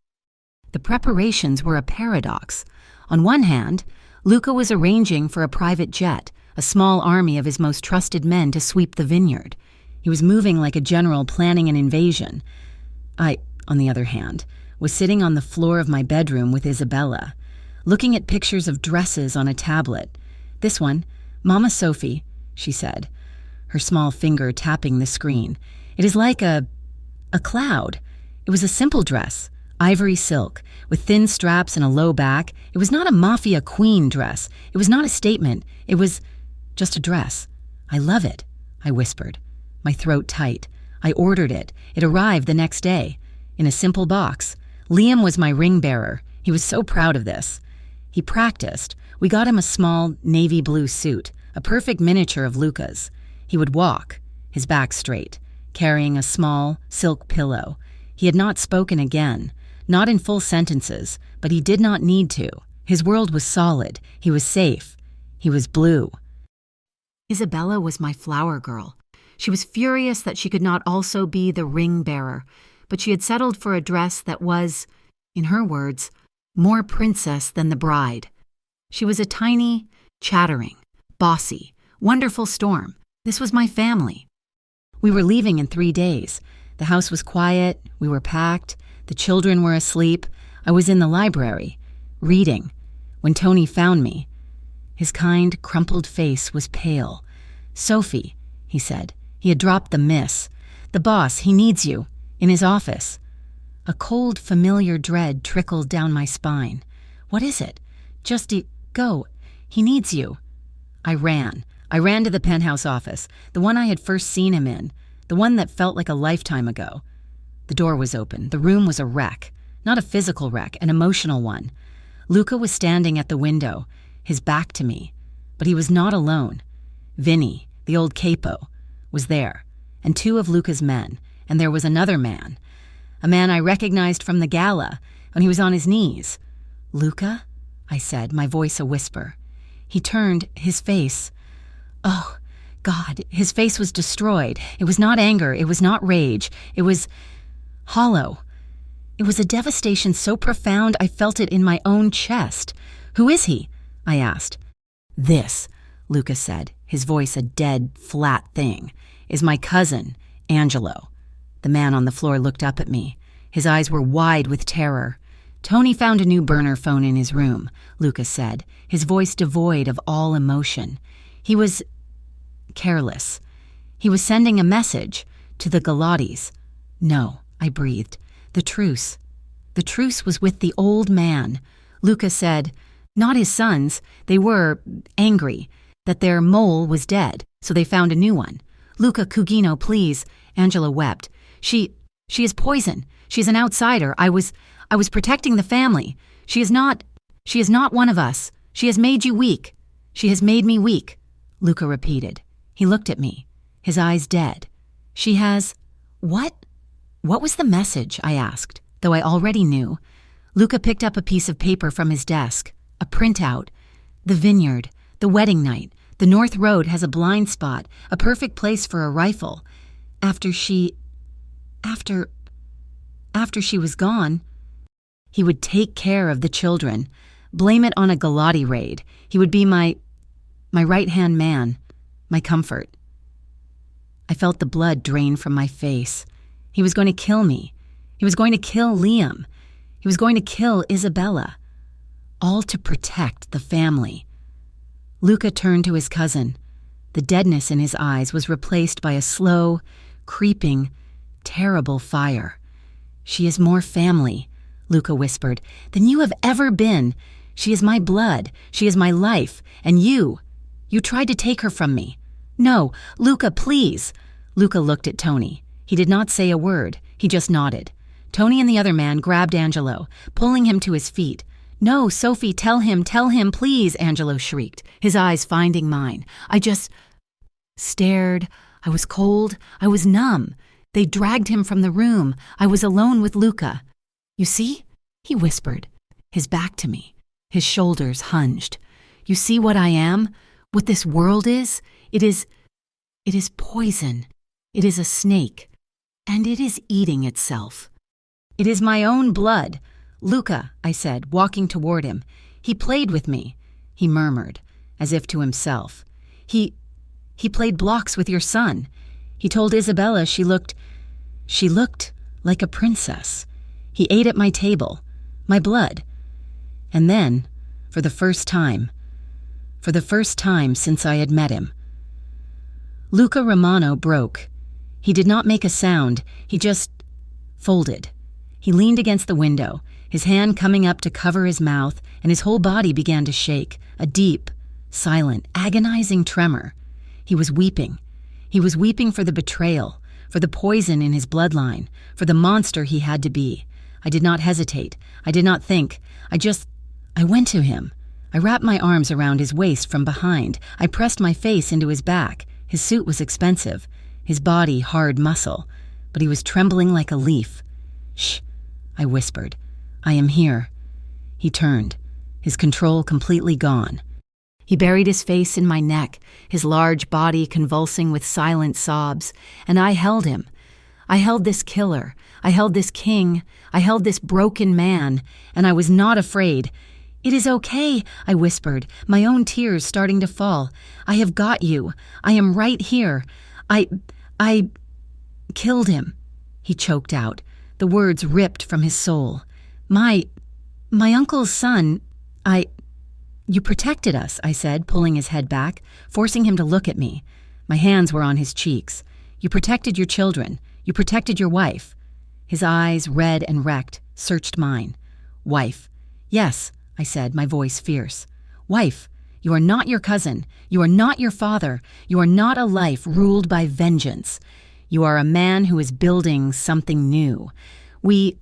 The preparations were a paradox. On one hand, Luca was arranging for a private jet, a small army of his most trusted men to sweep the vineyard. He was moving like a general planning an invasion. I, on the other hand, was sitting on the floor of my bedroom with Isabella, looking at pictures of dresses on a tablet. This one, Mama Sophie, she said, her small finger tapping the screen. It is like a cloud. It was a simple dress, ivory silk, with thin straps and a low back. It was not a mafia queen dress. It was not a statement. It was just a dress. I love it, I whispered, my throat tight. I ordered it. It arrived the next day, in a simple box. Liam was my ring bearer. He was so proud of this. He practiced. We got him a small navy blue suit, a perfect miniature of Luca's. He would walk, his back straight, carrying a small silk pillow. He had not spoken again, not in full sentences, but he did not need to. His world was solid. He was safe. He was blue. Isabella was my flower girl. She was furious that she could not also be the ring bearer, but she had settled for a dress that was, in her words, more princess than the bride. She was a tiny, chattering, bossy, wonderful storm. This was my family. We were leaving in 3 days. The house was quiet. We were packed. The children were asleep. I was in the library, reading, when Tony found me. His kind, crumpled face was pale. "Sophie," he said. He had dropped the miss. "The boss, he needs you. In his office." A cold, familiar dread trickled down my spine. "What is it?" "Just go. He needs you." I ran to the penthouse office, the one I had first seen him in, the one that felt like a lifetime ago. The door was open. The room was a wreck. Not a physical wreck, an emotional one. Luca was standing at the window, his back to me. But he was not alone. Vinny, the old capo, was there, and 2 of Luca's men, and there was another man. A man I recognized from the gala, when he was on his knees. "Luca?" I said, my voice a whisper. He turned, his face. Oh, God, his face was destroyed. It was not anger, it was not rage. It was hollow. It was a devastation so profound I felt it in my own chest. "Who is he?" I asked. "This," Luca said, his voice a dead, flat thing, "is my cousin, Angelo." The man on the floor looked up at me. His eyes were wide with terror. "Tony found a new burner phone in his room," Luca said, his voice devoid of all emotion. "He was careless. He was sending a message to the Galati's." "No," I breathed. "The truce. The truce was with the old man." Luca said, "Not his sons. They were angry that their mole was dead, so they found a new one." Luca Cugino, please." Angela wept. She is poison. She's an outsider. I was protecting the family. She is not one of us. She has made you weak. She has made me weak," Luca repeated. He looked at me, his eyes dead. "She has..." "What? What was the message?" I asked, though I already knew. Luca picked up a piece of paper from his desk, a printout. "The vineyard, the wedding night, the North Road has a blind spot, a perfect place for a rifle. After she was gone, he would take care of the children, blame it on a Galati raid. He would be my right-hand man, my comfort." I felt the blood drain from my face. He was going to kill me. He was going to kill Liam. He was going to kill Isabella. All to protect the family. Luca turned to his cousin. The deadness in his eyes was replaced by a slow, creeping, terrible fire. "She is more family," Luca whispered, "than you have ever been. She is my blood. She is my life. And you tried to take her from me." "No, Luca, please." Luca looked at Tony. He did not say a word. He just nodded. Tony and the other man grabbed Angelo, pulling him to his feet. "No, Sophie, tell him, please," Angelo shrieked, his eyes finding mine. I just stared. I was cold. I was numb. They dragged him from the room. I was alone with Luca. "You see?" he whispered, his back to me, his shoulders hinged. "You see what I am? What this world is? It is poison. It is a snake. And it is eating itself. It is my own blood." "Luca," I said, walking toward him. "He played with me," he murmured, as if to himself. He played blocks with your son. He told Isabella she looked like a princess. He ate at my table, my blood. And then, for the first time since I had met him, Luca Romano broke. He did not make a sound. He just folded. He leaned against the window, his hand coming up to cover his mouth, and his whole body began to shake, a deep, silent, agonizing tremor. He was weeping. He was weeping for the betrayal, for the poison in his bloodline, for the monster he had to be. I did not hesitate. I did not think. I went to him. I wrapped my arms around his waist from behind. I pressed my face into his back. His suit was expensive, his body hard muscle, but he was trembling like a leaf. "Shh," I whispered. "I am here." He turned, his control completely gone. He buried his face in my neck, his large body convulsing with silent sobs, and I held him. I held this killer. I held this king. I held this broken man, and I was not afraid. "It is okay," I whispered, my own tears starting to fall. "I have got you. I am right here. I killed him," he choked out, the words ripped from his soul. My uncle's son, You protected us," I said, pulling his head back, forcing him to look at me. My hands were on his cheeks. "You protected your children. You protected your wife." His eyes, red and wrecked, searched mine. "Wife." "Yes," I said, my voice fierce. "Wife, you are not your cousin. You are not your father. You are not a life ruled by vengeance. You are a man who is building something new. We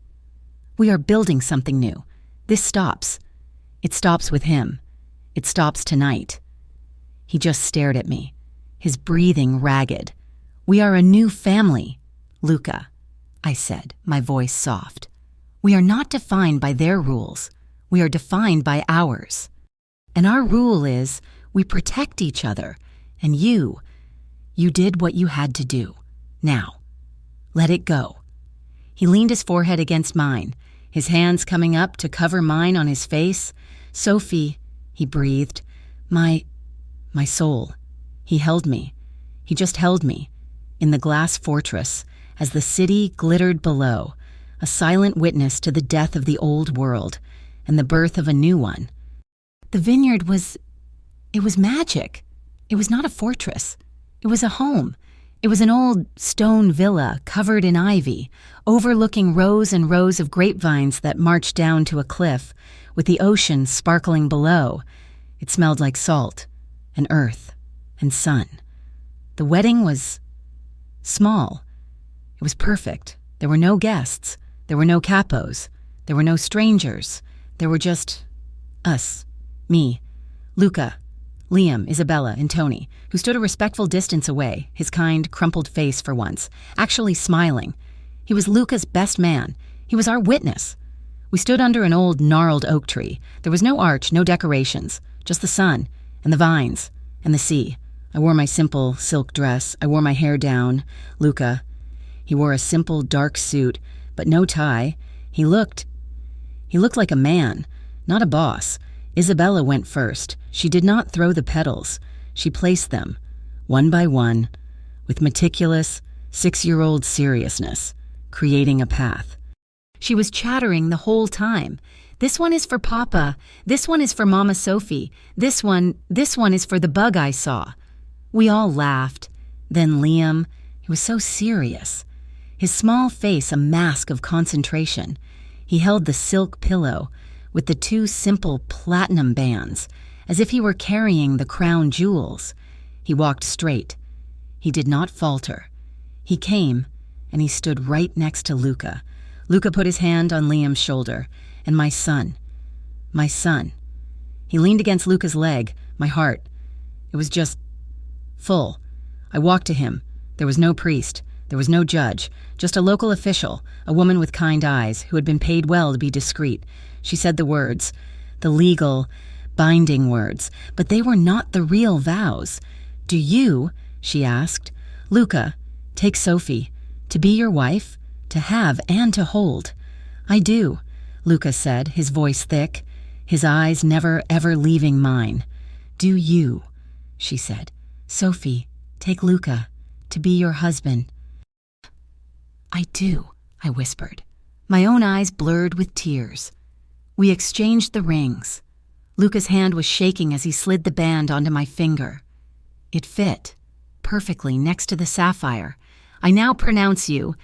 are building something new. This stops. It stops with him. It stops tonight." He just stared at me, his breathing ragged. "We are a new family, Luca," I said, my voice soft. "We are not defined by their rules. We are defined by ours. And our rule is we protect each other, and you did what you had to do. Now, let it go." He leaned his forehead against mine, his hands coming up to cover mine on his face. "Sophie," he breathed, my soul." He held me. He just held me, in the glass fortress, as the city glittered below, a silent witness to the death of the old world and the birth of a new one. The vineyard was magic. It was not a fortress. It was a home. It was an old stone villa covered in ivy, overlooking rows and rows of grapevines that marched down to a cliff, with the ocean sparkling below. It smelled like salt, and earth, and sun. The wedding was small. It was perfect. There were no guests. There were no capos. There were no strangers. There were just us, me, Luca, Liam, Isabella, and Tony, who stood a respectful distance away, his kind, crumpled face for once, actually smiling. He was Luca's best man. He was our witness. We stood under an old, gnarled oak tree. There was no arch, no decorations, just the sun, and the vines, and the sea. I wore my simple silk dress. I wore my hair down. Luca, he wore a simple, dark suit, but no tie. He looked like a man, not a boss. Isabella went first. She did not throw the petals. She placed them, one by one, with meticulous, 6-year-old seriousness, creating a path. She was chattering the whole time. This one is for Papa. This one is for Mama Sophie. This one is for the bug I saw. We all laughed. Then Liam, he was so serious. His small face a mask of concentration. He held the silk pillow with the 2 simple platinum bands, as if he were carrying the crown jewels. He walked straight. He did not falter. He came, and he stood right next to Luca. Luca put his hand on Liam's shoulder. And my son. He leaned against Luca's leg, my heart. It was just full. I walked to him. There was no priest. There was no judge. Just a local official, a woman with kind eyes, who had been paid well to be discreet. She said the words, the legal, binding words, but they were not the real vows. Do you, she asked, Luca, take Sophie, to be your wife, to have and to hold? I do, Luca said, his voice thick, his eyes never ever leaving mine. Do you, she said, Sophie, take Luca, to be your husband? I do, I whispered, my own eyes blurred with tears. We exchanged the rings. Luca's hand was shaking as he slid the band onto my finger. It fit, perfectly next to the sapphire. I now pronounce you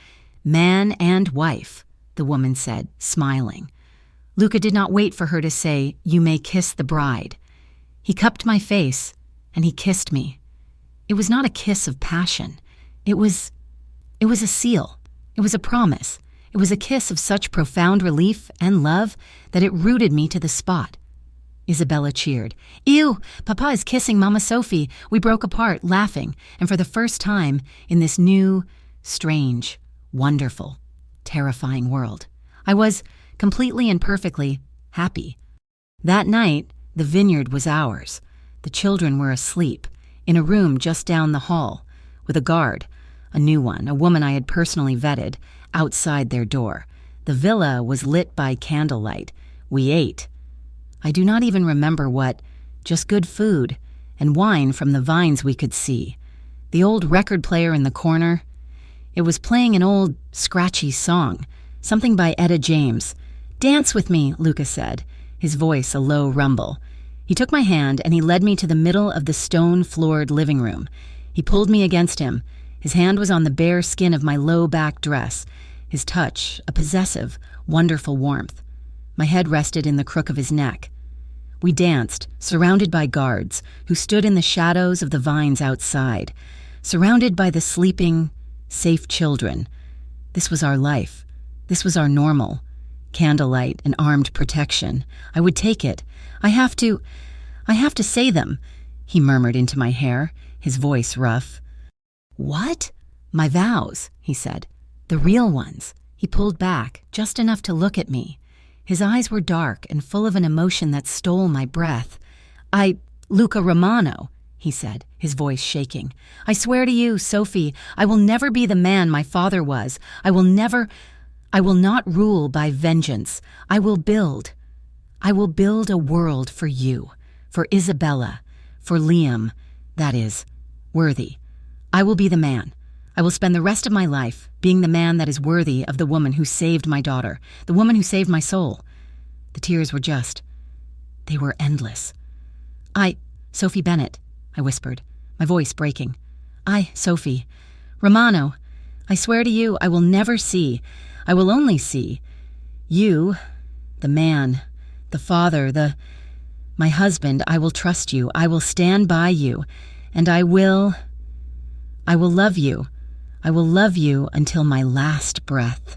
man and wife, the woman said, smiling. Luca did not wait for her to say, you may kiss the bride. He cupped my face, and he kissed me. It was not a kiss of passion. It was a seal. It was a promise. It was a kiss of such profound relief and love that it rooted me to the spot. Isabella cheered. Ew, Papa is kissing Mama Sophie. We broke apart, laughing, and for the first time in this new, strange, wonderful, terrifying world, I was completely and perfectly happy. That night, the vineyard was ours. The children were asleep, in a room just down the hall, with a guard, a new one, a woman I had personally vetted, outside their door. The villa was lit by candlelight. We ate. I do not even remember what, just good food, and wine from the vines we could see. The old record player in the corner, it was playing an old, scratchy song, something by Etta James. Dance with me, Luca said, his voice a low rumble. He took my hand and he led me to the middle of the stone-floored living room. He pulled me against him. His hand was on the bare skin of my low-back dress, his touch a possessive, wonderful warmth. My head rested in the crook of his neck. We danced, surrounded by guards, who stood in the shadows of the vines outside, surrounded by the sleeping, safe children. This was our life. This was our normal. Candlelight and armed protection. I would take it. I have to say them, he murmured into my hair, his voice rough. What? My vows, he said. The real ones. He pulled back, just enough to look at me. His eyes were dark and full of an emotion that stole my breath. Luca Romano, he said, his voice shaking. I swear to you, Sophie, I will never be the man my father was. I will not rule by vengeance. I will build a world for you, for Isabella, for Liam, that is, worthy. I will be the man. I will spend the rest of my life being the man that is worthy of the woman who saved my daughter, the woman who saved my soul. The tears were they were endless. Sophie Bennett, I whispered, my voice breaking. Sophie. Romano, I swear to you I will never see, I will only see you, the man, the father, my husband. I will trust you. I will stand by you, and I will love you. I will love you until my last breath."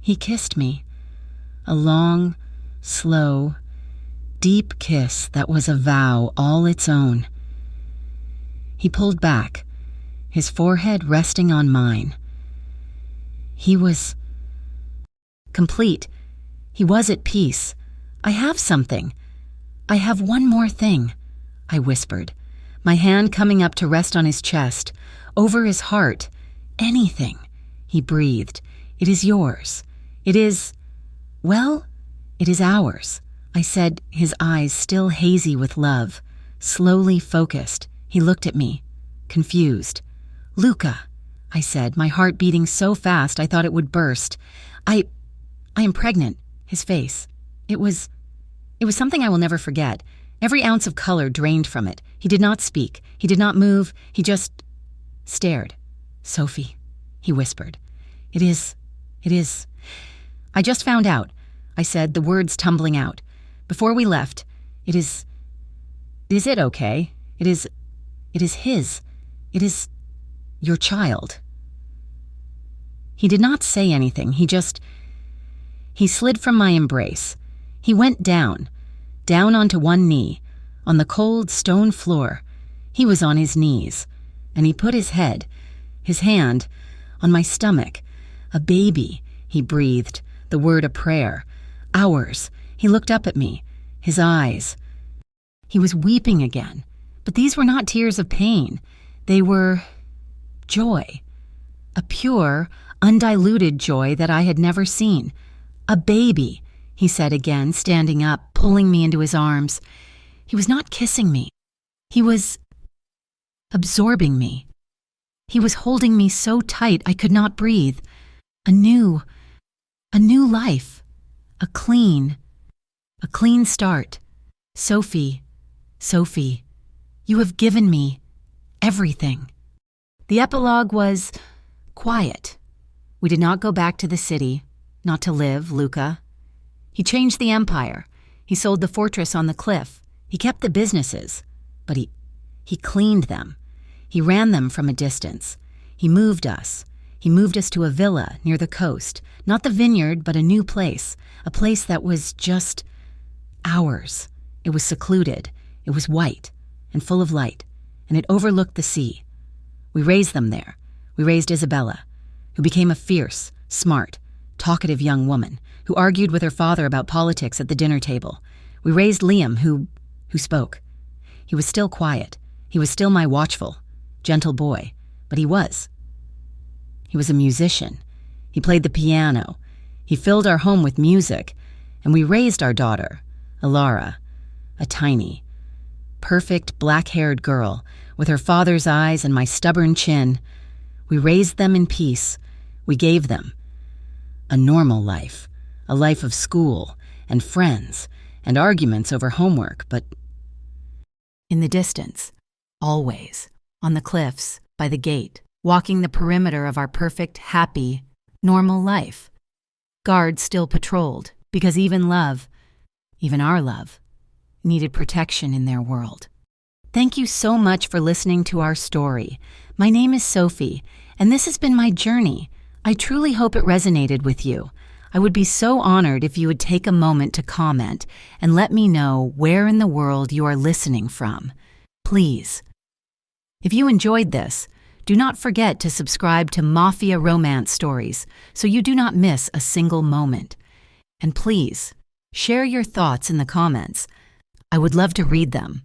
He kissed me, a long, slow, deep kiss that was a vow all its own. He pulled back, his forehead resting on mine. He was complete. He was at peace. "I have something. I have one more thing," I whispered, my hand coming up to rest on his chest, over his heart. "Anything," he breathed. "It is yours. It is, well, it is ours," I said, his eyes still hazy with love, slowly focused. He looked at me, confused. "Luca," I said, my heart beating so fast I thought it would burst. I am pregnant." His face. It was something I will never forget. Every ounce of color drained from it. He did not speak. He did not move. He just stared. "Sophie," he whispered. It is. "I just found out," I said, the words tumbling out. "Before we left, Is it okay? It is his. It is your child." He did not say anything. He slid from my embrace. He went down onto one knee, on the cold stone floor. He was on his knees, and he put his hand, on my stomach. "A baby," he breathed, the word a prayer. "Ours." He looked up at me, his eyes. He was weeping again, but these were not tears of pain. They were joy, a pure, undiluted joy that I had never seen. "A baby," he said again, standing up, pulling me into his arms. He was not kissing me. He was absorbing me. He was holding me so tight I could not breathe. A new life. A clean start. Sophie, you have given me everything." The epilogue was quiet. We did not go back to the city, not to live, Luca. He changed the empire. He sold the fortress on the cliff. He kept the businesses, but he cleaned them. He ran them from a distance. He moved us. He moved us to a villa near the coast, not the vineyard, but a new place, a place that was just ours. It was secluded. It was white and full of light, and it overlooked the sea. We raised them there. We raised Isabella, who became a fierce, smart, talkative young woman who argued with her father about politics at the dinner table. We raised Liam, who spoke. He was still quiet. He was still my watchful, gentle boy, but he was a musician. He played the piano. He filled our home with music, and we raised our daughter, Alara, a tiny, perfect black-haired girl with her father's eyes and my stubborn chin. We raised them in peace. We gave them a normal life, a life of school and friends and arguments over homework, but in the distance, always, on the cliffs, by the gate, walking the perimeter of our perfect, happy, normal life. Guards still patrolled, because even our love, needed protection in their world. Thank you so much for listening to our story. My name is Sophie, and this has been my journey. I truly hope it resonated with you. I would be so honored if you would take a moment to comment and let me know where in the world you are listening from. Please. If you enjoyed this, do not forget to subscribe to Mafia Romance Stories so you do not miss a single moment. And please, share your thoughts in the comments. I would love to read them.